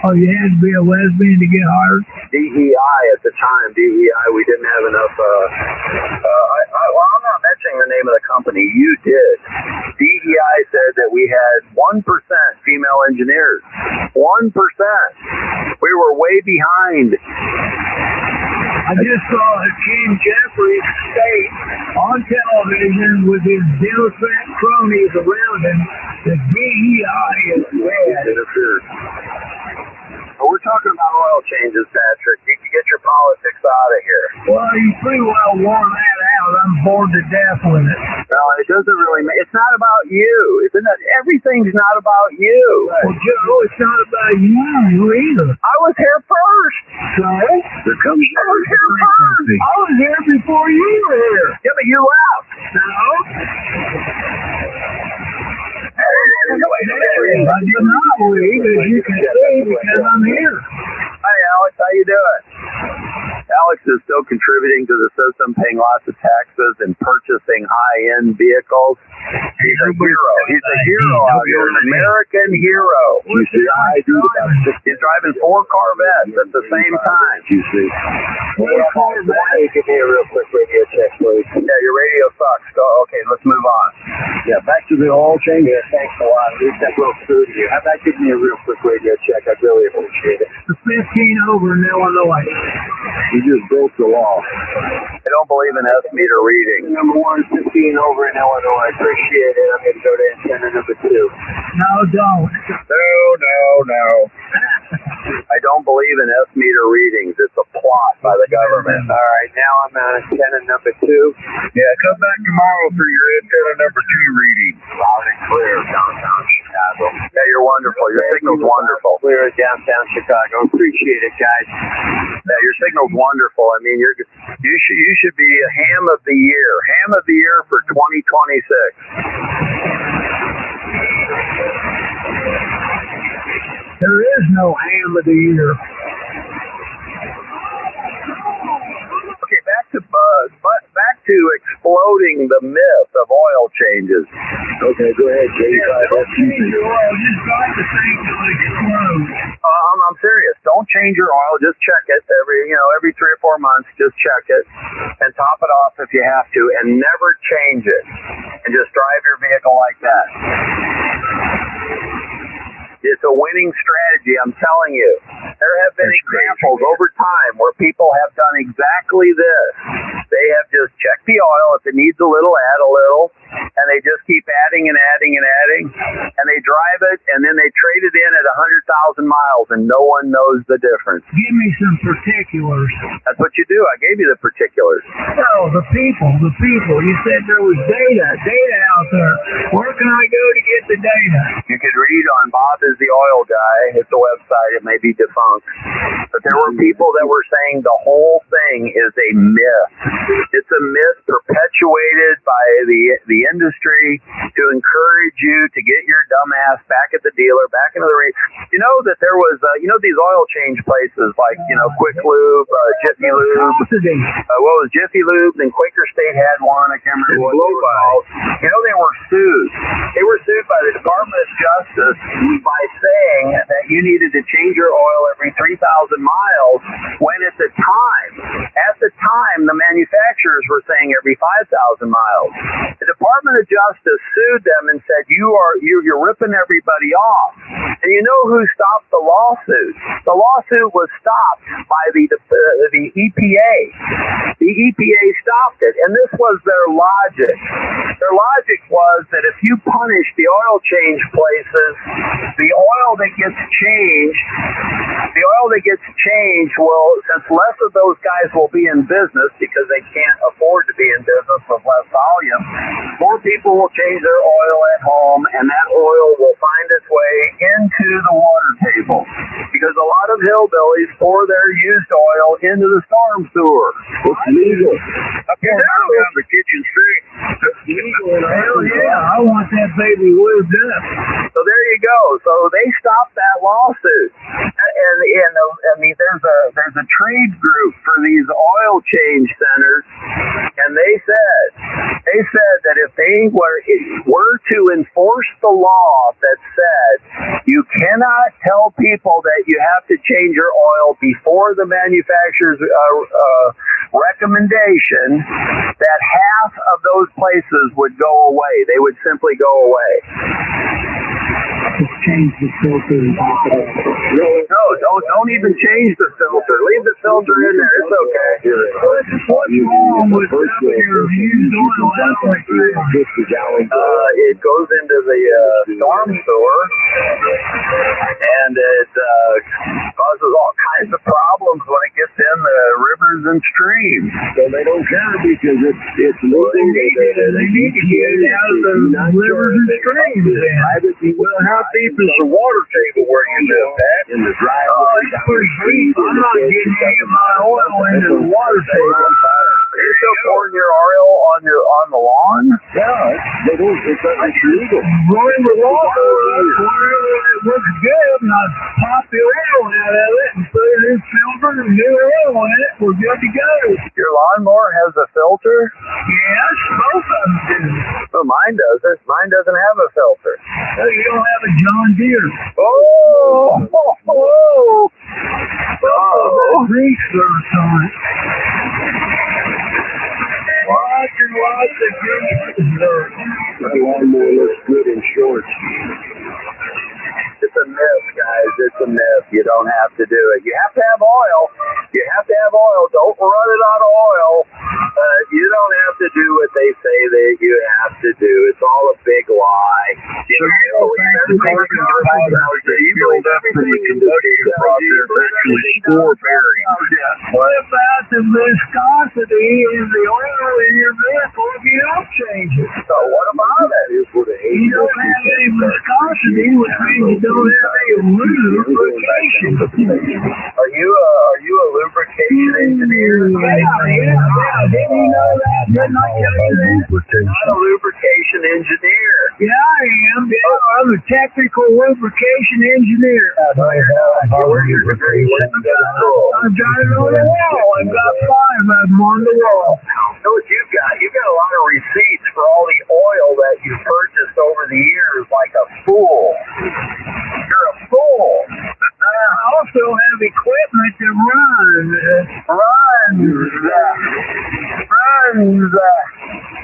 Oh, you had to be a lesbian to get hired? DEI at the time, DEI, we didn't have enough, well, I'm not mentioning the name of the company. You did. DEI said that we had 1% female engineers. 1%. We were way behind. I just saw Jim Jeffries state on television with his Democrat cronies around him that DEI is bad. Interfered. We're talking about oil changes, Patrick. You can get your politics out of here. Well, you pretty well wore that out. I'm bored to death with it. No, it doesn't really it's not about you. Everything's not about you. Well, Joe, it's not about you either. I was here first. So? There comes I was here first. I was here before you were here. Yeah, but you left. No? I did not leave, as you can see, because I'm here. Hey, Alex, how you doing? Alex is still contributing to the system, paying lots of taxes and purchasing high-end vehicles. He's a hero. He's a hero out here, an American hero. He's driving 4 Corvettes at the same time. You see. Give me a real quick radio check, please. Yeah, your radio sucks. Okay, let's move on. Yeah, back to the oil change. Yeah, thanks a lot. At least that broke through to you. How about giving me a real quick radio check? I'd really appreciate it. The 15 over in Illinois. You just broke the law. I don't believe in S-meter reading. Number 1 is 15 over in Illinois. Appreciate it. I'm going to go to antenna number 2. No, don't. No. I don't believe in S-meter readings. It's a plot by the government. All right, now I'm on antenna number 2. Yeah, come back tomorrow for your antenna number 2 reading. Loud and clear, downtown Chicago. Yeah, you're wonderful. Your signal's wonderful. Clear downtown Chicago. Appreciate it, guys. Yeah, your signal's wonderful. I mean, you should be a ham of the year. Ham of the year for 2026. There is no ham of the year. Okay, back to exploding the myth of oil changes. Okay, go ahead, Jay. Don't change your oil. Just drive the thing till it explodes. I'm serious. Don't change your oil. Just check it every 3 or 4 months. Just check it and top it off if you have to, and never change it. And just drive your vehicle like that. It's a winning strategy, I'm telling you. There have been examples over time where people have done exactly this. They have just checked the oil. If it needs a little, add a little. And they just keep adding and adding and adding. And they drive it, and then they trade it in at 100,000 miles, and no one knows the difference. Give me some particulars. That's what you do. I gave you the particulars. No, the people. You said there was data out there. Where can I go to get the data? You could read on Bob is the Oil Guy. It's a website. It may be defunct. But there were people that were saying the whole thing is a myth. It's a myth perpetuated by the industry to encourage you to get your dumb ass back at the dealer, back into the race. You know that there was, these oil change places like, Quick Lube, Jiffy Lube. What was Jiffy Lube? Then Quaker State had one. I can't remember what it was called. They were sued. They were sued by the Department of Justice by saying that you needed to change your oil every 3,000 miles when at the time, the manufacturers were saying every 5,000 miles. The Department of Justice sued them and said, you're ripping everybody off. And you know who stopped the lawsuit? The lawsuit was stopped by the EPA. The EPA stopped it, and this was their logic. Their logic was that if you punish the oil change places, the oil that gets changed will, since less of those guys will be in business because they can't afford to be in business with less volume, more people will change their oil at home, and that oil will find its way into the water table because a lot of hillbillies pour their used oil into the storm sewer. It's legal. Up here down the kitchen sink. Hell yeah, I want that baby whizzed up. So there you go. So they stopped that lawsuit, and there's a trade group for these oil change centers, and they said that if they were to enforce the law that said you cannot tell people that you have to change your oil before the manufacturer's recommendation, that half of those places would go away. They would simply go away. Just change the filter and pop it up. No, don't even change the filter. Leave the filter in there. It's okay. What's wrong with your used oil? It goes into the storm sewer, and it causes all kinds of problems when it gets in the rivers and streams. So they don't care because it's moving. They need to get it out of the rivers and streams. Well, how deep is the water table where you live, Pat? In the driveway. It's pretty deep. I'm not getting any of my oil into the water table. Are you still pouring your oil on the lawn? Yeah, it's legal. Running the lawnmower, it looks good, and I pop the oil out of it and put it in filter and new oil in it. We're good to go. Your lawnmower has a filter? Yes, both of them do. Well, mine doesn't. Mine doesn't have a filter. Oh, you don't have a John Deere. Grease thirst on it. Lots and lots of grease thirst. My lawnmower looks good in shorts. It's a myth, guys. It's a myth. You don't have to do it. You have to have oil. Don't run it out of oil. You don't have to do what they say that you have to do. It's all a big lie. So you believe everything you build up from the combustion 4 bearings. What about the viscosity in the oil in your vehicle if you don't change it? So what about it? You don't have any viscosity, which means you don't have any lubrication. Are you a lubrication engineer? Yeah. Didn't you know that? Didn't I tell you that? Not a lubrication engineer. Yeah, I am. Yeah, I'm a technical lubrication engineer. Where's your degree? I've got it on the wall. I've got 5 of them on the wall. Know what you've got? You've got a lot of receipts for all the oil that you purchased over the years like a fool. You're a fool. I also have equipment that runs.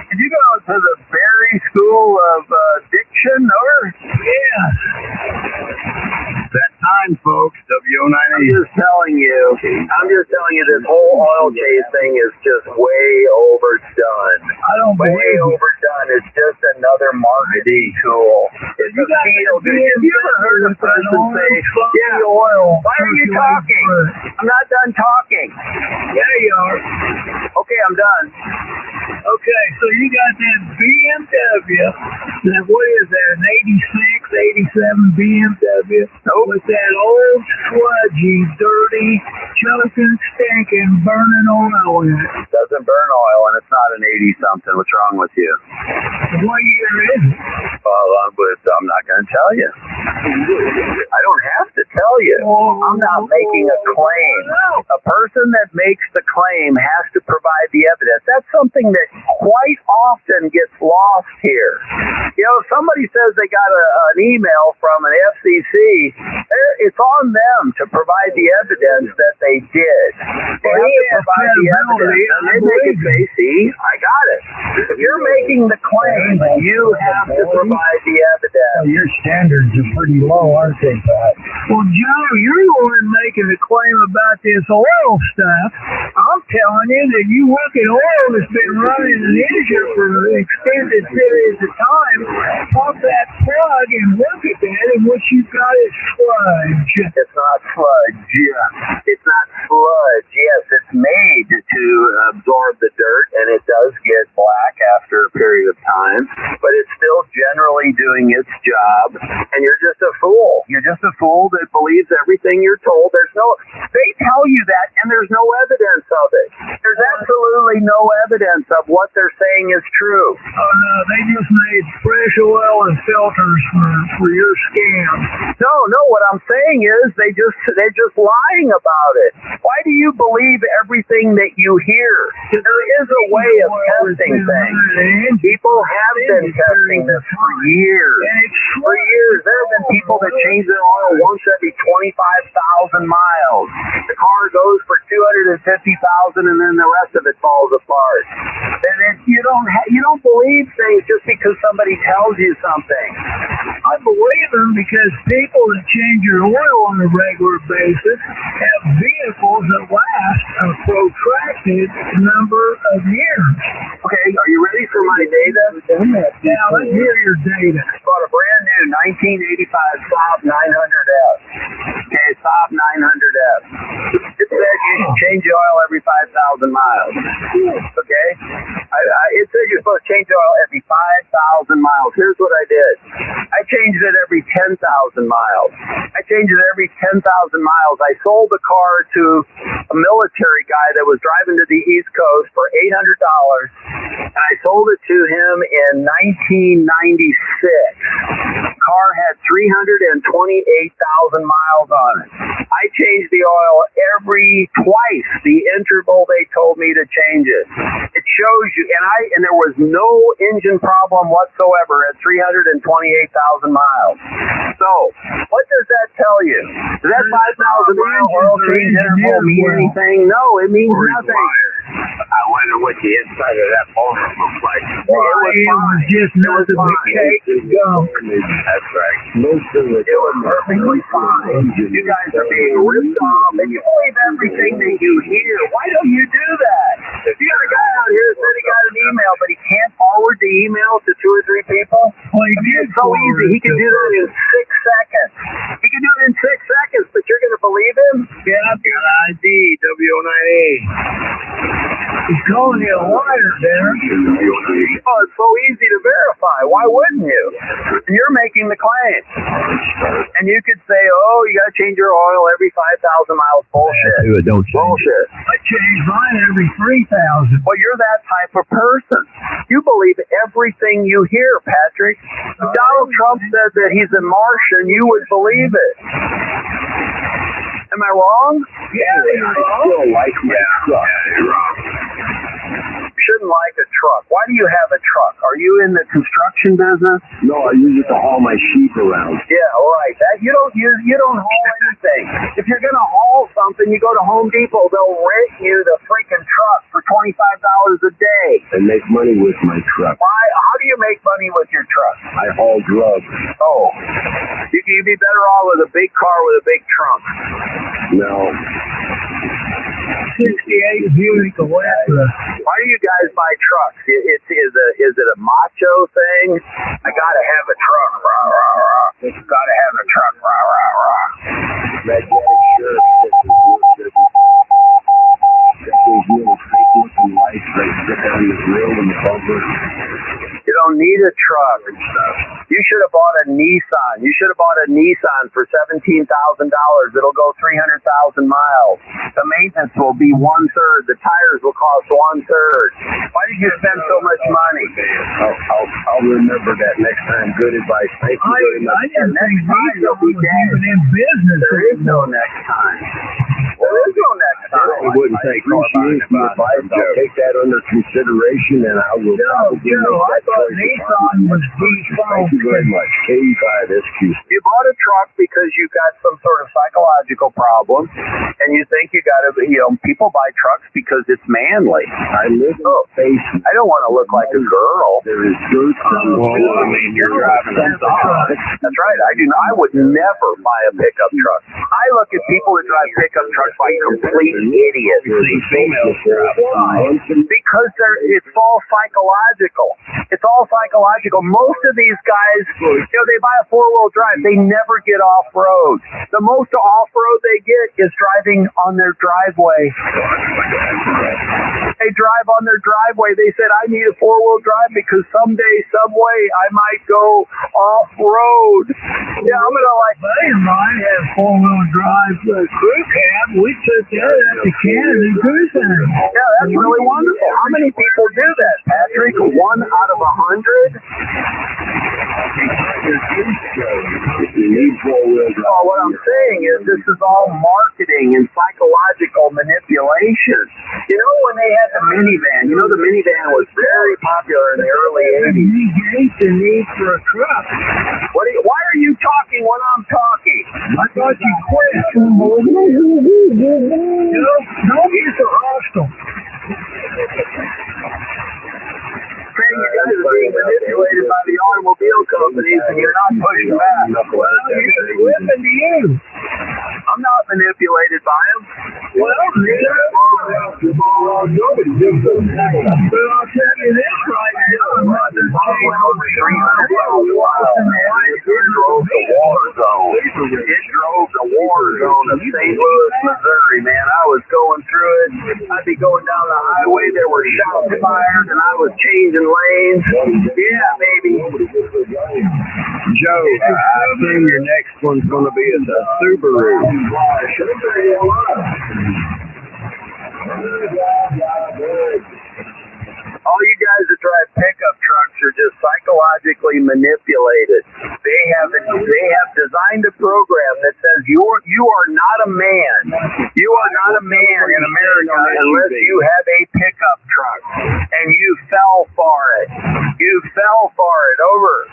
Did you go to the Berry School of Diction, or? Yeah. That time, folks. W09. I'm just telling you, this whole oil change thing is just way overdone. I don't way believe it. overdone. It's just another marketing tool. It's a feel good. Have you ever heard a person say, "Yeah, oil. why are you talking? I'm not done talking." Yeah, you are. Okay, I'm done. Okay, so you got that BMW. That, what is that, an 86, 87 BMW? With that old, sludgy, dirty, choking, stinking, burning oil in it. Doesn't burn oil, and it's not an 80-something. What's wrong with you? What year is it? Well, I'm not going to tell you. I don't have to tell you. I'm not making a claim. A person that makes the claim has to provide the evidence. That's something that quite often gets lost here. You know, if somebody says they got an email from an FCC, it's on them to provide the evidence that they did. They have to provide the evidence. And then they can say, see, I got it. If you're making the claim, you have to provide the evidence. Your standards are pretty low, aren't they, Pat? Well, Joe, you're the one making the claim about this oil stuff. I'm telling you that you look at oil that's been running an engine for extended periods of time, pop that plug and look at that, and what you've got is sludge. It's not sludge. Yeah. It's not sludge. Yes, it's made to absorb the dirt, and it does get black after a period of time, but it's still generally doing its job, and you're just a fool. You're just a fool that believes everything you're told. They tell you that, and there's no evidence of it. There's absolutely no evidence of what they're saying is true. Oh, no, they just made fresh oil and filters for your scam. No, what I'm saying is they're just lying about it. Why do you believe everything that you hear? There is a way of testing things. People have been testing this for years. For years, there have been people that change their oil once every 25,000 miles. The car goes for 250,000, and then the rest of it falls apart. And you don't believe things just because somebody tells you something. I believe them because people that change your oil on a regular basis have vehicles that last a protracted number of years. Okay, are you ready for my data? Now, let's hear your data. I bought a brand new 1985 Saab 900F. Okay, Saab 900F. It said you should change the oil every 5,000 miles. Okay? It said you're supposed to change the oil every 5,000 miles. Here's what I did. I changed it every 10,000 miles. I changed it every 10,000 miles. I sold the car to a military guy that was driving to the East Coast for $800, and I sold it to him in 1996. The car had 328,000 miles on it. I changed the oil twice the interval they told me to change it. It shows you, and there was no engine problem whatsoever at 328,000 miles. So, what does that tell you? Does that 5,000 mile oil change interval mean anything? No, it means nothing. I wonder what the inside of that motor looks like. It was just nothing but cake and gum. That's right. It was perfectly fine. You guys are being ripped off, and you believe everything that you hear. Why don't you do that? If you got a guy out here that said he got an email, but he can't forward the email to 2 or 3 people, it's so easy. He can do that in 6 seconds. He can do it in 6 seconds, but you're going to believe him? Yeah, I've got ID, W09A. He's calling you a liar, Darren. Oh, it's so easy to verify. Why wouldn't you? You're making the claim. And you could say, oh, you got to change your oil every 5,000 miles. Bullshit. Don't Bullshit. I change mine every 3,000. Well, you're that type of person. You believe everything you hear, Patrick. If Donald Trump said that he's a Martian, you would believe it. Am I wrong? Yeah, you're wrong. Still like my truck. You're wrong. You shouldn't like a truck. Why do you have a truck? Are you in the construction business? No, I use it to haul my sheep around. Yeah, all right. That you don't haul anything. If you're gonna haul something, you go to Home Depot. They'll rent you the freaking truck for $25 a day. And make money with my truck. Why? How do you make money with your truck? I haul drugs. Oh, you'd be better off with a big car with a big trunk. No. 68 Buick Electra. Why do you guys buy trucks? Is it a macho thing? I gotta have a truck. Rah, rah, rah. Gotta have a truck. Rah, rah, rah. Magnetic shirt. Those little fake looking lights that sit on the grill and the bumper. You don't need a truck. You should have bought a Nissan. You should have bought a Nissan for $17,000. It'll go 300,000 miles. The maintenance will be 1/3. The tires will cost 1/3. Why did you spend so much money? I'll remember that next time. Good advice. Thank you very much. I didn't think Nissan was even in business. There is no next time. There is no next time. I wouldn't take appreciate the advice. I'll take that under consideration, and I will probably Joe, make I that thought choice. Nissan was Thank you very much. K5SQ. You bought a truck because you got some sort of psychological problem, and you think you got to, people buy trucks because it's manly. I live in a basement. I don't want to look like a girl. There is dirt on the floor. I mean, you're driving a truck. That's right. I would never buy a pickup truck. I look at people that drive pickup trucks like complete idiots. Because it's all psychological. It's all psychological. Most of these guys, they buy a 4-wheel drive. They never get off-road. The most off-road they get is driving on their driveway. They drive on their driveway. They said, I need a 4-wheel drive because someday, some way, I might go off-road. Yeah, I'm going to A buddy of mine had 4-wheel drive crew cab. We took that out to Canada Cruise Center. Yeah, that's really wonderful. How many people do that, Patrick? 1 out of 100? If you need 4-wheel drive. Well, what I'm saying is this is all marketing and psychological manipulation. When they had the minivan, the minivan was very popular in the early 80s. Negate the need for a truck. Why are you talking when I'm talking? I thought you quit. Don't get so hostile. You guys are being manipulated by the automobile companies and you're not pushing back. Well, he's whipping to you. I'm not manipulated by them. Well, nobody gives a damn. But I'll tell you this right now, Mother It drove the war zone. It drove the war zone of St. Louis, Missouri, man. I was going through it. I'd be going down the highway. There were shots fired, and I was changing lanes. Yeah, baby. Joe, I assume your next one's going to be a Subaru. All you guys that drive pickup trucks are just psychologically manipulated. They have designed a program that says you are not a man. You are not a man in America unless you have a pickup truck, and you fell for it. You fell for it. Over.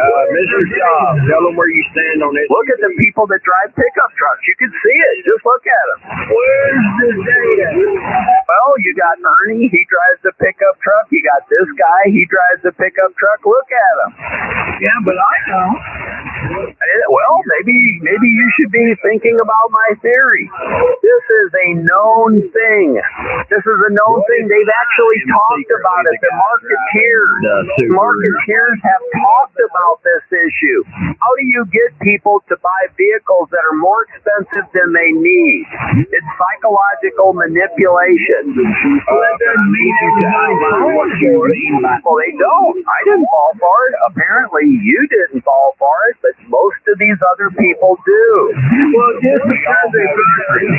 Mr. Job, tell them where you stand on it. Look at the people that drive pickup trucks. You can see it. Just look at them. Where's the data? Well, you got Ernie. He drives the pickup truck. You got this guy. He drives the pickup truck. Look at him. Yeah, but I don't. It Well, maybe you should be thinking about my theory. This is a known thing. This is a known thing. They've actually talked about it. The marketeers have talked about this issue. How do you get people to buy vehicles that are more expensive than they need? It's psychological manipulation. Well, that doesn't mean everybody falls for it. Well, they don't. I didn't fall for it. Apparently, you didn't fall for it, but most of these other people do. Well, just because they burn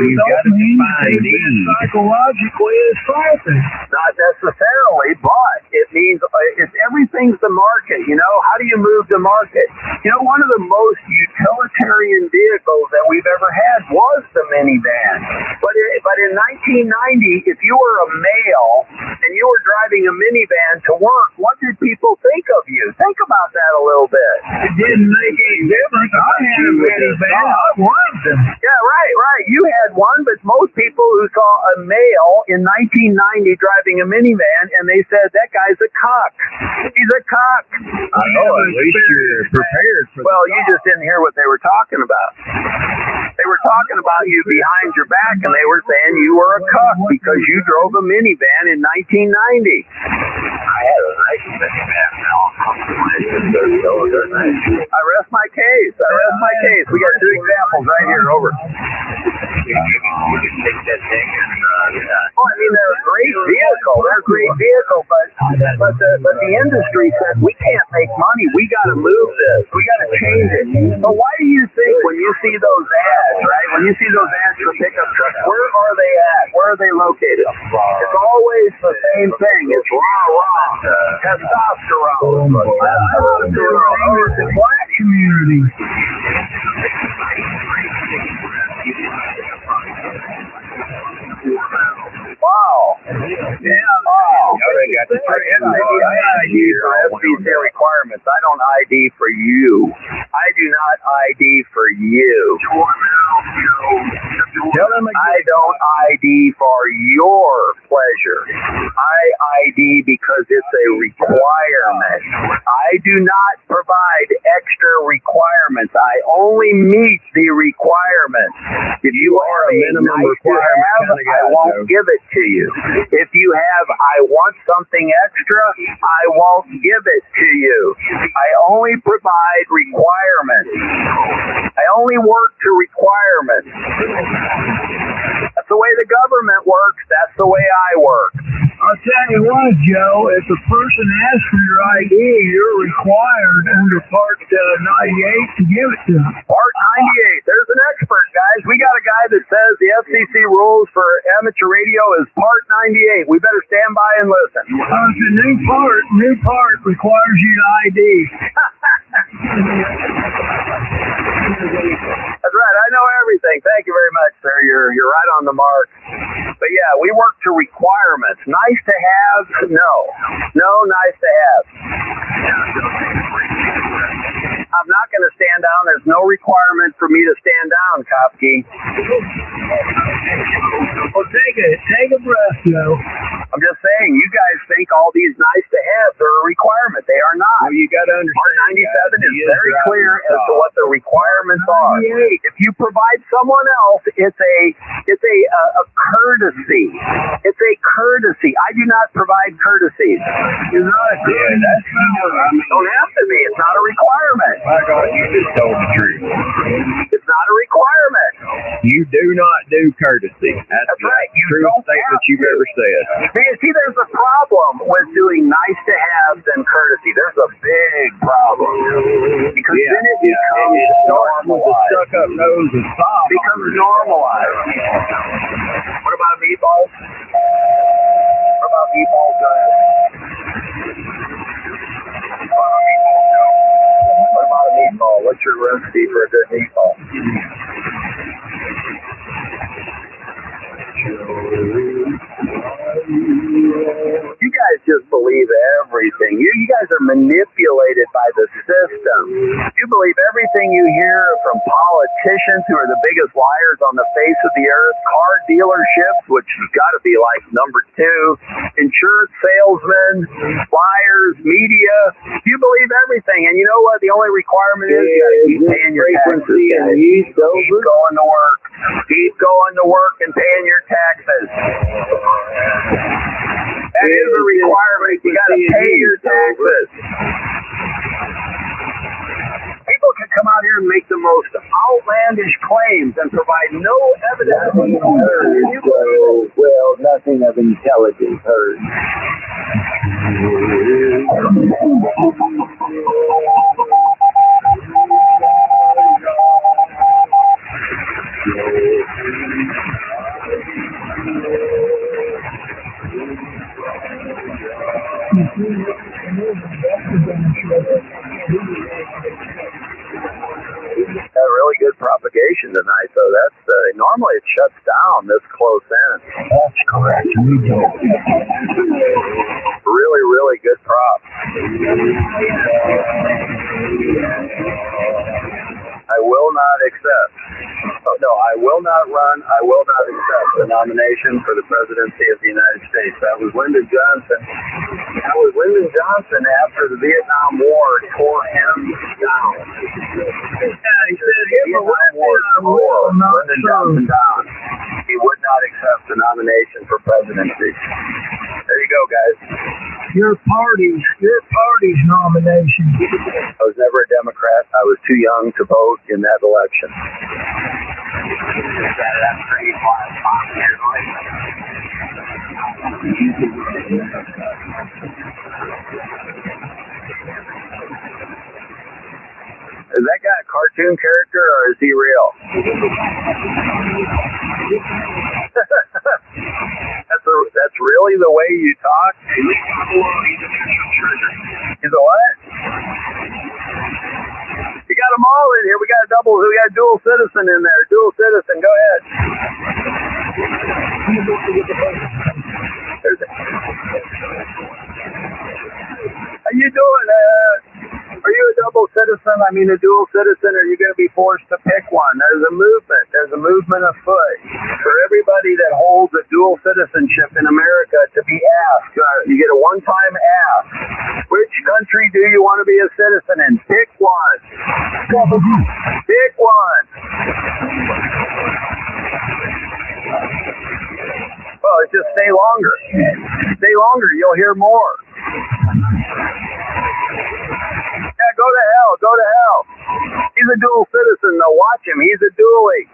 you got to define needs. Psychologically assaulting. Not necessarily, but it means it's everything's the market. You know, how do you move the market? You know, one of the most utilitarian vehicles that we've ever had was the minivan. But in 1990, if you were a male and you were driving a minivan to work, what did people think of you? Think about that a little bit. It didn't make any difference. I had a minivan. I loved them. Yeah, right. You had one, but most people who saw a male in 1990 driving a minivan, and they said, that guy's a cock. He's a cock. I know, at least you're prepared for Well, you just didn't hear what they were talking about. They were talking about you behind your back, and they were saying you were a cuck because you drove a minivan in 1990. I had a nice minivan now. I rest my case. We got two examples right here. Over. Oh, I mean, they're a great vehicle. But the industry said we can't make money. We got to move this. We got to change it. But why do you think when you see those ads, right? When you see those ads for pickup trucks, where are they at? Where are they located? It's always the same thing. It's rah, testosterone. It's the black community. Wow. Yeah. Wow. Got the ID for FCC requirements. I don't ID for you. I do not ID for you. I don't ID for your pleasure. I ID because it's a requirement. I do not provide extra requirements. I only meet the requirements. If you are a minimum requirement, I won't give it to you. If you have, I want something extra, I won't give it to you. I only provide requirements. I only work to requirements. That's the way the government works. That's the way I work. I'll tell you what, Joe, if a person asks for your ID, you're required under Part 98 to give it to them. Part 98. There's an expert, guys. We got a guy that says the FCC rules for amateur radio is Part 98. We better stand by and listen. It's a new part requires you to ID. That's right. I know everything. Thank you very much, sir. You're right on the mark. But yeah, we work to requirements. Nice to have? No, nice to have. I'm not going to stand down. There's no requirement for me to stand down, Kopke. Well, take a breath, Joe. I'm just saying, you guys think all these nice to haves are a requirement. They are not. Well, you got to understand. Part 97 is very clear as to what the requirements are. If you provide someone else, it's a courtesy. It's a courtesy. I do not provide courtesies. You're not. Yeah, that's not. Don't have to be. It's not a requirement. My God, you just told the truth. It's not a requirement. You do not do courtesy. That's right. You truest statement you've ever said. See, there's a problem with doing nice to haves and courtesy. There's a big problem. Because then it becomes normalized. Stuck up nose and stop. It becomes normalized. What about meatballs? What about meatballs, guys? What about a meatball? What's your recipe for a good meatball? You guys just believe believe everything. You guys are manipulated by the system. You believe everything you hear from politicians who are the biggest liars on the face of the earth, car dealerships, which has got to be like number 2, insurance salesmen, liars, media. You believe everything. And you know what? The only requirement is you got to keep paying your taxes. Keep going to work. Keep going to work and paying your taxes. That is a requirement. You got to pay your taxes. People can come out here and make the most outlandish claims and provide no evidence. Well, nothing of intelligence heard. Had really good propagation tonight, though. That's normally it shuts down this close in. That's correct. Really, really good prop. I will not accept. Oh, no, I will not run. I will not accept the nomination for the presidency of the United States. That was Lyndon Johnson. That was Lyndon Johnson after the Vietnam War tore him down. Yeah, he said Lyndon Johnson down. He would not accept the nomination for presidency. There you go, guys. Your party's nomination. I was never a Democrat. I was too young to vote in that election. Is that guy a cartoon character or is he real? That's really the way you talk? He's a what? You got them all in here. We got a dual citizen in there. Dual citizen, go ahead. How you doing? Are you a double citizen? I mean a dual citizen, or are you going to be forced to pick one? There's a movement. There's a movement afoot for everybody that holds a dual citizenship in America to be asked. You get a one-time ask. Which country do you want to be a citizen in? Pick one. Pick one. Well, just stay longer. Stay longer. You'll hear more. Yeah, go to hell. Go to hell. He's a dual citizen, though. Watch him. He's a dually.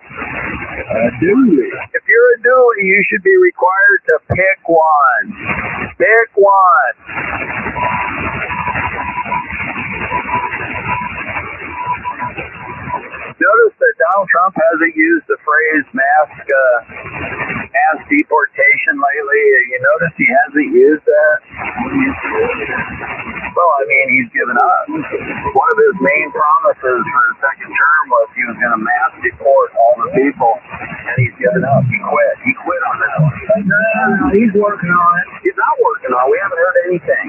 If you're a dually, you should be required to pick one. Pick one. Notice that Donald Trump hasn't used the phrase mass deportation lately. You notice he hasn't used that? Well, I mean, he's given up. One of his main promises for his second term was he was going to mass deport all the people, and he's given up. He quit. He quit on that one. No, he's working on it. He's not working on it. We haven't heard anything.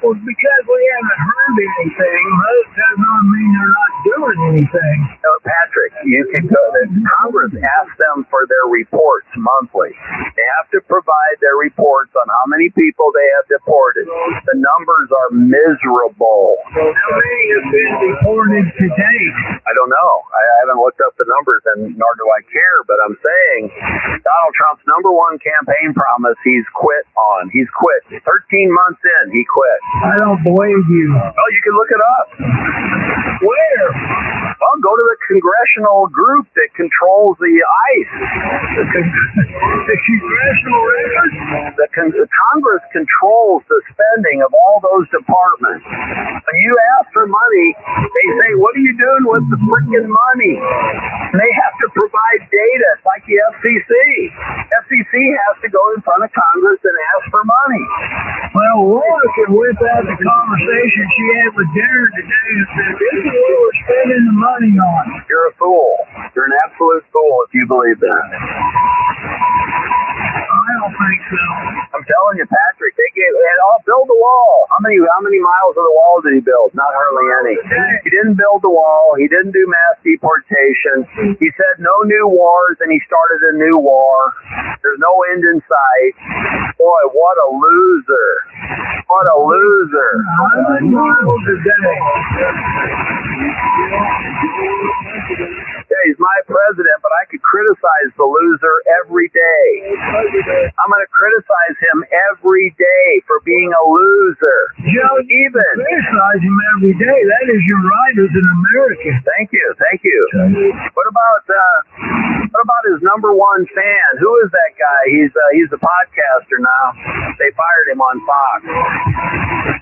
Well, because we haven't heard anything, that does not mean they're not doing anything. No, Patrick, you can go to Congress, ask them for their reports monthly. They have to provide their reports on how many people they have deported. The numbers are miserable. How many have been deported to date? I don't know. I haven't looked up the numbers, and nor do I care, but I'm saying Donald Trump's number one campaign promise he's quit on. He's quit. 13 months in, he quit. I don't believe you. Oh, you can look it up. Where? Well, go to the congressional group that controls the ICE. The congressional records? The Congress controls the spending of all those departments. When you ask for money, they say, what are you doing with the freaking money? And they have to provide data. It's like the FCC. FCC has to go in front of Congress and ask for money. Well, Laura can whip out the conversation she had with Darren today and said, this is what we're spending the money on. You're a fool. You're an absolute fool if you believe that. I don't think so. I'm telling you, Patrick, they gave, and build the wall. How many miles of the wall did he build? Not hardly any. He didn't build the wall. He didn't do mass deportation. He said no new wars, and he started a new war. There's no end in sight. Boy, what a loser. What a loser. 100 miles a day. Yeah, he's my president, but I could criticize the loser every day. I'm going to criticize him every day for being a loser. Joe, even criticize him every day. That is your right as an American. Thank you. What about his number one fan? Who is that guy? He's a podcaster now. They fired him on Fox.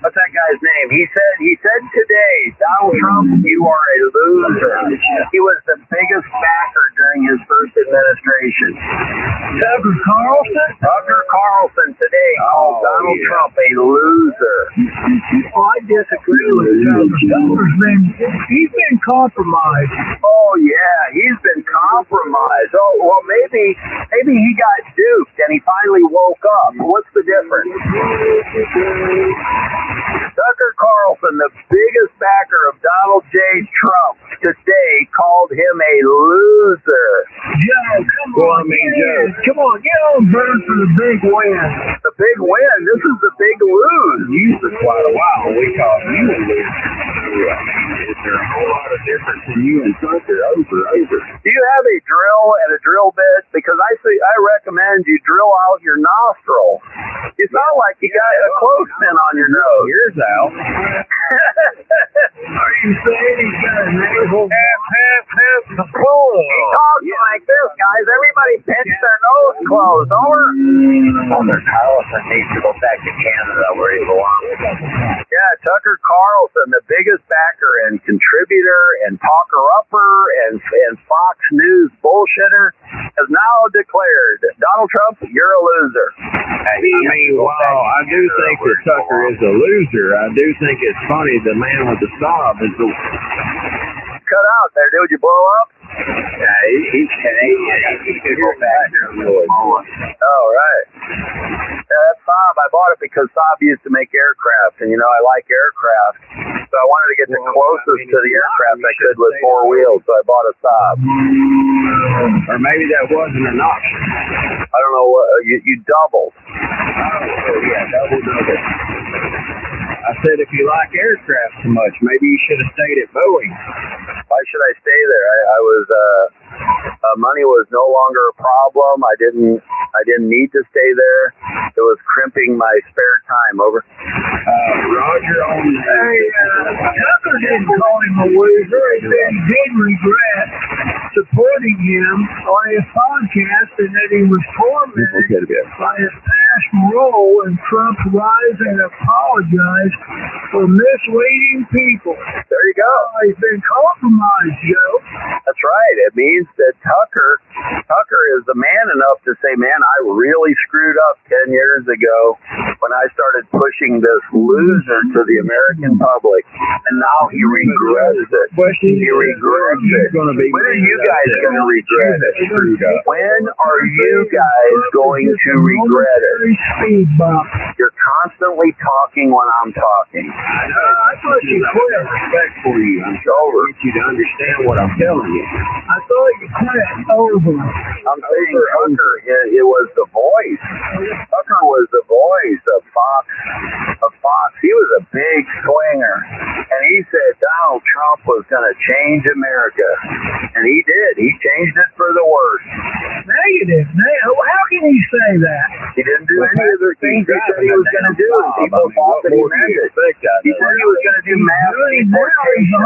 What's that guy's name? He said today, Donald Trump, you are a loser. He was the biggest backer during his first administration. Tucker Carlson today called Donald Trump a loser. Oh, I disagree with Tucker. He's been compromised. Oh yeah, he's been compromised. Oh well, maybe he got duped and he finally woke up. What's the difference? Tucker Carlson, the biggest backer of Donald J. Trump, today called him a loser. Joe, come on, get on board for the big win. The big win? This is the big lose. You for quite a while. We called you a loser. Is there a whole lot of difference in you and Tucker over? Do you have a drill and a drill bit? Because I recommend you drill out your nostril. You sound like you got a clothespin on your nose. Yours out. Are you saying he's got a nasal? He talks like this, guys. Everybody pinch their nose closed. Over. Tucker Carlson needs to go back to Canada where he belongs. Yeah, Tucker Carlson, the biggest backer and contributor and talker-upper and Fox News bullshitter, has now declared, Donald Trump, you're a loser. I mean, while I do think that Tucker is a loser, I do think it's funny the man with the sob is the... Cut out there, dude. You blow up? Yeah, he's Canadian. He could go back there and do it. Oh, right. Yeah, that Saab, I bought it because Saab used to make aircraft, and, I like aircraft. So I wanted to get the closest to the aircraft I could with four wheels, so I bought a Saab. Or maybe that wasn't an option. I don't know what, you doubled. Oh, yeah, double. I said if you like aircraft so much, maybe you should have stayed at Boeing. Why should I stay there? I was money was no longer a problem. I didn't need to stay there. It was crimping my spare time. Over. Roger on. Tucker didn't call him a loser. He said he did regret supporting him on his podcast and that he was tormented by his past role in Trump's rise and apologized for misleading people. There you go. He's been compromised, Joe. That's right. It means that Tucker is the man enough to say, man, I really screwed up 10 years ago when I started pushing this loser to the American public, and now he regrets it. He regrets it. When are you guys going to regret it? When are you guys going to regret it? You're constantly talking when I'm talking. I thought you quit. Respect for you. I'm over. I want you to understand what I'm telling you. I thought you quit. Over. I'm saying Tucker, it was the voice. Tucker was the voice of Fox. He was a big swinger. And he said Donald Trump was going to change America. And he did. He changed it for the worse. Negative. How can he say that? He didn't do any of the things he said he was going to do. And people thought that he meant it. He said he was going to do mass deportation.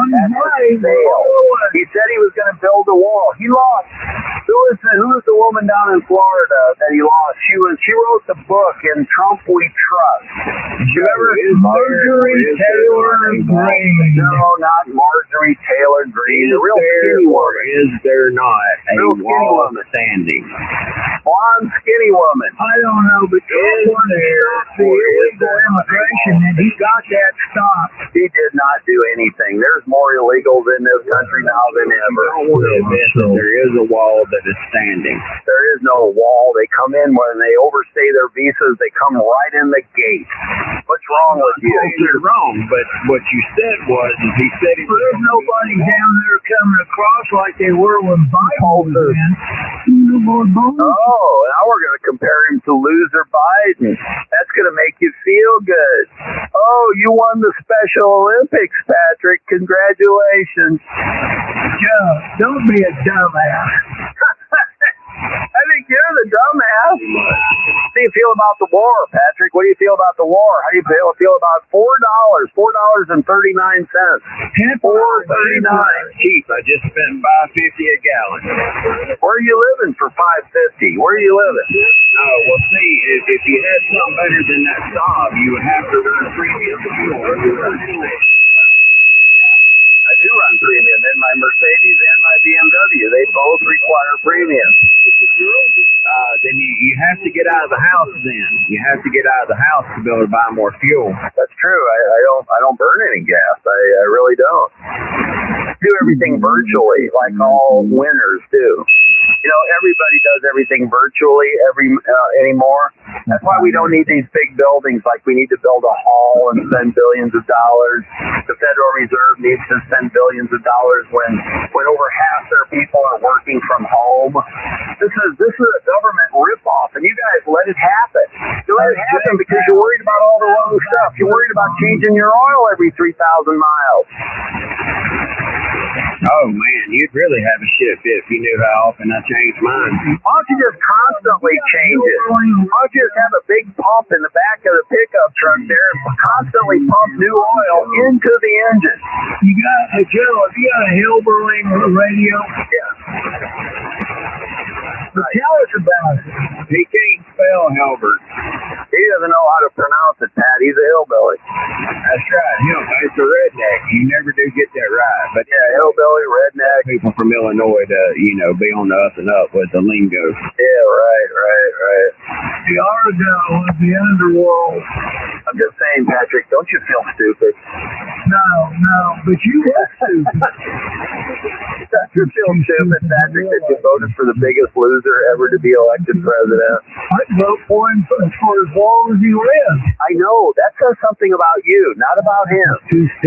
He said he was going to build a wall. He lost. Who was the woman down in Florida that he lost? She wrote the book in Trump We Trust. Did you ever? Marjorie Taylor Greene. No, not Marjorie Taylor Greene. The real skinny woman. Is there not a wall standing? Blonde skinny woman. I don't know, but Trump wanted to stop the illegal immigration, and he got that stopped. He did not do anything. There's more illegals in this country now than ever. I want to admit that there is a wall that is standing. There is no wall. They come in when they overstay their visas. They come right in the gate. What's wrong with you? You're wrong, but what you said was, he said it. There's nobody down there coming across like they were when Biden was in. Oh, now we're going to compare him to loser Biden. That's going to make you feel good. Oh, you won the Special Olympics, Patrick. Congratulations. Joe, don't be a dumbass. I think you're the dumbass. How do you feel about the war, Patrick? What do you feel about the war? How do you feel about $4.39? $4.39. Cheap. I just spent $5.50 a gallon. Where are you living for $5.50? Where are you living? Oh, well, see, if you had something better than that stop, you would have to run premium fuel. I do run premium in my Mercedes and my BMW. They both require premium. Then you have to get out of the house then. You have to get out of the house to be able to buy more fuel. That's true. I don't burn any gas. I really don't. Do everything virtually like all winners do. You know, everybody does everything virtually anymore. That's why we don't need these big buildings like we need to build a hall and spend billions of dollars. The Federal Reserve needs to spend billions of dollars when over half their people are working from home. This is a government ripoff, and you guys let it happen. You let it happen because you're worried about all the wrong stuff. You're worried about changing your oil every 3,000 miles. Oh, man, you'd really have a shit fit if you knew how often I changed mine. Why don't you just constantly change it? Why don't you just have a big pump in the back of the pickup truck there and constantly pump new oil into the engine? You got, Joe, have you got a Hilberling radio? Yeah. Tell us about it. He can't spell Halbert. He doesn't know how to pronounce it, Pat. He's a hillbilly. That's right. It's a redneck. You never do get that right. But yeah, hillbilly, redneck. People from Illinois to, be on the up and up with the lingo. Yeah, right. The Argo of the underworld. I'm just saying, Patrick, don't you feel stupid? No, but you were stupid. Don't you feel stupid, Patrick, that you voted for the biggest loser ever to be elected president? I'd vote for him for as long as he lives. I know. That says something about you, not about him.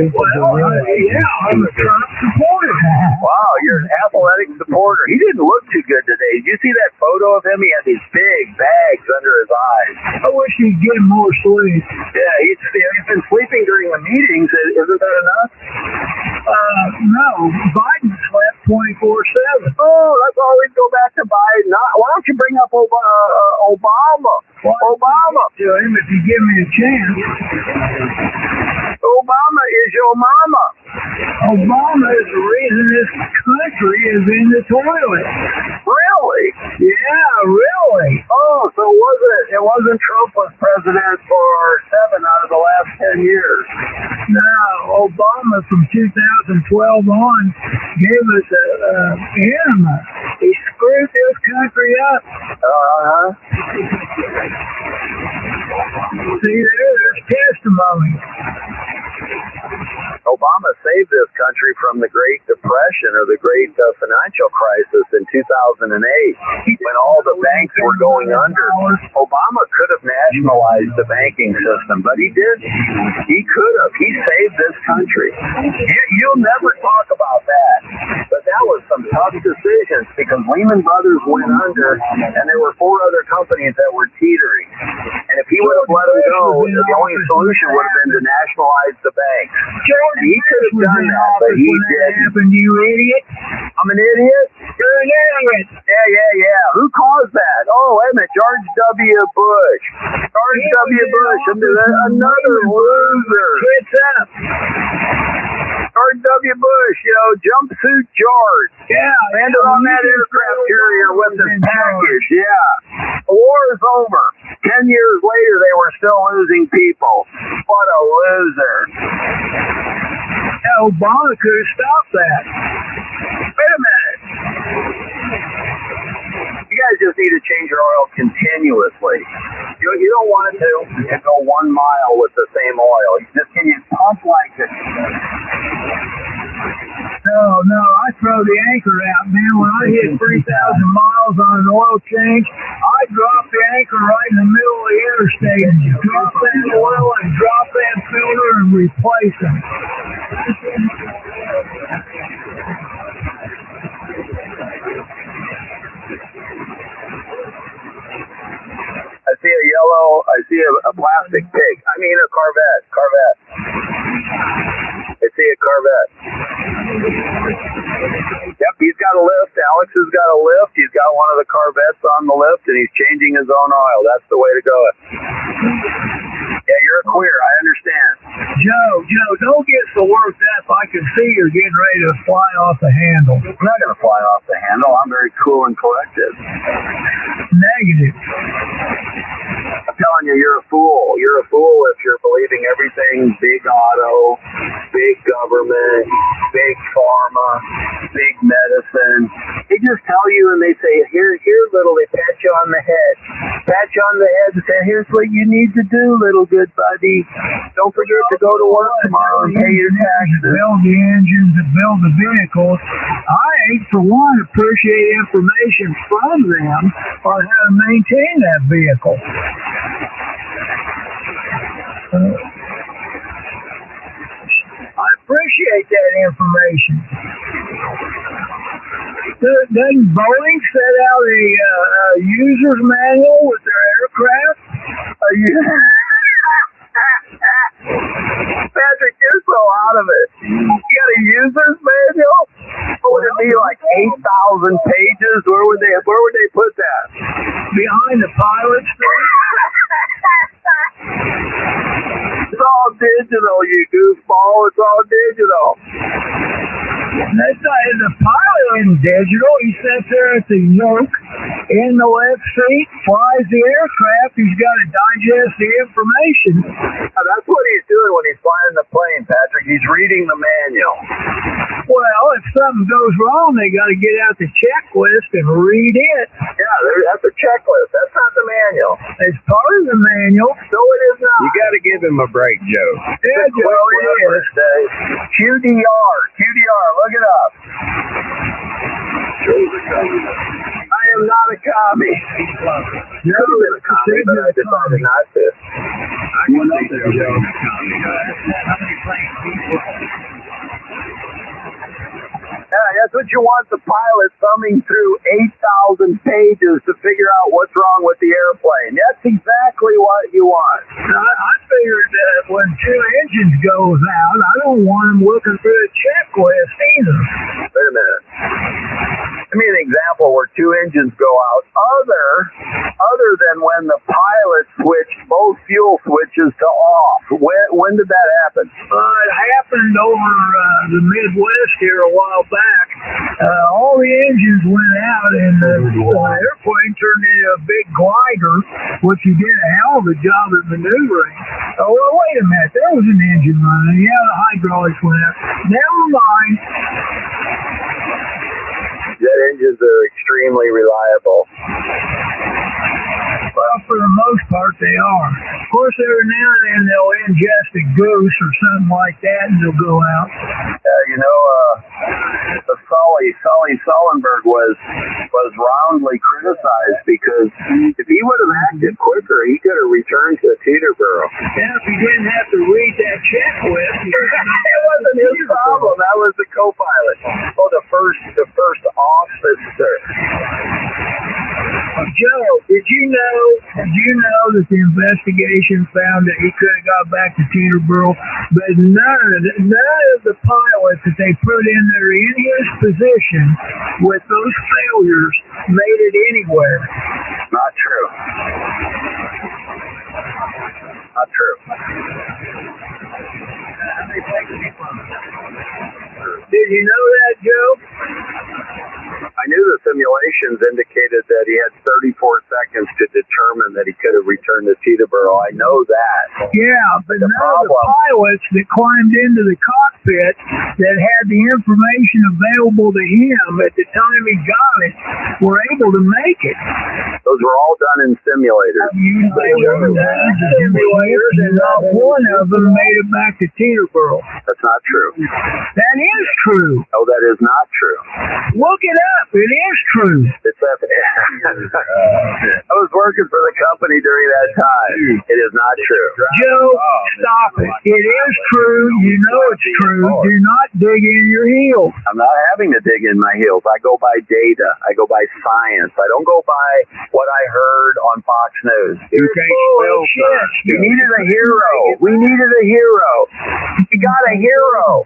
Well, I'm a Trump supporter. Wow, you're an athletic supporter. He didn't look too good today. Did you see that photo of him? He had these big bags under his eyes. I wish he'd get more sleep. Yeah, he's been sleeping during the meetings. Isn't that enough? No, Biden slept 24/7. Oh, let's always go back to Biden. Why don't you bring up Obama? Obama. To him if you give me a chance. Obama is your mama. Obama is the reason this country is in the toilet. Really? Yeah, really. Oh, so it wasn't Trump was president for 7 out of the last 10 years. No, Obama from 2012 on gave us enema. He screwed this country up. See, there's testimony. Obama saved this country from the Great Depression or the Great Financial Crisis in 2008 when all the banks were going under. Obama could have nationalized the banking system, but he didn't. He could have. He saved this country. You'll never talk about that, but that was some tough decisions because Lehman Brothers went under and there were 4 other companies that were teetering. And if he would have let them go, the only solution would have been to nationalize the banks. And he could have done that, but he didn't. You idiot. I'm an idiot? You're an idiot. Yeah. Who caused that? Oh, wait a minute. George W. Bush. George W. Bush. Another loser. What's up? George W. Bush, jumpsuit George. Yeah. Landed on that aircraft carrier with his package. Yeah. The war is over. 10 years later, they were still losing people. What a loser. Obama could have stopped that. Wait a minute. You guys just need to change your oil continuously. You don't want it to go 1 mile with the same oil. Can you pump like this? No, Oh, no, I throw the anchor out, man. When I hit 3,000 miles on an oil change, I drop the anchor right in the middle of the interstate and drop that oil and drop that filter and replace them. I see a plastic pig. I mean a Corvette. I see a Corvette. Yep, he's got a lift. Alex has got a lift. He's got one of the Corvettes on the lift, and he's changing his own oil. That's the way to go. Yeah, you're a queer. I understand. Joe, don't get so worked up. I can see you're getting ready to fly off the handle. I'm not going to fly off the handle. I'm very cool and collected. Negative. I'm telling you, you're a fool. You're a fool if you're believing everything big auto, big government, big pharma, big medicine. They just tell you and they say, here, little, they pat you on the head. Pat you on the head and say, here's what you need to do, little good buddy. Don't forget to go to work tomorrow and pay your taxes. Build the engines and build the vehicles. I, for one, appreciate information from them on how to maintain that vehicle. I appreciate that information. Doesn't Boeing set out a user's manual with their aircraft? Patrick, you're so out of it. You got a user's manual? What would it be, like 8,000 pages? Where would they put that? Behind the pilot's seat. It's all digital, you goofball. It's all digital. That's not, the pilot isn't digital. He sits there at the yoke in the left seat, flies the aircraft. He's got to digest the information. Now, that's what he's doing when he's flying the plane, Patrick. He's reading the manual. Well, if something goes wrong, they got to get out the checklist and read it. Yeah, that's a checklist. That's not the manual. It's part of the manual. No, it is not. You got to give him a break, Joe. Yeah, Joe, it is. QDR, look it up. I am not a commie. You could have been a commie, but I decided not to. I can see that Joe's a commie. Yeah, that's what you want the pilot thumbing through 8,000 pages to figure out what's wrong with the airplane. That's exactly what you want. I figured that when two engines goes out, I don't want them looking through the checklist either. Wait a minute. Give me an example where two engines go out other than when the pilot switched both fuel switches to off. When did that happen? It happened over the Midwest here a while back. All the engines went out and the airplane turned into a big glider, which he did a hell of a job at maneuvering. Oh, well, wait a minute. There was an engine running. Yeah, the hydraulics went out. Never mind. Jet engines are extremely reliable. Well, for the most part, they are. Of course, every now and then they'll ingest a goose or something like that, and they'll go out. Sully Sullenberg was roundly criticized because if he would have acted quicker, he could have returned to Teterboro. Yeah, if he didn't have to read that checklist, it wasn't his problem. That was the co-pilot. Oh, the first officer. Joe, did you know that the investigation found that he could have got back to Teterboro, but none of the pilots that they put in there in his position with those failures made it anywhere? Not true. Not true. Did you know that, Joe? I knew the simulations indicated that he had 34 seconds to determine that he could have returned to Teterboro. I know that. Yeah, but none of the pilots that climbed into the cockpit that had the information available to him at the time he got it were able to make it. Those were all done in simulators. They were done in simulators, and not one of them made it back to Teterboro. That's not true. That is true. No, that is not true. Look it up. It is true. It's I was working for the company during that time. It is not true. Joe, stop it. It is true. You know it's true. Do not dig in your heels. I'm not having to dig in my heels. I go by data. I go by science. I don't go by what I heard on Fox News. We needed a hero. We needed a hero. We got a hero.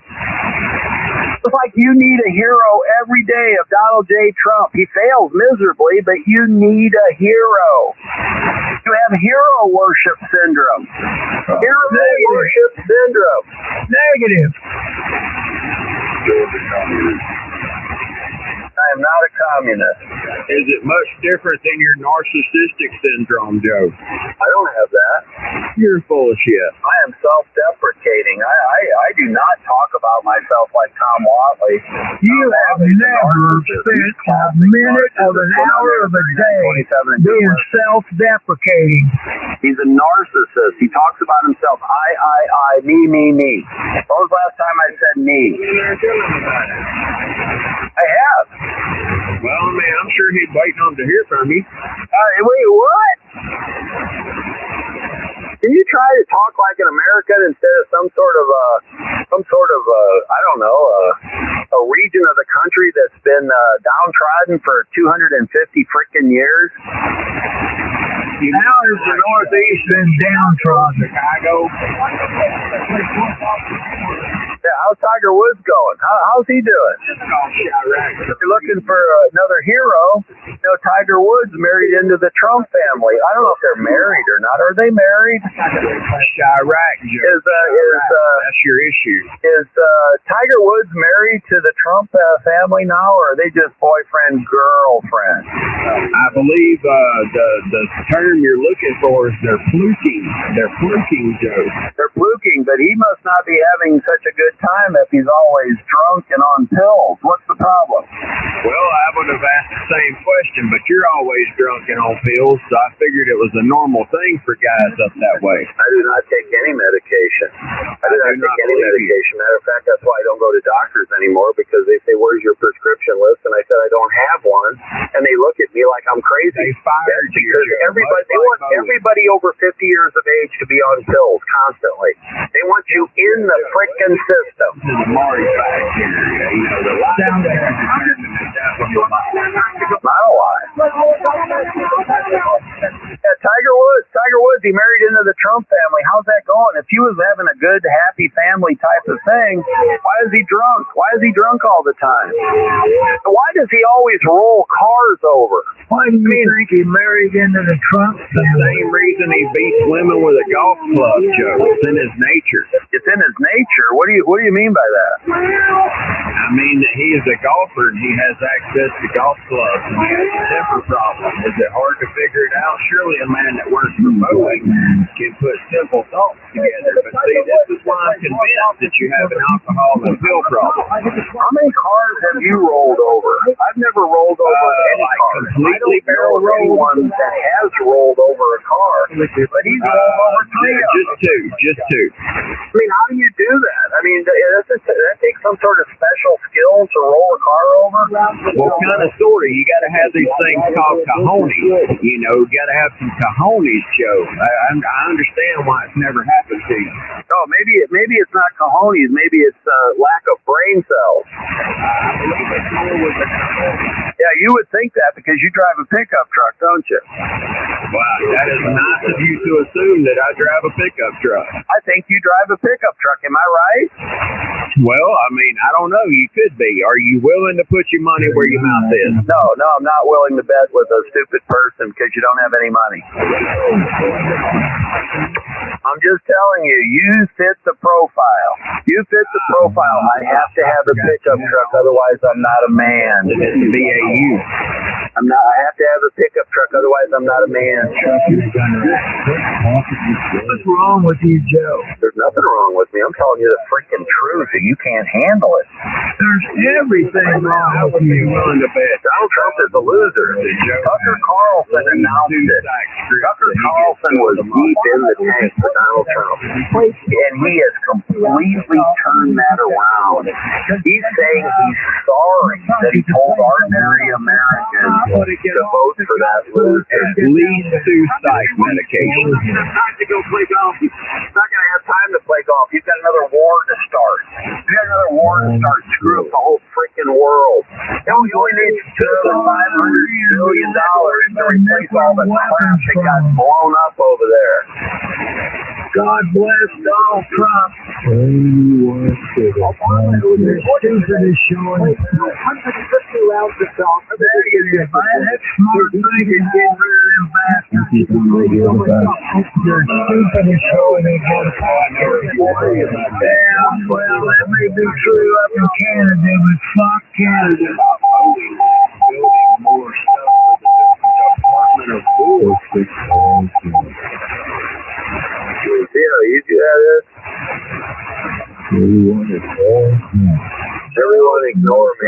It's like you need a hero every day of Donald J. Trump. He fails miserably, but you need a hero. You have hero worship syndrome. Hero worship syndrome. Negative. I am not a communist. Is it much different than your narcissistic syndrome, Joe? I don't have that. You're full of shit. I am self-deprecating. I do not talk about myself like Tom Watley. You have never spent a minute of an hour of a day being self-deprecating. He's a narcissist. He talks about himself. I, me. When was the last time I said me? I have. Well, I mean, I'm sure he's waiting on to hear from you. Wait, what? Can you try to talk like an American instead of some sort of I don't know, a region of the country that's been downtrodden for 250 freaking years? How has the Northeast been downtrodden? Chicago. Yeah, how's Tiger Woods going? How's he doing? If you're looking for another hero, you know, Tiger Woods married into the Trump family. I don't know if they're married or not. Are they married? Chirac, Joe. That's your issue. Is Tiger Woods married to the Trump family now, or are they just boyfriend, girlfriend? I believe the term you're looking for is they're fluking. They're fluking, Joe. They're fluking, but he must not be having such a good time if he's always drunk and on pills. What's the problem? Well, I would have asked the same question, but you're always drunk and on pills, so I figured it was a normal thing for guys up that way. I do not take any medication. Matter of fact, that's why I don't go to doctors anymore, because they say, where's your prescription list? And I said, I don't have one. And they look at me like I'm crazy. They fired you. They want everybody over 50 years of age to be on pills constantly. They want you in the frickin' system. The Maury bacteria, you know, the lockdown. Not a lie. Yeah, Tiger Woods, he married into the Trump family. How's that going? If he was having a good, happy family type of thing, why is he drunk? Why is he drunk all the time? Why does he always roll cars over? Why do you think he married into the Trump family? The same reason he beats women with a golf club, Joe. It's in his nature. It's in his nature? What do you mean by that? I mean that he is a golfer and he has access to golf clubs and he has a temper problem. Is it hard to figure it out? Surely a man that works for Boeing can put simple thoughts together. But see, this is why I'm convinced that you have an alcohol and pill problem. How many cars have you rolled over? I've never rolled over any car. Completely barrel rolled one that has rolled over a car, but he's rolled over three. Just two. I mean, how do you do that? I mean, that takes some sort of special skill to roll a car over? Well, kind of, sort of. You got to have these things called cojones. You know, you got to have some cojones, Joe. I understand why it's never happened to you. Oh, maybe it's not cojones. Maybe it's lack of brain cells. Yeah, you would think that because you drive a pickup truck, don't you? Wow, that is nice of you to assume that I drive a pickup truck. I think you drive a pickup truck. Am I right? Well, I mean, I don't know. You could be. Are you willing to put your money where your mouth is? No, I'm not willing to bet with a stupid person because you don't have any money. I'm just telling you, you fit the profile. You fit the profile. I have to have a pickup truck, otherwise I'm not a man. It has to be a you. I have to have a pickup truck, otherwise I'm not a man. What's wrong with you, Joe? There's nothing wrong with me. I'm telling you the freaking truth, and you can't handle it. There's everything wrong with you. Donald Trump is a loser. Tucker Carlson announced it. Tucker Carlson was deep in the tank for Donald Trump, and he has completely turned that around. He's saying he's sorry that he told ordinary Americans to vote for that loser. Leads to psych medication. He's not going to have time to play golf. He's got another war to start. Screw up the whole freaking world. He only needs $200 billion to replace all the crap that got blown up over there. God bless Donald Trump. Stupid is showing 150 rounds of golf. There you go. That's smart thinking. Get rid of them bastards. They're stupid is showing they got a yeah, well, that may be true up in Canada, but fuck Canada. Building more stuff for the Department of War. Yeah, you do that. Everyone ignore me.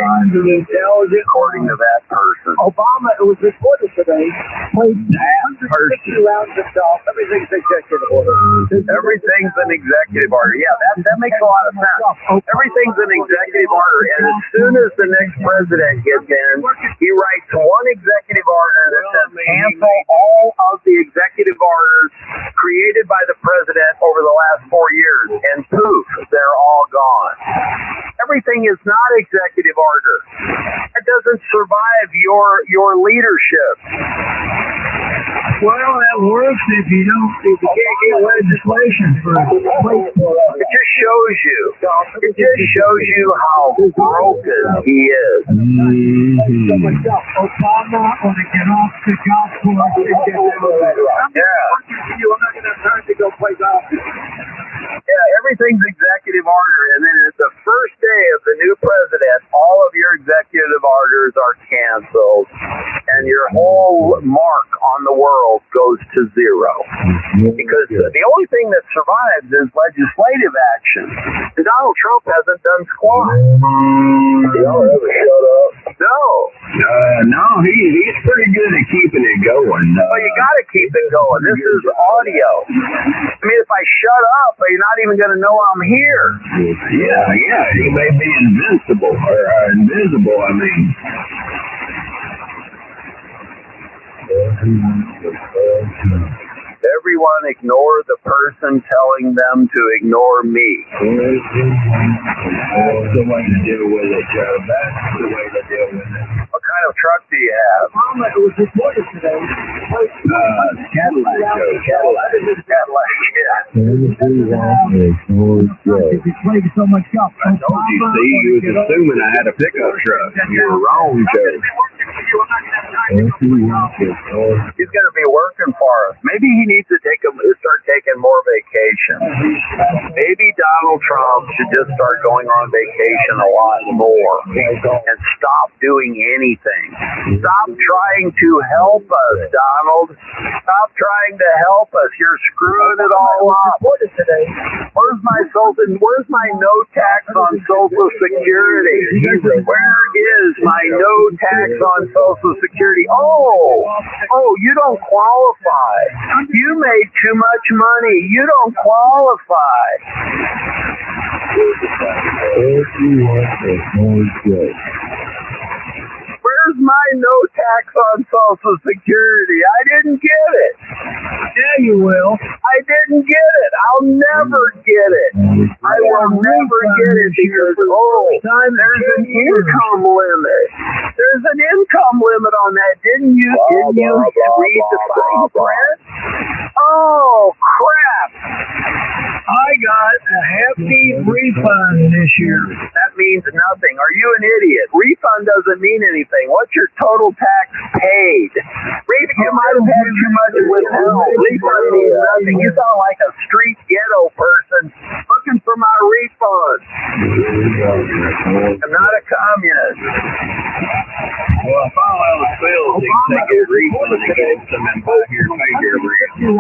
According to that person. Obama, it was reported today, played 150 rounds of golf. Everything's executive order. Everything's an executive order. Yeah, that makes a lot of sense. Everything's an executive order, and as soon as the next president gets in, he writes one executive order that says cancel all of the executive orders created by the president over the last 4 years, and poof, they're all gone. Everything is not executive order. It doesn't survive your leadership. Well, that works if you can't get legislation for it. It just shows you how broken he is. Obama ought to get off the golf course and get elevator. Yeah. I'm not going to have time to go play golf. Yeah, everything's executive order, and then at the first day of the new president, all of your executive orders are canceled, and your whole mark on the world goes to zero. Because the only thing that survives is legislative action. And Donald Trump hasn't done squat. Y'all ever shut up? No. No, he's pretty good at keeping it going. Well, you got to keep it going. This is audio. I mean, if I shut up, you're not even going to know I'm here. Yeah, he may be invincible or invisible. I mean. Everyone ignore the person telling them to ignore me. That's the way to deal with it, Joe. That's the way to deal with it. What kind of truck do you have? Obama, it was reported today, Cadillac, Joe. Cadillac, yeah. He played so much golf. I told you, see, you was assuming I had a pickup truck. You were wrong, Joe. He's going to be working for us. Maybe he needs to start taking more vacation. Maybe Donald Trump should just start going on vacation a lot more and stop doing anything. Stop trying to help us, Donald. Stop trying to help us. You're screwing it all up. Where's my no tax on Social Security? Where is my no tax on Social Security? Oh, you don't qualify. You made too much money. You don't qualify. Where's my no tax on Social Security? I didn't get it. Yeah, you will. I didn't get it. I'll never get it. I will never get it because, there's an income limit. There's an income limit on that. Didn't you read the fine print? Oh, crap. I got a hefty refund this year. That means nothing. Are you an idiot? Refund doesn't mean anything. What's your total tax paid? You might have had too much withheld. Refund means nothing. You sound like a street ghetto person looking for for my refund. I'm not a communist. Well, if all else fails, he can take his refund and get some and buy here, pay here every year.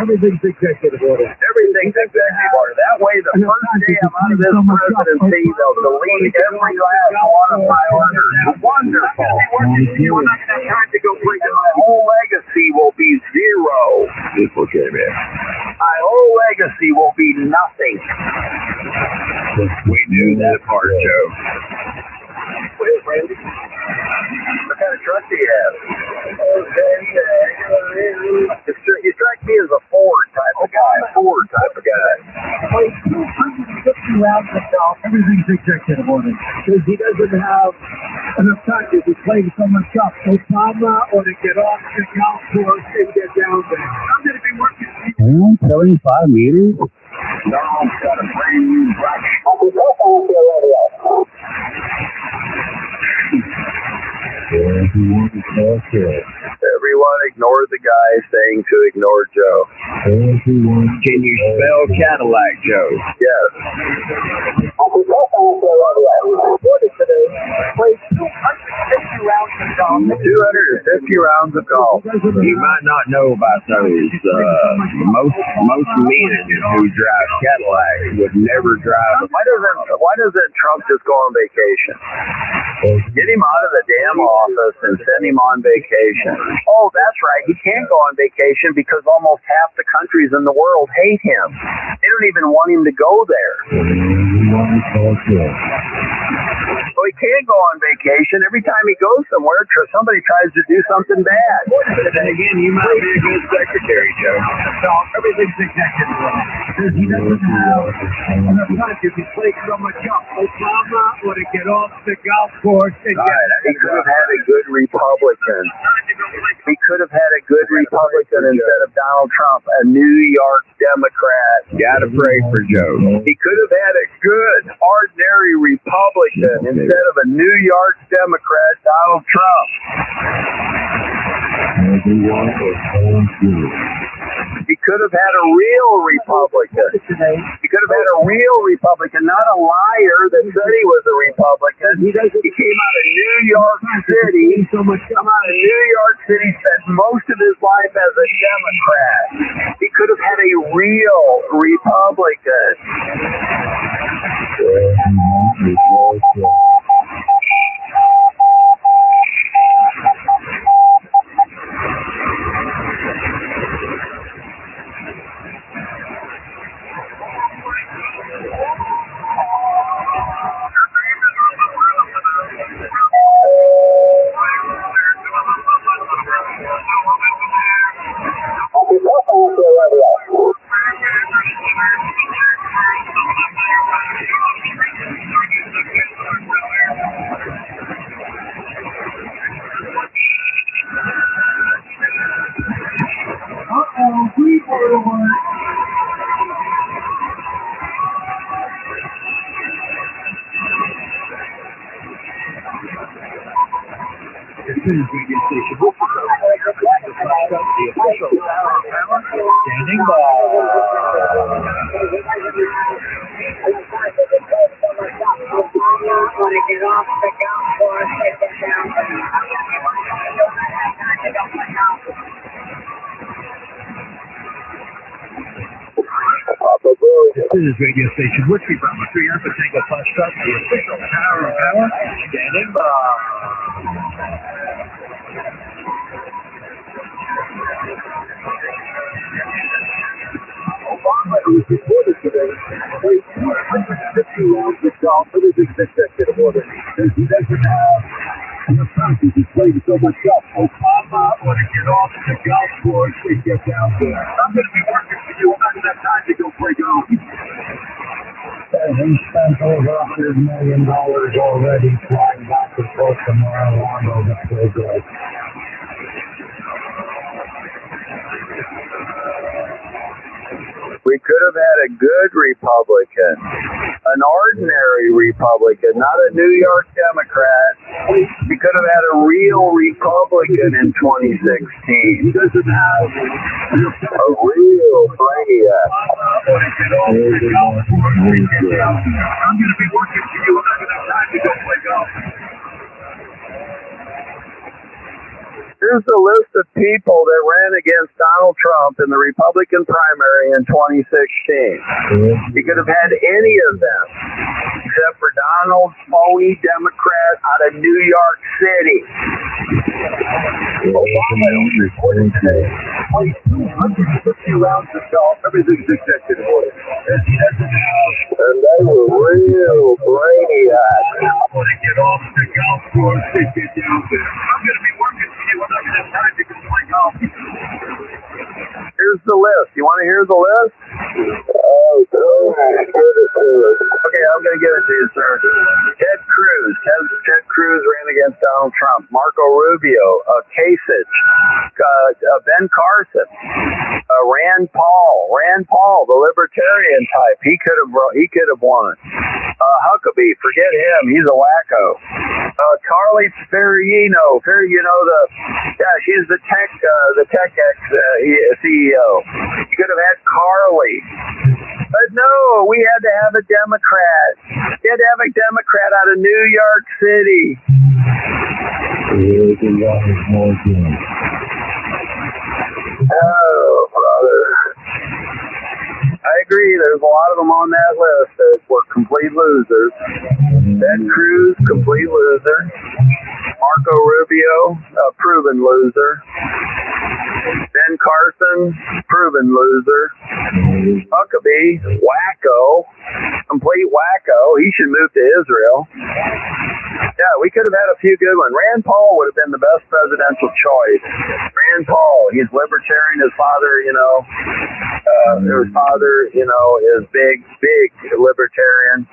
Everything's executive order. Everything's executive order. That way, the first day I'm out of this presidency, they'll delete every last one of my orders. Wonderful. My whole legacy will be zero. Okay, man. My whole legacy will be nothing. We knew that part, Joe. Wait, Randy. What kind of truck do you have? You strike me as a Ford type of guy. Ford type of guy. Wait, 250 rounds of golf. Everything's executive order. Because he doesn't have enough time to be playing so much golf. Obama ought to get off the golf course and get down there. I'm going to be working 75 meters? No, I've got a brand new brush. Everyone ignore the guy saying to ignore Joe. Can you spell Cadillac, Joe? Yes. 250 rounds of golf. You might not know about those. Most men who drive Cadillacs would never drive. Why doesn't Trump just go on vacation? Get him out of the damn office and send him on vacation. Oh, that's right. He can't go on vacation because almost half the countries in the world hate him. They don't even want him to go there. So he can't go on vacation. Every time he goes somewhere, somebody tries to do something bad. Then again, you might be a good secretary, Joe. So everything's executive order. Because he doesn't have enough time to be playing so much golf. Obama ought to get off the golf course and All right, he could have had a good Republican. He could have had a good Republican instead of Donald Trump, a New York Democrat. Gotta pray for Joe. He could have had a good, ordinary Republican instead of a New York Democrat, Donald Trump. He could have had a real Republican. He could have had a real Republican, not a liar that said he was a Republican. He came out of New York City. Come out of New York City, spent most of his life as a Democrat. He could have had a real Republican. Standing by. This is radio station Woodtree Bravo 3 Alpha Tango Plus Truck, the official Tower of Power. Standing by. was reported today, played 250 rounds of golf for his executive order. Because he doesn't have enough time to play so much golf. Obama ought to get off the golf course and get down there. I'm going to be working for you. I'm not going to have time to go play golf. He spent over $100 million already flying back and forth to Mar-a-Lago to play golf. We could have had a good Republican, an ordinary Republican, not a New York Democrat. We could have had a real Republican in 2016. Doesn't have a real brainiac. I'm going to be working for you. I'm not going to have time to go play golf. Here's the list of people that ran against Donald Trump in the Republican primary in 2016. You could have had any of them, except for Donald phony Democrat out of New York City. Obama only reported today, played 250 rounds of golf, everything's accepted for it. And they were real brainiacs. I want to get off the golf course and get down there. I'm going to be working for you. I'm not going to have time to go play golf. Here's the list. You want to hear the list? Oh, okay, I'm going to give it to you, sir. Ted Cruz. Ted Cruz ran against Donald Trump. Marco Rubio. Kasich. Ben Carson. Rand Paul, the libertarian type. He could have won. Huckabee. Forget him. He's a wacko. Carly Ferrigno. She's the tech CEO. You could have had Carly. But no, we had to have a Democrat. We had to have a Democrat out of New York City. Oh, brother. I agree. There's a lot of them on that list that were complete losers. Ted Cruz, complete loser. Marco Rubio, a proven loser. Ben Carson, proven loser. Huckabee, wacko, complete wacko. He should move to Israel. Yeah, we could have had a few good ones. Rand Paul would have been the best presidential choice. Rand Paul, he's libertarian. His father, is big libertarian.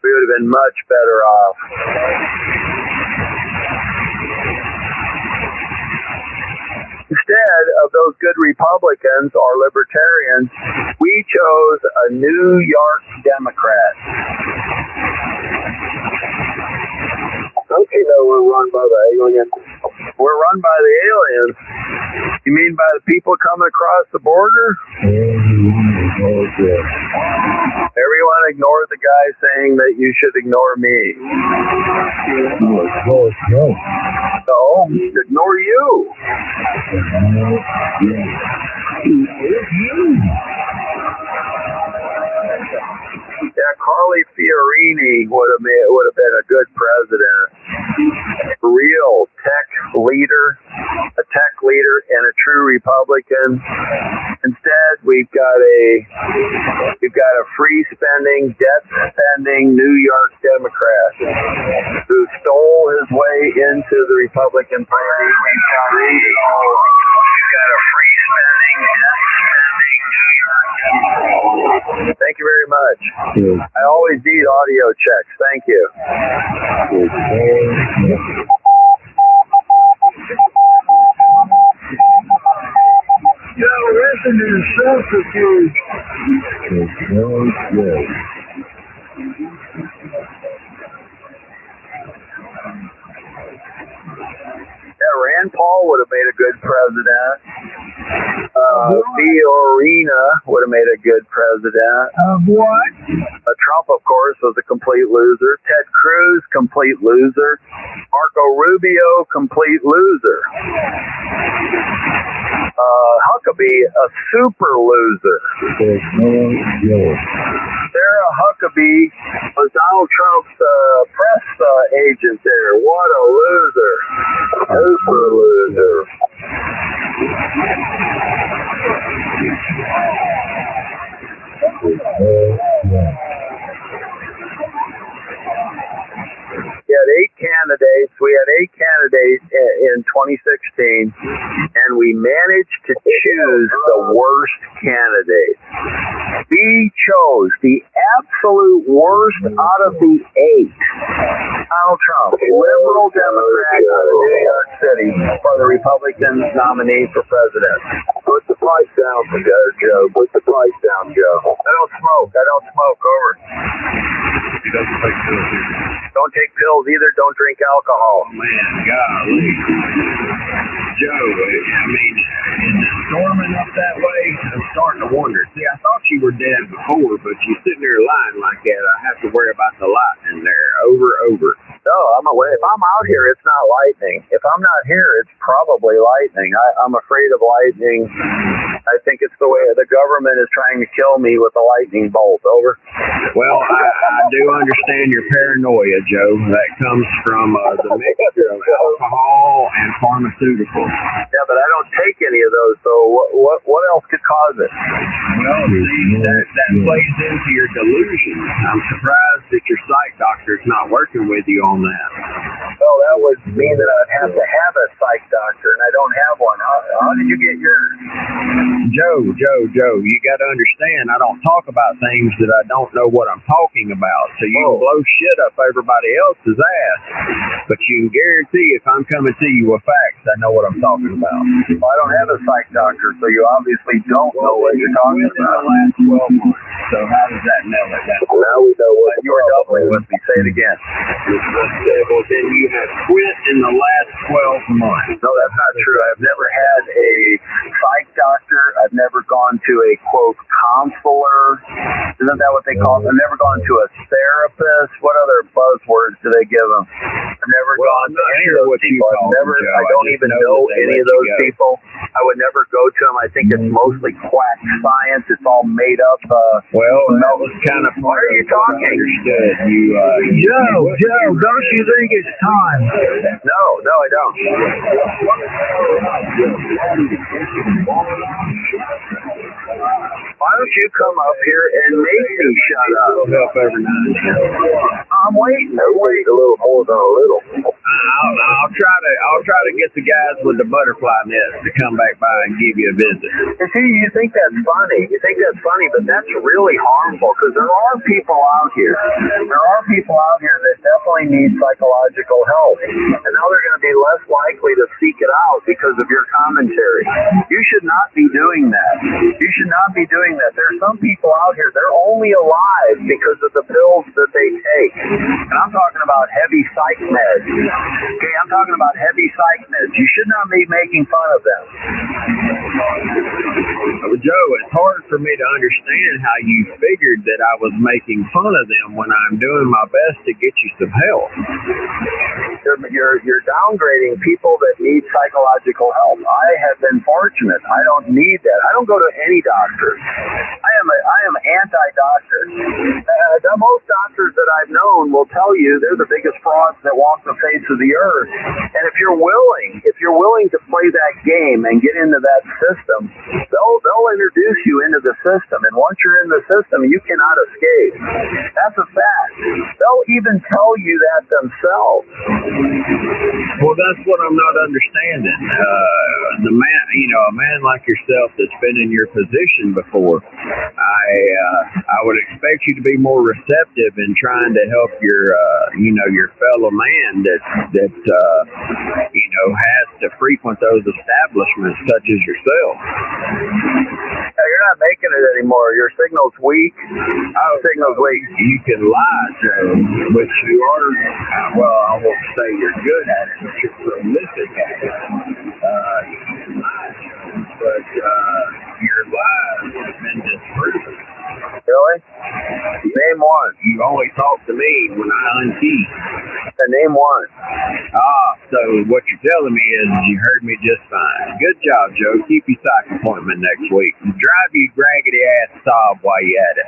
We would have been much better off. Instead of those good Republicans or libertarians, we chose a New York Democrat. Don't you know we're run by the aliens? We're run by the aliens. You mean by the people coming across the border? Everyone ignored the guy saying that you should ignore me. No, ignore you. Yeah, Carly Fiorina would have been a good president. Real tech leader, a tech leader, and a true Republican. Instead, we've got a free spending, debt spending New York Democrat who stole his way into the Republican Party. We've got a free spending, debt spending New York Democrat. Thank you very much. I always need audio checks. Thank you. Listen to yourself, Yeah, Rand Paul would have made a good president. Fiorina would have made a good president. What? Trump, of course, was a complete loser. Ted Cruz, complete loser. Marco Rubio, complete loser. Huckabee, a super loser. Sarah Huckabee was Donald Trump's press agent there. What a loser. Super loser. We had eight candidates in 2016, and we managed to choose the worst candidate. We chose the absolute worst out of the eight. Donald Trump, liberal single Democrat out of New York City for the Republican nominee for president. Put the price down, Joe. Put the price down, Joe. I don't smoke. Over. He doesn't take pills either. Don't take pills either. Don't drink alcohol. Oh, man, golly. Joe, I mean, is it storming up that way? I'm starting to wonder. See, I thought you were dead before, but you sitting there lying like that. I have to worry about the lightning there over. No, if I'm out here, it's not lightning. If I'm not here, it's probably lightning. I'm afraid of lightning. I think it's the way the government is trying to kill me with a lightning bolt. Over. Well, I do understand your paranoia, Joe. That comes from the mixture of alcohol and pharmaceuticals. Yeah, but I don't take any of those, so what else could cause it? Well, see, that plays into your delusion. I'm surprised that your psych doctor's not working with you on that. Well, that would mean that I'd have to have a psych doctor, and I don't have one. How did you get yours? Joe, you got to understand, I don't talk about things that I don't know what I'm talking about. So you can blow shit up everybody else's ass, but you can guarantee if I'm coming to you with facts, I know what I'm talking about. Well, I don't have a psych doctor, so you obviously don't know what you're talking about. In the last 12 months. So how does that nail it down? Now we know what you were doubling with me. Say it again. Well, then you have quit in the last 12 months. No, that's not true. I've never had a psych doctor. I've never gone to a, quote, counselor. Isn't that what they call it? I've never gone to a therapist. What other buzzwords do they give them? I've never gone to any of those people. I don't even know any of those people. I would never go to them. I think it's mostly quack science. It's all made up. Well, that was kind of what are you talking? Understood. Joe, don't you think it's time? No, I don't. Why don't you come up here and make me shut up? Help every now and then. I'm waiting. A little more than a little. I'll try to get the guys with the butterfly nest to come back by and give you a visit. See, you think that's funny. But that's really harmful because there are people out here. That definitely need psychological help. And now they're going to be less likely to seek it out because of your commentary. You should not be doing that. There are some people out here, they're only alive because of the pills that they take. And I'm talking about heavy psych meds. Okay, I'm talking about heavy psych meds. You should not be making fun of them. Joe, it's hard for me to understand how you figured that I was making fun of them when I'm doing my best to get you some help. You're downgrading people that need psychological help. I have been fortunate. I don't need that. I don't go to any doctor. I am anti-doctor. Most doctors that I've known will tell you they're the biggest frauds that walk the face of the earth. And if you're willing to play that game and get into that system, they'll introduce you into the system. And once you're in the system, you cannot escape. That's a fact. They'll even tell you that themselves. Well, that's what I'm not understanding. A man like yourself that's been in your position before, I would expect you to be more receptive in trying to help your fellow man that has to frequent those establishments such as yourself. You're not making it anymore. Your signal's weak. Signal's weak. You can lie, Joe, which you are. Well, I won't say you're good at it, but you're prolific at it. You can lie, Joe, but your lies have been disproven. Really? Name one. You only talk to me when I unkey. Name one. So what you're telling me is you heard me just fine. Good job, Joe. Keep your psych appointment next week. Drive you raggedy ass Saab while you at it.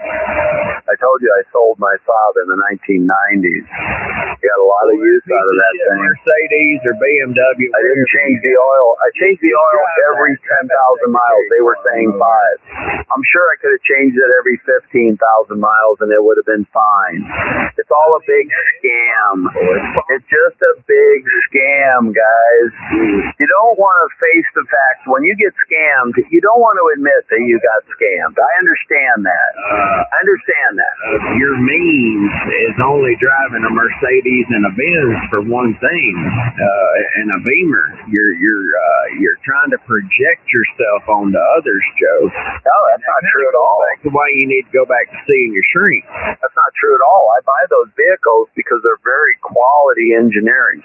I told you I sold my Saab in the 1990s. Got a lot of use out of that thing. Mercedes or BMW. I didn't change the oil. I changed the oil every 10,000 miles. They were saying 5. I'm sure I could have changed it every 15,000 miles and it would have been fine. It's all a big scam. It's just a big scam. scam, guys. You don't want to face the fact when you get scammed, you don't want to admit that you got scammed. I understand that. Your means is only driving a Mercedes and a Benz for one thing, and a Beamer. You're trying to project yourself onto others, Joe. No, that's not true at all. That's why you need to go back to seeing your shrink. That's not true at all. I buy those vehicles because they're very quality engineering.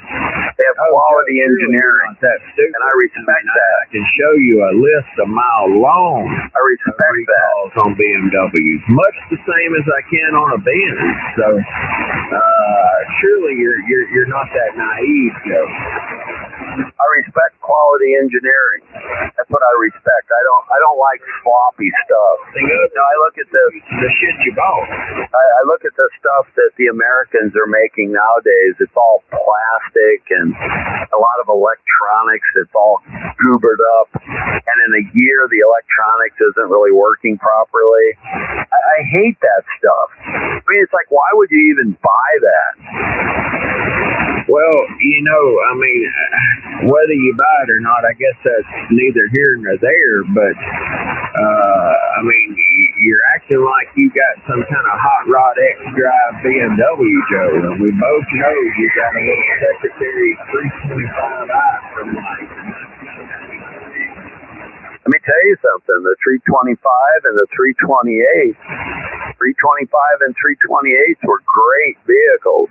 They have quality engineering, and I respect that. I can show you a list a mile long. I respect that on BMWs, much the same as I can on a Benz. So surely you're not that naive, Joe. I respect quality engineering. That's what I respect. I don't like sloppy stuff. I look at the shit you bought. I look at the stuff that the Americans are making nowadays. It's all plastic and a lot of electronics. It's all goobered up, and in a year the electronics isn't really working properly. I hate that stuff. I mean, it's like, why would you even buy that? Well, I mean, whether you buy it or not, I guess that's neither here nor there, but, I mean, you're acting like you got some kind of hot rod X-Drive BMW, Joe, and we both know you got a little Secretary 325i from like... Let me tell you something, the 325 and the 328, 325 and 328s were great vehicles.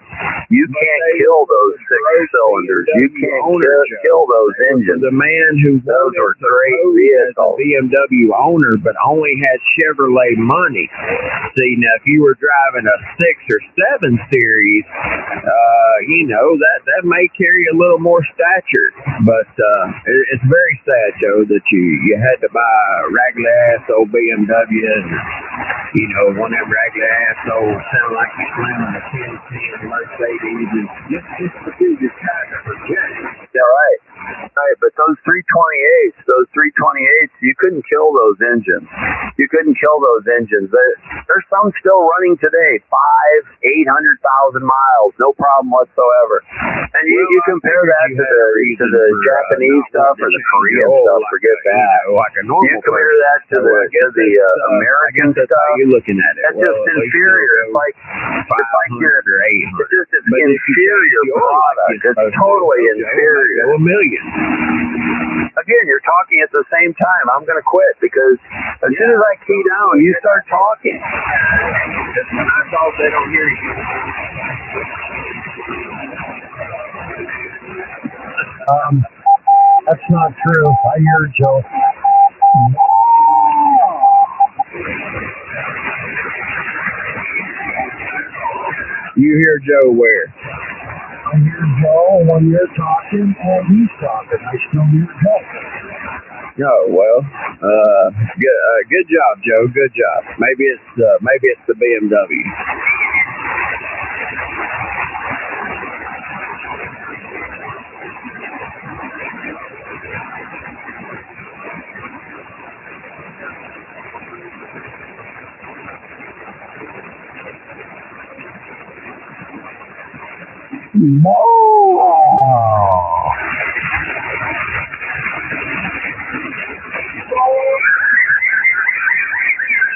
You can't kill those six cylinders. You can't kill those engines. The man who those were great vehicles. BMW owner, but only had Chevrolet money. See, now if you were driving a 6 or 7 series, that may carry a little more stature. But it's very sad, Joe, that you had to buy a raggedy ass old BMW, and one of them raggedy ass old sound like you're slamming a 1010 Mercedes, and just because you're trying to project. Yeah, right. Right, but those 328s, you couldn't kill those engines. There's some still running today, 800,000 miles, no problem whatsoever. And you compare that to the Japanese stuff or the Korean stuff, forget that. Like a normal you compare that to the American stuff. How you looking at it? That's just inferior. It's like 500 or 800. It's just an inferior product. It's totally inferior. A million. Again, you're talking at the same time. I'm going to quit because as soon as I key down, you start talking. When I talk, they don't hear you. That's not true. I hear Joe. You hear Joe where? I hear Joe when you're talking and he's talking. I still hear Joe. Oh, well, good job, Joe. Good job. Maybe it's the BMW.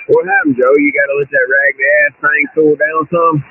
What happened, Joe? You got to let that raggedy ass thing cool down some?